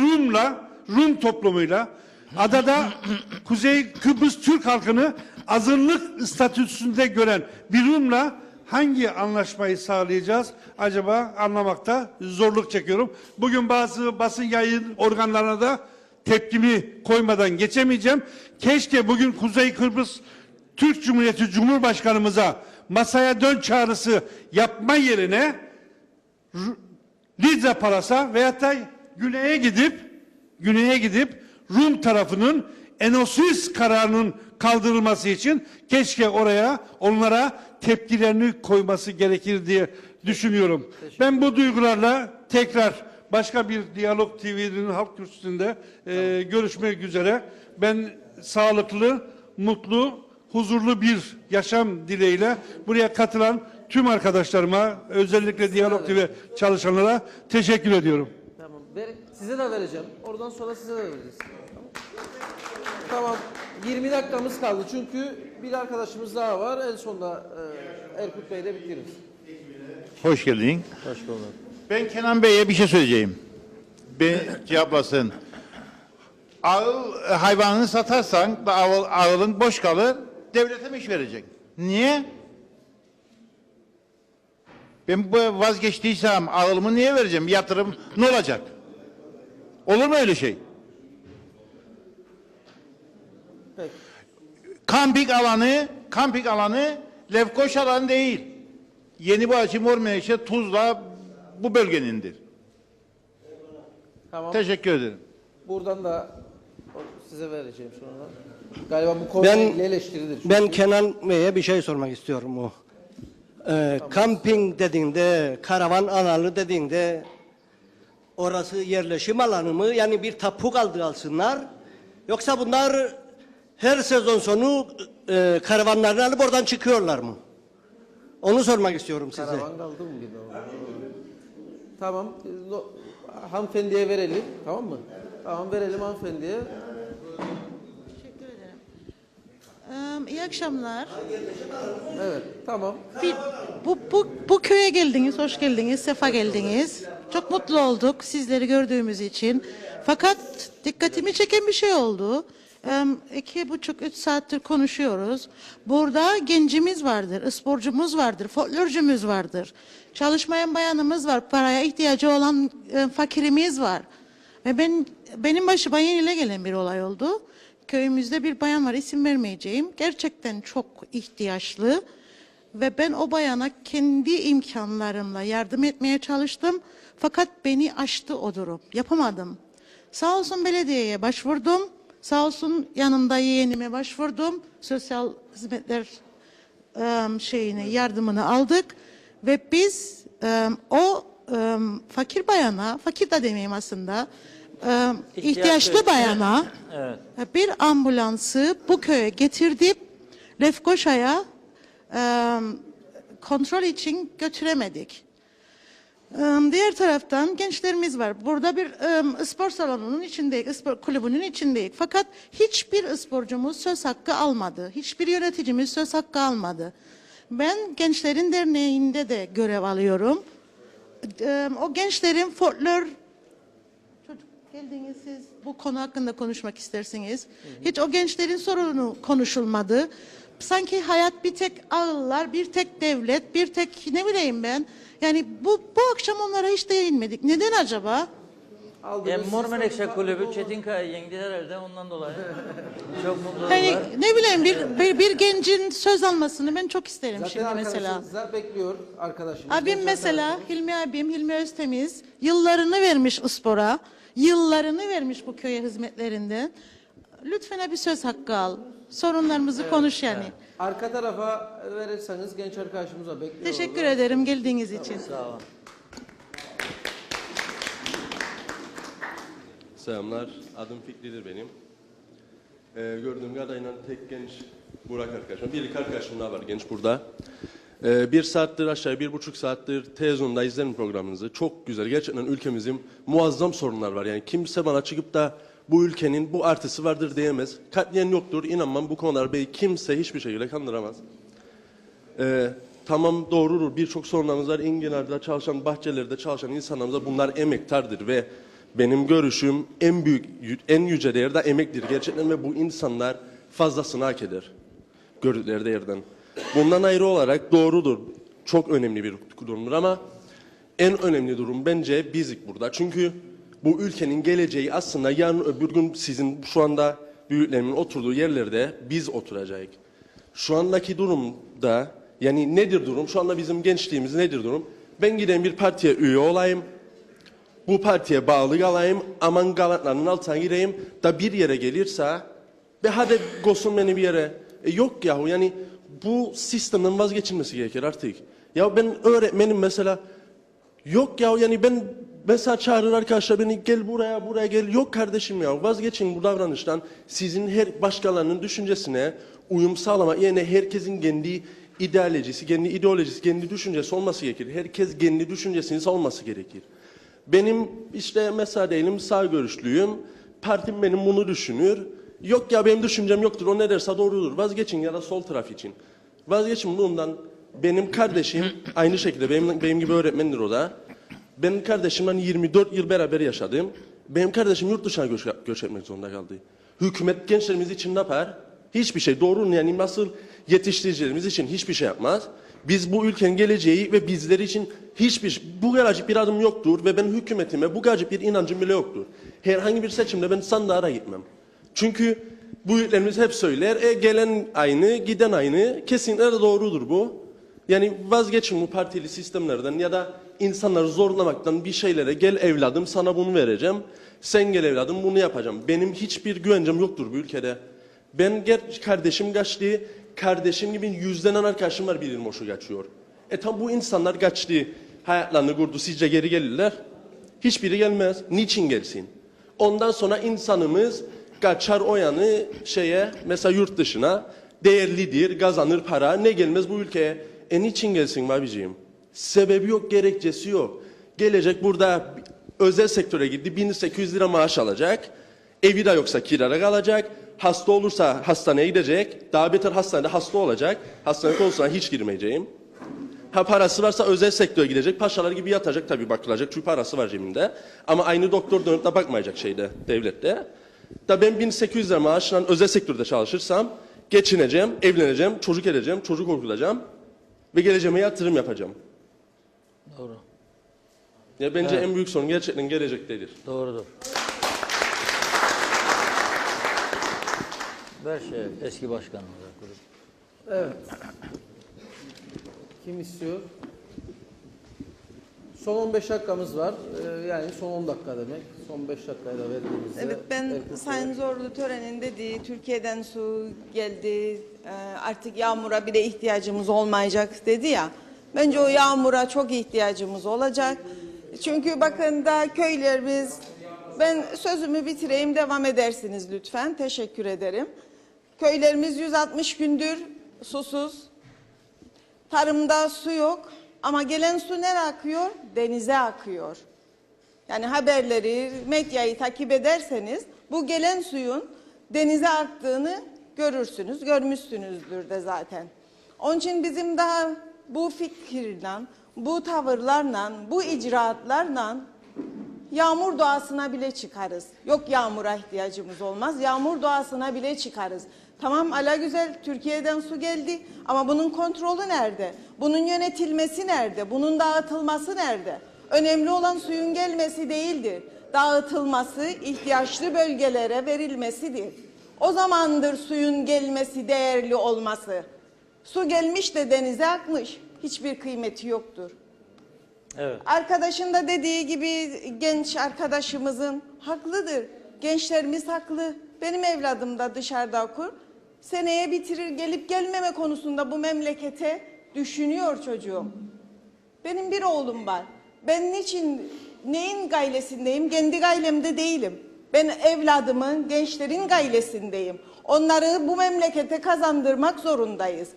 [SPEAKER 12] Rum toplumuyla adada Kuzey Kıbrıs Türk halkını azınlık statüsünde gören bir Rum'la hangi anlaşmayı sağlayacağız acaba anlamakta zorluk çekiyorum. Bugün bazı basın yayın organlarına da tepkimi koymadan geçemeyeceğim. Keşke bugün Kuzey Kıbrıs Türk Cumhuriyeti Cumhurbaşkanımıza masaya dön çağrısı yapma yerine Lidze Palas'a veyahut da güneye gidip Rum tarafının Enosis kararının kaldırılması için keşke onlara tepkilerini koyması gerekir diye düşünüyorum. Ben bu duygularla tekrar başka bir Diyalog TV'nin Halk Kürsüsü'nde görüşmek üzere. Ben sağlıklı, mutlu, huzurlu bir yaşam dileğiyle buraya katılan tüm arkadaşlarıma, özellikle Diyalog TV çalışanlara teşekkür ediyorum.
[SPEAKER 2] Tamam. Size de vereceğim. Oradan sonra size de vereceğiz. Tamam. 20 dakikamız kaldı çünkü bir arkadaşımız daha var. En sonunda Erkut Bey'le bitiririz.
[SPEAKER 6] Hoş geldin.
[SPEAKER 2] Hoş bulduk.
[SPEAKER 6] Ben Kenan Bey'e bir şey söyleyeceğim. Ben cevaplasın. Ağıl hayvanını satarsan da ağılın boş kalır, devlete mi iş verecek? Niye? Ben bu vazgeçtiysem ağılımı niye vereceğim? Yatırım ne olacak? Olur mu öyle şey?
[SPEAKER 2] Peki.
[SPEAKER 6] Kamping alanı Lefkoş alanı değil. Yeniboğaçı, Mormenekşe, Tuzla bu bölgenindir.
[SPEAKER 2] Tamam.
[SPEAKER 6] Teşekkür ederim.
[SPEAKER 2] Buradan da size vereceğim sonra. Galiba bu konu eleştirilir.
[SPEAKER 10] Ben Kenan Bey'e bir şey sormak istiyorum o. Kamping dediğinde, karavan alanı dediğinde orası yerleşim alanı mı? Yani bir tapu alsınlar. Yoksa bunlar her sezon sonu karavanlarını alıp oradan çıkıyorlar mı? Onu sormak istiyorum size.
[SPEAKER 2] Karavan kaldı mı? Tamam. Hanımefendiye verelim. Tamam mı? Tamam, verelim hanımefendiye.
[SPEAKER 7] Teşekkür ederim. İyi akşamlar.
[SPEAKER 2] Evet, tamam.
[SPEAKER 7] Bu köye geldiniz, hoş geldiniz, sefa geldiniz. Çok mutlu olduk sizleri gördüğümüz için. Fakat dikkatimi çeken bir şey oldu. 2,5-3 saattir konuşuyoruz. Burada gencimiz vardır, sporcumuz vardır, folklorcumuz vardır. Çalışmayan bayanımız var, paraya ihtiyacı olan fakirimiz var. Ve benim başıma yeniyle gelen bir olay oldu. Köyümüzde bir bayan var, isim vermeyeceğim. Gerçekten çok ihtiyaçlı. Ve ben o bayana kendi imkanlarımla yardım etmeye çalıştım. Fakat beni aştı o durum. Yapamadım. Sağ olsun belediyeye başvurdum. Sağ olsun yanımda yeğenime başvurdum. Sosyal hizmetler yardımını aldık. Ve biz o fakir bayana, fakir de demeyeyim aslında, ihtiyaçlı bayana
[SPEAKER 3] evet,
[SPEAKER 7] bir ambulansı bu köye getirdik. Lefkoşa'ya kontrol için götüremedik. Diğer taraftan gençlerimiz var. Burada bir spor salonunun içindeyiz, spor kulübünün içindeyiz. Fakat hiçbir sporcumuz söz hakkı almadı. Hiçbir yöneticimiz söz hakkı almadı. Ben Gençlerin Derneği'nde de görev alıyorum. O gençlerin folklor... Çocuk geldiniz siz bu konu hakkında konuşmak istersiniz. Hiç o gençlerin sorunu konuşulmadı. Sanki hayat bir tek ağıllar, bir tek devlet, bir tek ne bileyim ben. Yani bu akşam onlara hiç değinmedik. Neden acaba?
[SPEAKER 3] Mor Menekşe Kulübü Çetinkaya yendi herhalde ondan dolayı. Çok mutlu
[SPEAKER 7] Yani
[SPEAKER 3] oldular.
[SPEAKER 7] ne bileyim bir gencin söz almasını ben çok isterim
[SPEAKER 2] Zaten
[SPEAKER 7] şimdi mesela.
[SPEAKER 2] arkadaşınızlar bekliyor arkadaşımız.
[SPEAKER 7] Abim
[SPEAKER 2] Genç
[SPEAKER 7] mesela Hilmi Öztemiz yıllarını vermiş spora, yıllarını vermiş bu köye hizmetlerinden. Lütfen bir söz hakkı al. Sorunlarımızı konuş yani.
[SPEAKER 2] Evet. Arka tarafa verirseniz genç arkadaşımıza bekliyor.
[SPEAKER 7] Teşekkür ederim geldiğiniz için.
[SPEAKER 3] Sağ olun.
[SPEAKER 23] Selamlar, adım Fikri'dir benim. Gördüğüm kadarıyla tek genç Burak arkadaşım. Bir iki arkadaşım daha var genç burada. 1 saattir aşağı 1,5 saattir televizyonda izlerim programınızı. Çok güzel. Gerçekten ülkemizin muazzam sorunlar var. Yani kimse bana çıkıp da bu ülkenin bu artısı vardır diyemez. Katliyen yoktur. İnanmam bu konular bey kimse hiçbir şekilde kandıramaz. Tamam doğrudur. Birçok sorunlarımız var. İnginar'da çalışan, bahçelerde çalışan insanlarımıza bunlar emektardır ve benim görüşüm en büyük, en yüce değerde emektir gerçekten ve bu insanlar fazlasını hak eder. Gördükleri değerden. Bundan ayrı olarak doğrudur. Çok önemli bir durumdur ama en önemli durum bence bizlik burada. Çünkü bu ülkenin geleceği aslında yarın öbür gün sizin şu anda büyüklerimin oturduğu yerlerde biz oturacağız. Şu andaki durumda yani nedir durum? Şu anda bizim gençliğimiz nedir durum? Ben gideyim bir partiye üye olayım. bu partiye bağlı kalayım, aman galatlarının altına gireyim da bir yere gelirse be hadi kosun beni bir yere. Yok yahu yani bu sistemden vazgeçilmesi gerekir artık. Ya ben öğretmenim mesela. Yok ya yani ben mesela çağırır arkadaşlar beni gel buraya gel. Yok kardeşim ya vazgeçin bu davranıştan. Sizin her başkalarının düşüncesine uyum sağlamak yerine herkesin kendi ideolojisi, kendi düşüncesi olması gerekir. Herkes kendi düşüncesini savunması gerekir. Benim işte mesela diyelim sağ görüşlüyüm. Partim benim bunu düşünür. Yok ya benim düşüncem yoktur. O ne derse doğrudur. Vazgeçin ya da sol taraf için. Vazgeçin bundan. Benim kardeşim aynı şekilde benim gibi öğretmendir o da. Benim kardeşimle 24 yıl beraber yaşadım. Benim kardeşim yurt dışına göç etmek zorunda kaldı. Hükümet gençlerimiz için ne yapar? Hiçbir şey. Doğru yani nasıl yetiştiricilerimiz için hiçbir şey yapmaz. Biz bu ülkenin geleceği ve bizleri için bu kadarcık bir adım yoktur ve ben hükümetime bu kadarcık bir inancım bile yoktur. Herhangi bir seçimde ben sandığa gitmem. Çünkü bu büyüklerimiz hep söyler, gelen aynı, giden aynı. Kesinlikle de doğrudur bu. Yani vazgeçin bu partili sistemlerden ya da insanları zorlamaktan bir şeylere gel evladım sana bunu vereceğim. Sen gel evladım bunu yapacağım. Benim hiçbir güvencem yoktur bu ülkede. Ben kardeşim kaçtı. Kardeşim gibi yüzlenen arkadaşım var birinin hoşu kaçıyor. Tam bu insanlar kaçtı. Hayatlarını kurdu. Sizce geri gelirler? Hiçbiri gelmez. Niçin gelsin? Ondan sonra insanımız kaçar o yanı mesela yurt dışına değerlidir, kazanır para. Ne gelmez bu ülkeye? Niçin gelsin abiciğim? Sebebi yok, gerekçesi yok. Gelecek burada özel sektöre gitti, 1800 lira maaş alacak. Evi de yoksa kirada kalacak. Hasta olursa hastaneye gidecek. Daha beter hastanede hasta olacak. Hastanede olursa hiç girmeyeceğim. Parası varsa özel sektöre gidecek. Paşalar gibi yatacak tabii bakılacak. Çünkü parası var cebinde. Ama aynı doktor dönüp de bakmayacak devlette. Da ben 1800 lira maaşla özel sektörde çalışırsam geçineceğim, evleneceğim, çocuk edeceğim, çocuk okutacağım. Ve geleceğime yatırım yapacağım.
[SPEAKER 3] Doğru.
[SPEAKER 23] Ya bence en büyük sorun gerçekten gelecektedir.
[SPEAKER 3] Doğrudur. Ver eski başkanımıza.
[SPEAKER 2] Evet. Kim istiyor? Son 15 dakikamız var. Yani son 10 dakika demek. Son 5 dakikayı da verdiğimizde.
[SPEAKER 8] Evet ben Sayın Zorlu törenin dediği Türkiye'den su geldi artık yağmura bile ihtiyacımız olmayacak dedi ya. Bence o yağmura çok ihtiyacımız olacak. Çünkü bakın da köylerimiz ben sözümü bitireyim devam edersiniz lütfen. Teşekkür ederim. Köylerimiz 160 gündür susuz. Tarımda su yok ama gelen su nereye akıyor? Denize akıyor. Yani haberleri, medyayı takip ederseniz bu gelen suyun denize aktığını görürsünüz, görmüşsünüzdür de zaten. Onun için bizim daha bu fikirle, bu tavırlarla, bu icraatlarla yağmur doğasına bile çıkarız. Yok yağmura ihtiyacımız olmaz, yağmur doğasına bile çıkarız. Tamam alagüzel Türkiye'den su geldi ama bunun kontrolü nerede? Bunun yönetilmesi nerede? Bunun dağıtılması nerede? Önemli olan suyun gelmesi değildir. Dağıtılması, ihtiyaçlı bölgelere verilmesidir. O zamandır suyun gelmesi, değerli olması. Su gelmiş de denize akmış. Hiçbir kıymeti yoktur.
[SPEAKER 3] Evet.
[SPEAKER 8] Arkadaşın da dediği gibi genç arkadaşımızın haklıdır. Gençlerimiz haklı. Benim evladım da dışarıda okur. Seneye bitirir gelip gelmeme konusunda bu memlekete düşünüyor çocuğum. Benim bir oğlum var. Ben neyin gailesindeyim? Kendi gailemde değilim. Ben evladımın, gençlerin gailesindeyim. Onları bu memlekete kazandırmak zorundayız.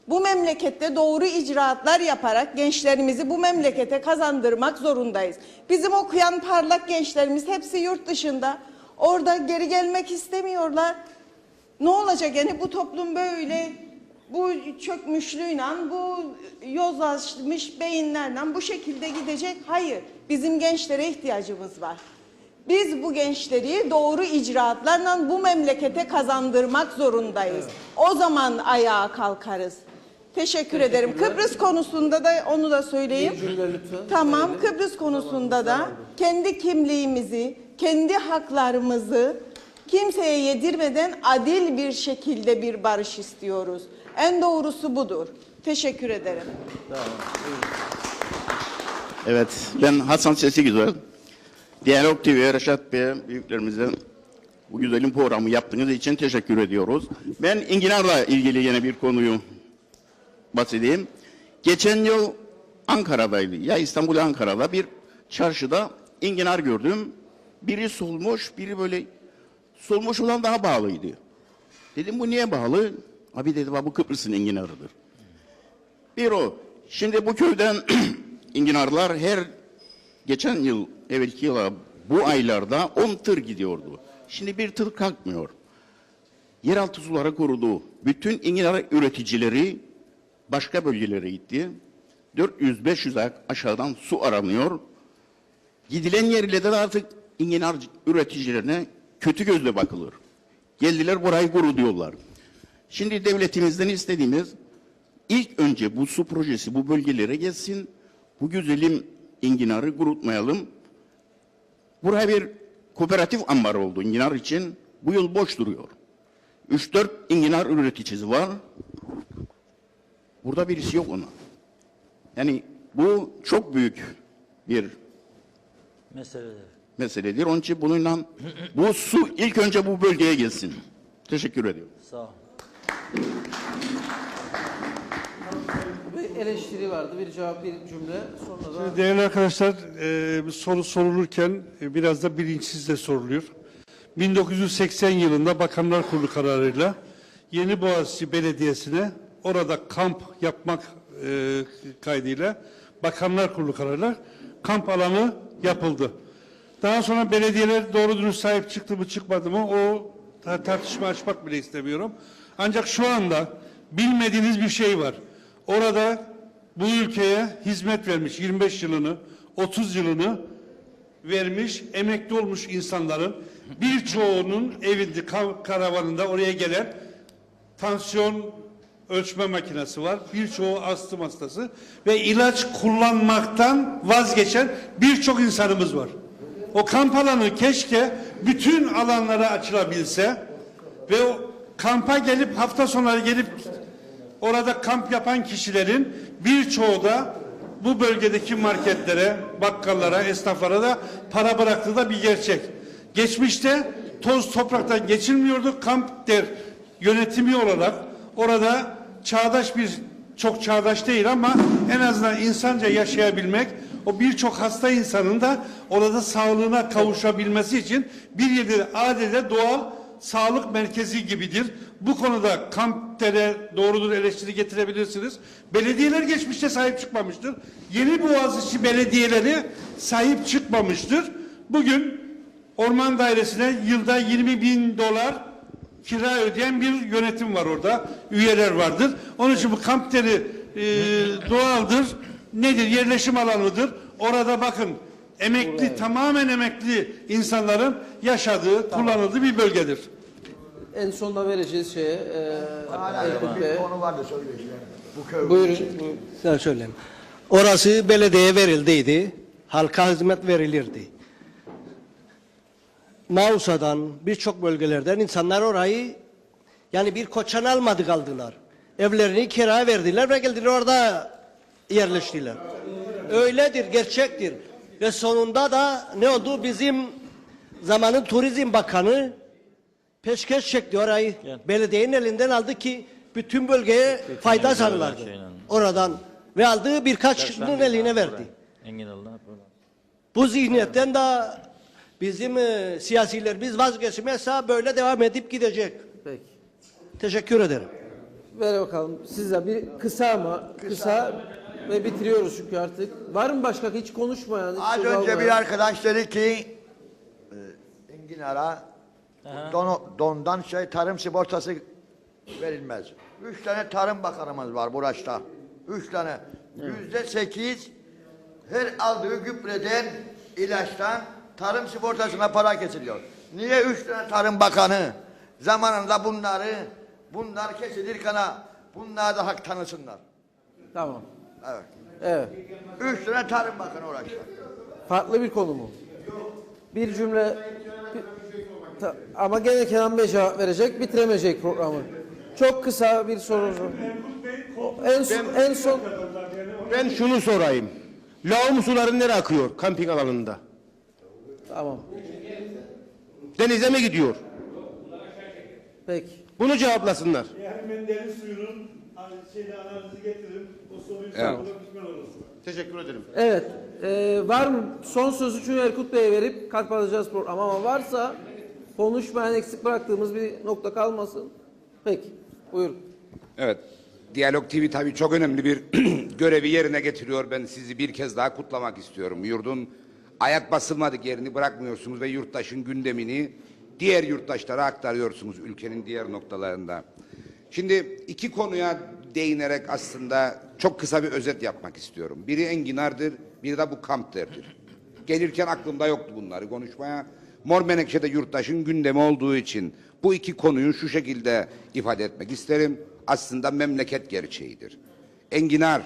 [SPEAKER 8] Bu memlekette doğru icraatlar yaparak gençlerimizi bu memlekete kazandırmak zorundayız. Bizim okuyan parlak gençlerimiz hepsi yurt dışında. Orada geri gelmek istemiyorlar. Ne olacak yani bu toplum böyle bu çökmüşlüğüyle, bu yozlaşmış beyinlerle bu şekilde gidecek? Hayır. Bizim gençlere ihtiyacımız var. Biz bu gençleri doğru icraatlarla bu memlekete kazandırmak zorundayız. Evet. O zaman ayağa kalkarız. Teşekkür ederim. Kıbrıs konusunda da onu da söyleyeyim. Tamam, Kıbrıs konusunda da kendi kimliğimizi, kendi haklarımızı kimseye yedirmeden adil bir şekilde bir barış istiyoruz. En doğrusu budur. Teşekkür ederim.
[SPEAKER 11] Evet, ben Hasan Sesi Güzel.
[SPEAKER 4] Diyalog TV, Reşat Bey, büyüklerimize bu güzelim programı yaptığınız için teşekkür ediyoruz. Ben enginarla ilgili yine bir konuyu bahsedeyim. Geçen yıl Ankara'daydı. Ya İstanbul Ankara'da bir çarşıda enginar gördüm. Biri solmuş, biri böyle solmuş olan daha bağlıydı. Dedim bu niye bağlı? Abi dedi bu Kıbrıs'ın enginarıdır. Bir o. Şimdi bu köyden enginarlar her geçen yıl, evvelki yıla bu aylarda 10 tır gidiyordu. Şimdi bir tır kalkmıyor. Yeraltı suları kurudu. Bütün enginar üreticileri başka bölgelere gitti. 400-500 aşağıdan su aranıyor. Gidilen yerlerde de artık enginar üreticilerine kötü gözle bakılır. Geldiler burayı kuru diyorlar. Şimdi devletimizden istediğimiz ilk önce bu su projesi bu bölgelere gelsin. Bu güzelim enginarı kurutmayalım. Buraya bir kooperatif ambar oldu enginar için. Bu yıl boş duruyor. 3-4 enginar üreticisi var. Burada birisi yok ona. Yani bu çok büyük bir meseledir. Onun için bununla bu su ilk önce bu bölgeye gelsin. Teşekkür ediyorum.
[SPEAKER 3] Sağ ol.
[SPEAKER 2] Bir eleştiri vardı, bir cevap, bir cümle. Sonra da...
[SPEAKER 12] Değerli arkadaşlar, bir soru sorulurken biraz da bilinçsizle soruluyor. 1980 yılında Bakanlar Kurulu kararıyla Yeni Boğaziçi Belediyesi'ne orada kamp yapmak kaydıyla Bakanlar Kurulu kararıyla kamp alanı yapıldı. Daha sonra belediyeler doğru dürüst sahip çıktı mı çıkmadı mı o tartışma açmak bile istemiyorum. Ancak şu anda bilmediğiniz bir şey var. Orada bu ülkeye hizmet vermiş 25 yılını, 30 yılını vermiş, emekli olmuş insanların birçoğunun evinde, karavanında oraya gelen tansiyon ölçme makinesi var. Birçoğu astım hastası ve ilaç kullanmaktan vazgeçen birçok insanımız var. O kamp alanı keşke bütün alanlara açılabilse ve o kampa gelip hafta sonları gelip orada kamp yapan kişilerin birçoğu da bu bölgedeki marketlere, bakkallara, esnaflara da para bıraktığı da bir gerçek. Geçmişte toz topraktan geçilmiyordu. Kamp der yönetimi olarak orada çağdaş bir, çok çağdaş değil ama en azından insanca yaşayabilmek, o birçok hasta insanın da orada sağlığına kavuşabilmesi için bir yerde adeta doğal sağlık merkezi gibidir. Bu konuda kamptere doğrudur eleştiri getirebilirsiniz. Belediyeler geçmişte sahip çıkmamıştır. Yeni Boğaziçi belediyeleri sahip çıkmamıştır. Bugün orman dairesine yılda $20.000 kira ödeyen bir yönetim var orada. Üyeler vardır. Onun için bu kampteri doğaldır. Nedir? Yerleşim alanıdır. Orada bakın emekli, tamamen emekli insanların yaşadığı, kullanıldığı bir bölgedir.
[SPEAKER 2] En sonunda vereceğiz şeye.
[SPEAKER 5] Bir konu vardı söyleyeyim. Bu köy.
[SPEAKER 2] Buyurun.
[SPEAKER 10] Sen söyleyeyim. Orası belediyeye verildiydi. Halka hizmet verilirdi. Mausa'dan birçok bölgelerden insanlar orayı yani bir koçan almadı kaldılar. Evlerini kiraya verdiler ve geldiler orada yerleştiler. Öyledir, gerçektir. Ve sonunda da ne oldu? Bizim zamanın Turizm Bakanı peşkeş çekti orayı. Belediyenin elinden aldı ki bütün bölgeye fayda sağlardı. Oradan ve aldığı birkaç kişinin eline verdi. Bu zihniyetten de bizim siyasilerimiz vazgeçmezse böyle devam edip gidecek.
[SPEAKER 2] Peki.
[SPEAKER 10] Teşekkür ederim.
[SPEAKER 2] Ver bakalım size bir kısa ama kısa ve bitiriyoruz çünkü artık. Var mı başka hiç konuşmayan?
[SPEAKER 5] Az önce bir arkadaş dedi ki enginara dondan tarım sigortası verilmez. 3 tane tarım bakanımız var Buraç'ta. 3 tane. %8 her aldığı gübreden, ilaçtan tarım sigortasına para kesiliyor. Niye 3 tane tarım bakanı zamanında bunlar kesilir kana bunlar da hak tanısınlar.
[SPEAKER 2] Tamam.
[SPEAKER 5] Evet.
[SPEAKER 2] Evet.
[SPEAKER 5] 3 tane tarım bakanı uğraşıyor.
[SPEAKER 2] Farklı bir konu mu? Bir cümle ama gene Kenan Bey cevap verecek, bitiremeyecek programı. Çok kısa bir soru. En son
[SPEAKER 15] ben şunu sorayım. Lağım suları nereye akıyor kamping alanında?
[SPEAKER 2] Tamam.
[SPEAKER 15] Denize mi gidiyor?
[SPEAKER 2] Peki.
[SPEAKER 15] Bunu cevaplasınlar.
[SPEAKER 20] Hemen deniz suyunun analizi getirin. O soruyu
[SPEAKER 15] Evet.
[SPEAKER 20] sorulur olur.
[SPEAKER 15] Teşekkür ederim.
[SPEAKER 2] Evet. Var mı? Son sözü çünkü Erkut Bey'e verip kapatacağız program. Ama varsa konuşmayan, eksik bıraktığımız bir nokta kalmasın. Peki. Buyurun.
[SPEAKER 11] Evet. Diyalog TV tabii çok önemli bir görevi yerine getiriyor. Ben sizi bir kez daha kutlamak istiyorum. Yurdun ayak basılmadık yerini bırakmıyorsunuz ve yurttaşın gündemini diğer yurttaşlara aktarıyorsunuz ülkenin diğer noktalarında. Şimdi iki konuya değinerek aslında çok kısa bir özet yapmak istiyorum. Biri enginardır, biri de bu kampterdir. Gelirken aklımda yoktu bunları konuşmaya. Mor Menekşe'de yurttaşın gündemi olduğu için bu iki konuyu şu şekilde ifade etmek isterim. Aslında memleket gerçeğidir. Enginar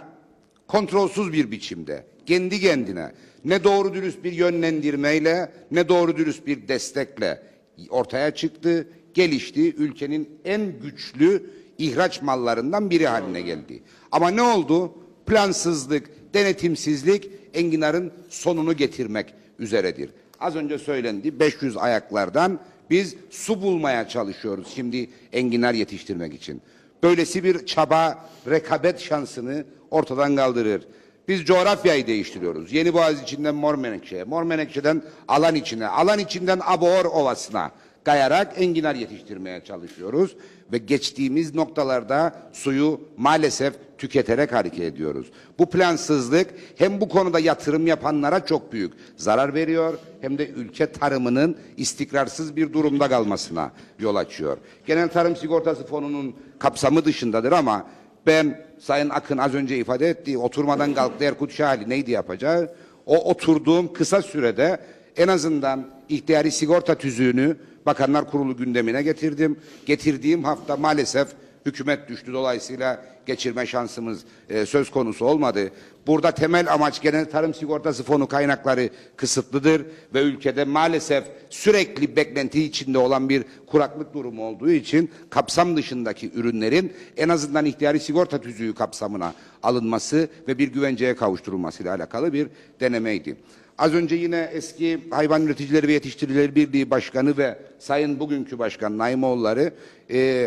[SPEAKER 11] kontrolsüz bir biçimde kendi kendine ne doğru dürüst bir yönlendirmeyle ne doğru dürüst bir destekle ortaya çıktı, gelişti, ülkenin en güçlü ihraç mallarından biri haline geldi. Ama ne oldu? Plansızlık, denetimsizlik enginarın sonunu getirmek üzeredir. Az önce söylendi 500 ayaklardan biz su bulmaya çalışıyoruz şimdi enginar yetiştirmek için. Böylesi bir çaba rekabet şansını ortadan kaldırır. Biz coğrafyayı değiştiriyoruz. Yeniboğaz içinden Mor Menekşe'ye, Mor Menekşe'den alan içine, alan içinden Aboğor Ovası'na kayarak enginar yetiştirmeye çalışıyoruz. Ve geçtiğimiz noktalarda suyu maalesef tüketerek hareket ediyoruz. Bu plansızlık hem bu konuda yatırım yapanlara çok büyük zarar veriyor hem de ülke tarımının istikrarsız bir durumda kalmasına yol açıyor. Genel Tarım Sigortası Fonu'nun kapsamı dışındadır ama ben Sayın Akın az önce ifade ettiği oturmadan kalktı Erkut Şahali neydi yapacağı? O oturduğum kısa sürede en azından ihtiyari sigorta tüzüğünü Bakanlar Kurulu gündemine getirdim. Getirdiğim hafta maalesef hükümet düştü. Dolayısıyla geçirme şansımız söz konusu olmadı. Burada temel amaç Genel Tarım Sigortası Fonu kaynakları kısıtlıdır ve ülkede maalesef sürekli beklenti içinde olan bir kuraklık durumu olduğu için kapsam dışındaki ürünlerin en azından ihtiyari sigorta tüzüğü kapsamına alınması ve bir güvenceye kavuşturulmasıyla alakalı bir denemeydi. Az önce yine eski Hayvan Üreticileri ve Yetiştiricileri Birliği Başkanı ve Sayın bugünkü Başkan Naimoğulları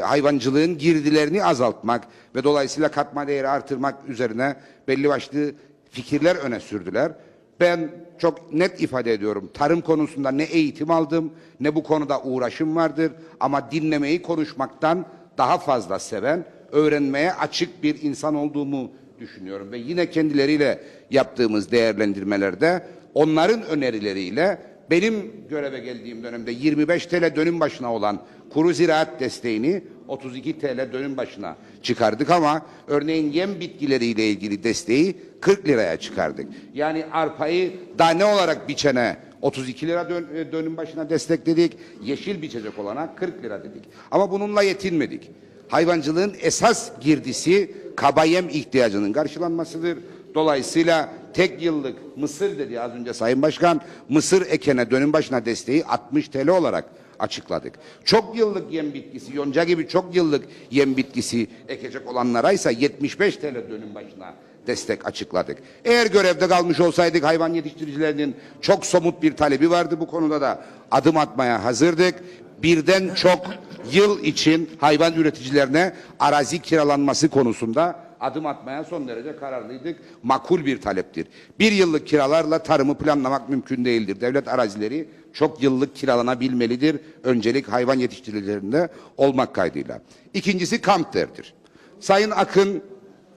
[SPEAKER 11] hayvancılığın girdilerini azaltmak ve dolayısıyla katma değeri artırmak üzerine belli başlı fikirler öne sürdüler. Ben çok net ifade ediyorum. Tarım konusunda ne eğitim aldım ne bu konuda uğraşım vardır ama dinlemeyi konuşmaktan daha fazla seven, öğrenmeye açık bir insan olduğumu düşünüyorum ve yine kendileriyle yaptığımız değerlendirmelerde onların önerileriyle benim göreve geldiğim dönemde 25 TL dönüm başına olan kuru ziraat desteğini 32 TL dönüm başına çıkardık ama örneğin yem bitkileriyle ilgili desteği 40 liraya çıkardık. Yani arpayı dane olarak biçene 32 lira dönüm başına destekledik, yeşil biçecek olana 40 lira dedik. Ama bununla yetinmedik. Hayvancılığın esas girdisi kaba yem ihtiyacının karşılanmasıdır. Dolayısıyla tek yıllık mısır dedi az önce Sayın Başkan, mısır ekene dönüm başına desteği 60 TL olarak açıkladık. Çok yıllık yem bitkisi, yonca gibi çok yıllık yem bitkisi ekecek olanlara ise 75 TL dönüm başına destek açıkladık. Eğer görevde kalmış olsaydık hayvan yetiştiricilerinin çok somut bir talebi vardı bu konuda da adım atmaya hazırdık. Birden çok yıl için hayvan üreticilerine arazi kiralanması konusunda adım atmaya son derece kararlıydık. Makul bir taleptir. Bir yıllık kiralarla tarımı planlamak mümkün değildir. Devlet arazileri çok yıllık kiralanabilmelidir. Öncelik hayvan yetiştiricilerinde olmak kaydıyla. İkincisi kampterdir. Sayın Akın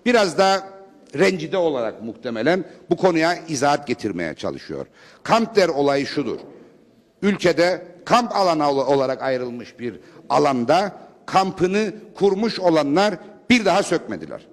[SPEAKER 11] biraz da rencide olarak muhtemelen bu konuya izahat getirmeye çalışıyor. Kampter olayı şudur. Ülkede kamp alanı olarak ayrılmış bir alanda kampını kurmuş olanlar bir daha sökmediler.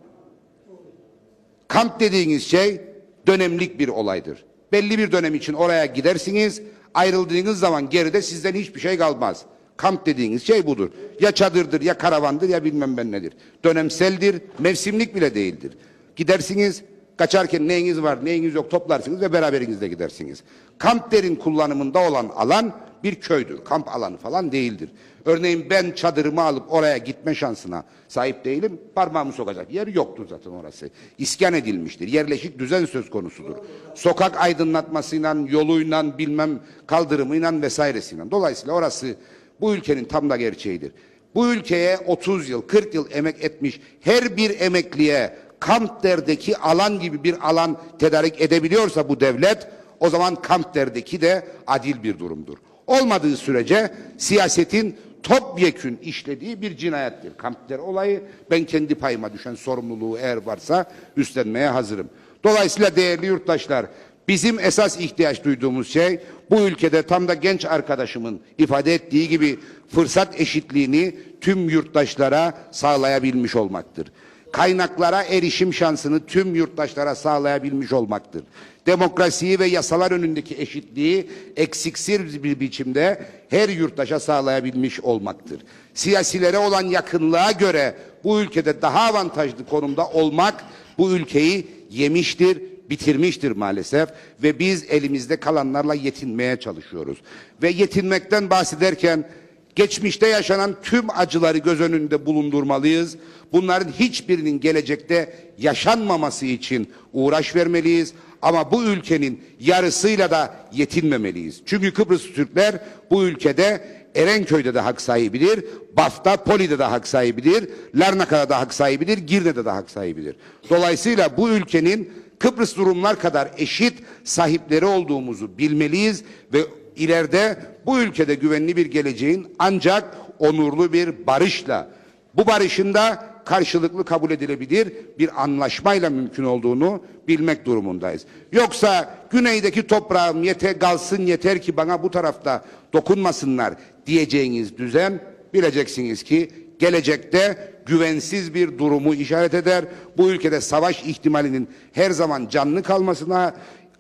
[SPEAKER 11] Kamp dediğiniz şey dönemlik bir olaydır. Belli bir dönem için oraya gidersiniz, ayrıldığınız zaman geride sizden hiçbir şey kalmaz. Kamp dediğiniz şey budur. Ya çadırdır, ya karavandır, ya bilmem ben nedir. Dönemseldir, mevsimlik bile değildir. Gidersiniz, Kaçarken neyiniz var, neyiniz yok toplarsınız ve beraberinizle gidersiniz. Kamp derin kullanımında olan alan bir köydür. Kamp alanı falan değildir. Örneğin ben çadırımı alıp oraya gitme şansına sahip değilim. Parmağımı sokacak yer yoktur zaten orası. İskan edilmiştir. Yerleşik düzen söz konusudur. Sokak aydınlatmasıyla, yoluyla, bilmem kaldırımıyla vesairesiyle. Dolayısıyla orası bu ülkenin tam da gerçeğidir. Bu ülkeye 30 yıl, 40 yıl emek etmiş her bir emekliye kamp derdeki alan gibi bir alan tedarik edebiliyorsa bu devlet, o zaman kamp derdeki de adil bir durumdur. Olmadığı sürece siyasetin topyekün işlediği bir cinayettir. Kamp der olayı, ben kendi payıma düşen sorumluluğu eğer varsa üstlenmeye hazırım. Dolayısıyla değerli yurttaşlar, bizim esas ihtiyaç duyduğumuz şey bu ülkede tam da genç arkadaşımın ifade ettiği gibi fırsat eşitliğini tüm yurttaşlara sağlayabilmiş olmaktır. Kaynaklara erişim şansını tüm yurttaşlara sağlayabilmiş olmaktır. Demokrasiyi ve yasalar önündeki eşitliği eksiksiz bir biçimde her yurttaşa sağlayabilmiş olmaktır. Siyasilere olan yakınlığa göre bu ülkede daha avantajlı konumda olmak bu ülkeyi yemiştir, bitirmiştir maalesef ve biz elimizde kalanlarla yetinmeye çalışıyoruz. Ve yetinmekten bahsederken geçmişte yaşanan tüm acıları göz önünde bulundurmalıyız. Bunların hiçbirinin gelecekte yaşanmaması için uğraş vermeliyiz. Ama bu ülkenin yarısıyla da yetinmemeliyiz. Çünkü Kıbrıs Türkler bu ülkede Erenköy'de de hak sahibidir, Baf'ta, Poli'de de hak sahibidir, Larnaka'da da hak sahibidir, Girne'de de hak sahibidir. Dolayısıyla bu ülkenin Kıbrıs Rumlar kadar eşit sahipleri olduğumuzu bilmeliyiz ve ileride bu ülkede güvenli bir geleceğin ancak onurlu bir barışla, bu barışın da karşılıklı kabul edilebilir bir anlaşmayla mümkün olduğunu bilmek durumundayız. Yoksa güneydeki toprağım yeter kalsın yeter ki bana bu tarafta dokunmasınlar diyeceğiniz düzen bileceksiniz ki gelecekte güvensiz bir durumu işaret eder. Bu ülkede savaş ihtimalinin her zaman canlı kalmasına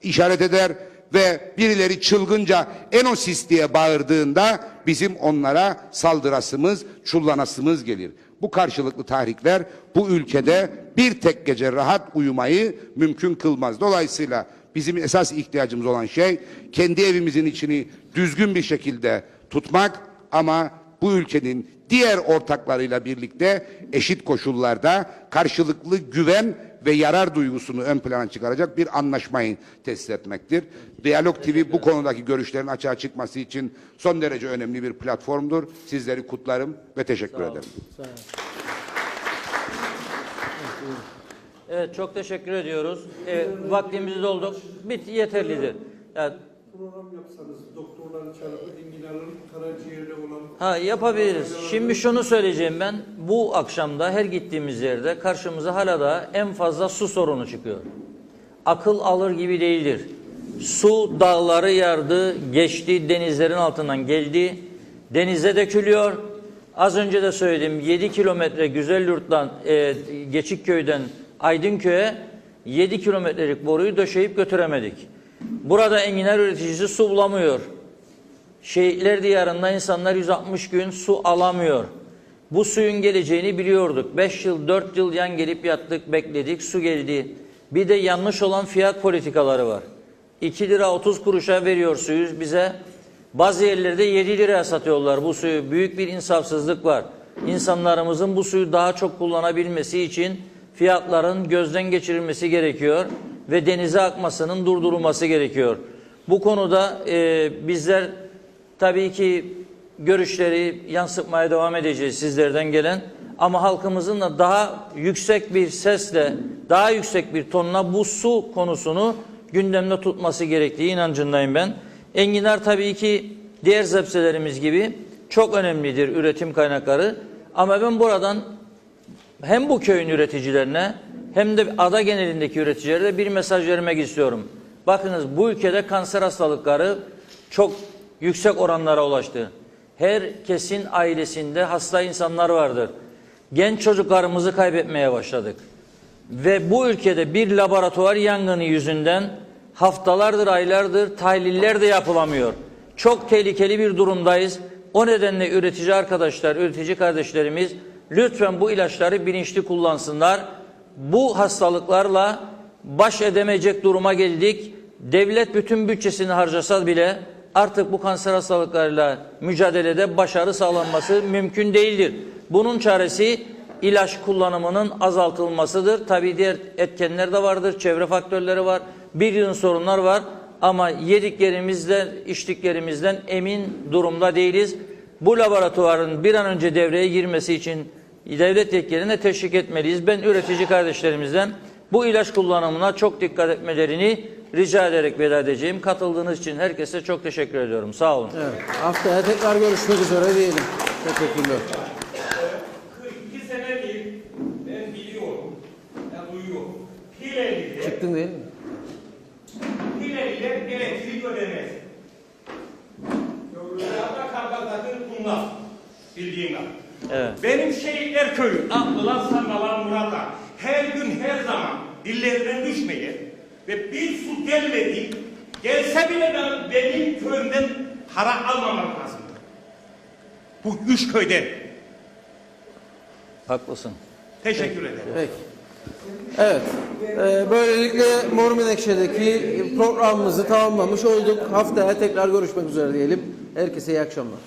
[SPEAKER 11] işaret eder ve birileri çılgınca Enosis diye bağırdığında bizim onlara saldırasımız, çullanasımız gelir. Bu karşılıklı tahrikler bu ülkede bir tek gece rahat uyumayı mümkün kılmaz. Dolayısıyla bizim esas ihtiyacımız olan şey kendi evimizin içini düzgün bir şekilde tutmak ama bu ülkenin diğer ortaklarıyla birlikte eşit koşullarda karşılıklı güven ve yarar duygusunu ön plana çıkaracak bir anlaşmayı tesis etmektir. Diyalog TV bu konudaki görüşlerin açığa çıkması için son derece önemli bir platformdur. Sizleri kutlarım ve teşekkür ederim.
[SPEAKER 3] Sağ olun. Evet, çok teşekkür ediyoruz. Vaktimizi dolduk. Yeterlidir. Yani,
[SPEAKER 12] program yapsanız doktorları çağırıp enginarların karaciğerde olan...
[SPEAKER 3] Yapabiliriz. Şimdi şunu söyleyeceğim ben. Bu akşamda her gittiğimiz yerde karşımıza hala da en fazla su sorunu çıkıyor. Akıl alır gibi değildir. Su dağları yardı, geçti, denizlerin altından geldi, denize dökülüyor. Az önce de söyledim, 7 kilometre Güzelyurt'tan, Geçikköy'den Aydınköy'e 7 kilometrelik boruyu döşeyip götüremedik. Burada enginar üreticisi su bulamıyor. Şehitler diyarında insanlar 160 gün su alamıyor. Bu suyun geleceğini biliyorduk. 5 yıl, 4 yıl yan gelip yattık, bekledik, su geldi. Bir de yanlış olan fiyat politikaları var. 2 lira 30 kuruşa veriyor suyu bize. Bazı yerlerde 7 liraya satıyorlar bu suyu. Büyük bir insafsızlık var. İnsanlarımızın bu suyu daha çok kullanabilmesi için fiyatların gözden geçirilmesi gerekiyor ve denize akmasının durdurulması gerekiyor. Bu konuda bizler tabii ki görüşleri yansıtmaya devam edeceğiz sizlerden gelen, ama halkımızın da daha yüksek bir sesle, daha yüksek bir tonla bu su konusunu gündemde tutması gerektiği inancındayım ben. Enginar tabii ki diğer sebzelerimiz gibi çok önemlidir üretim kaynakları, ama ben buradan hem bu köyün üreticilerine hem de ada genelindeki üreticilere bir mesaj vermek istiyorum. Bakınız, bu ülkede kanser hastalıkları çok yüksek oranlara ulaştı. Herkesin ailesinde hasta insanlar vardır. Genç çocuklarımızı kaybetmeye başladık. Ve bu ülkede bir laboratuvar yangını yüzünden haftalardır, aylardır tahliller de yapılamıyor. Çok tehlikeli bir durumdayız. O nedenle üretici arkadaşlar, üretici kardeşlerimiz lütfen bu ilaçları bilinçli kullansınlar. Bu hastalıklarla baş edemeyecek duruma geldik. Devlet bütün bütçesini harcasa bile artık bu kanser hastalıklarıyla mücadelede başarı sağlanması mümkün değildir. Bunun çaresi ilaç kullanımının azaltılmasıdır. Tabii diğer etkenler de vardır, çevre faktörleri var, bir yığın sorunlar var ama yediklerimizden, içtiklerimizden emin durumda değiliz. Bu laboratuvarın bir an önce devreye girmesi için devlet yetkililerine teşvik etmeliyiz. Ben üretici kardeşlerimizden bu ilaç kullanımına çok dikkat etmelerini rica ederek veda edeceğim. Katıldığınız için herkese çok teşekkür ediyorum. Sağ olun.
[SPEAKER 2] Evet, haftaya tekrar görüşmek üzere diyelim. Teşekkürler.
[SPEAKER 18] 42 senedir ben biliyorum, ben duyuyorum. Hileli'de,
[SPEAKER 2] Çıktın değil mi?
[SPEAKER 18] Hileli'de elektrik ödemez. Yollarda Kargazak'ın bunlar, bildiğin gibi.
[SPEAKER 3] Evet.
[SPEAKER 18] Benim Şehitler Köyü, Abdullah Sandalan Murat'a her gün her zaman dillerinden düşmeyin ve bir su gelmedi, gelse bile benim köyümden para almamam lazım. Bu üç köyden.
[SPEAKER 3] Haklısın.
[SPEAKER 18] Teşekkür ederim.
[SPEAKER 2] Peki. Evet. Böylelikle Mor Menekşe'deki programımızı tamamlamış olduk. Haftaya tekrar görüşmek üzere diyelim. Herkese iyi akşamlar.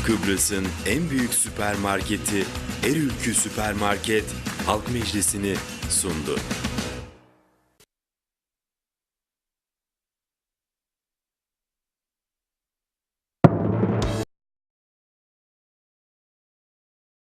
[SPEAKER 9] Kıbrıs'ın en büyük süpermarketi Erülkü Süpermarket Halk Meclisi'ni sundu.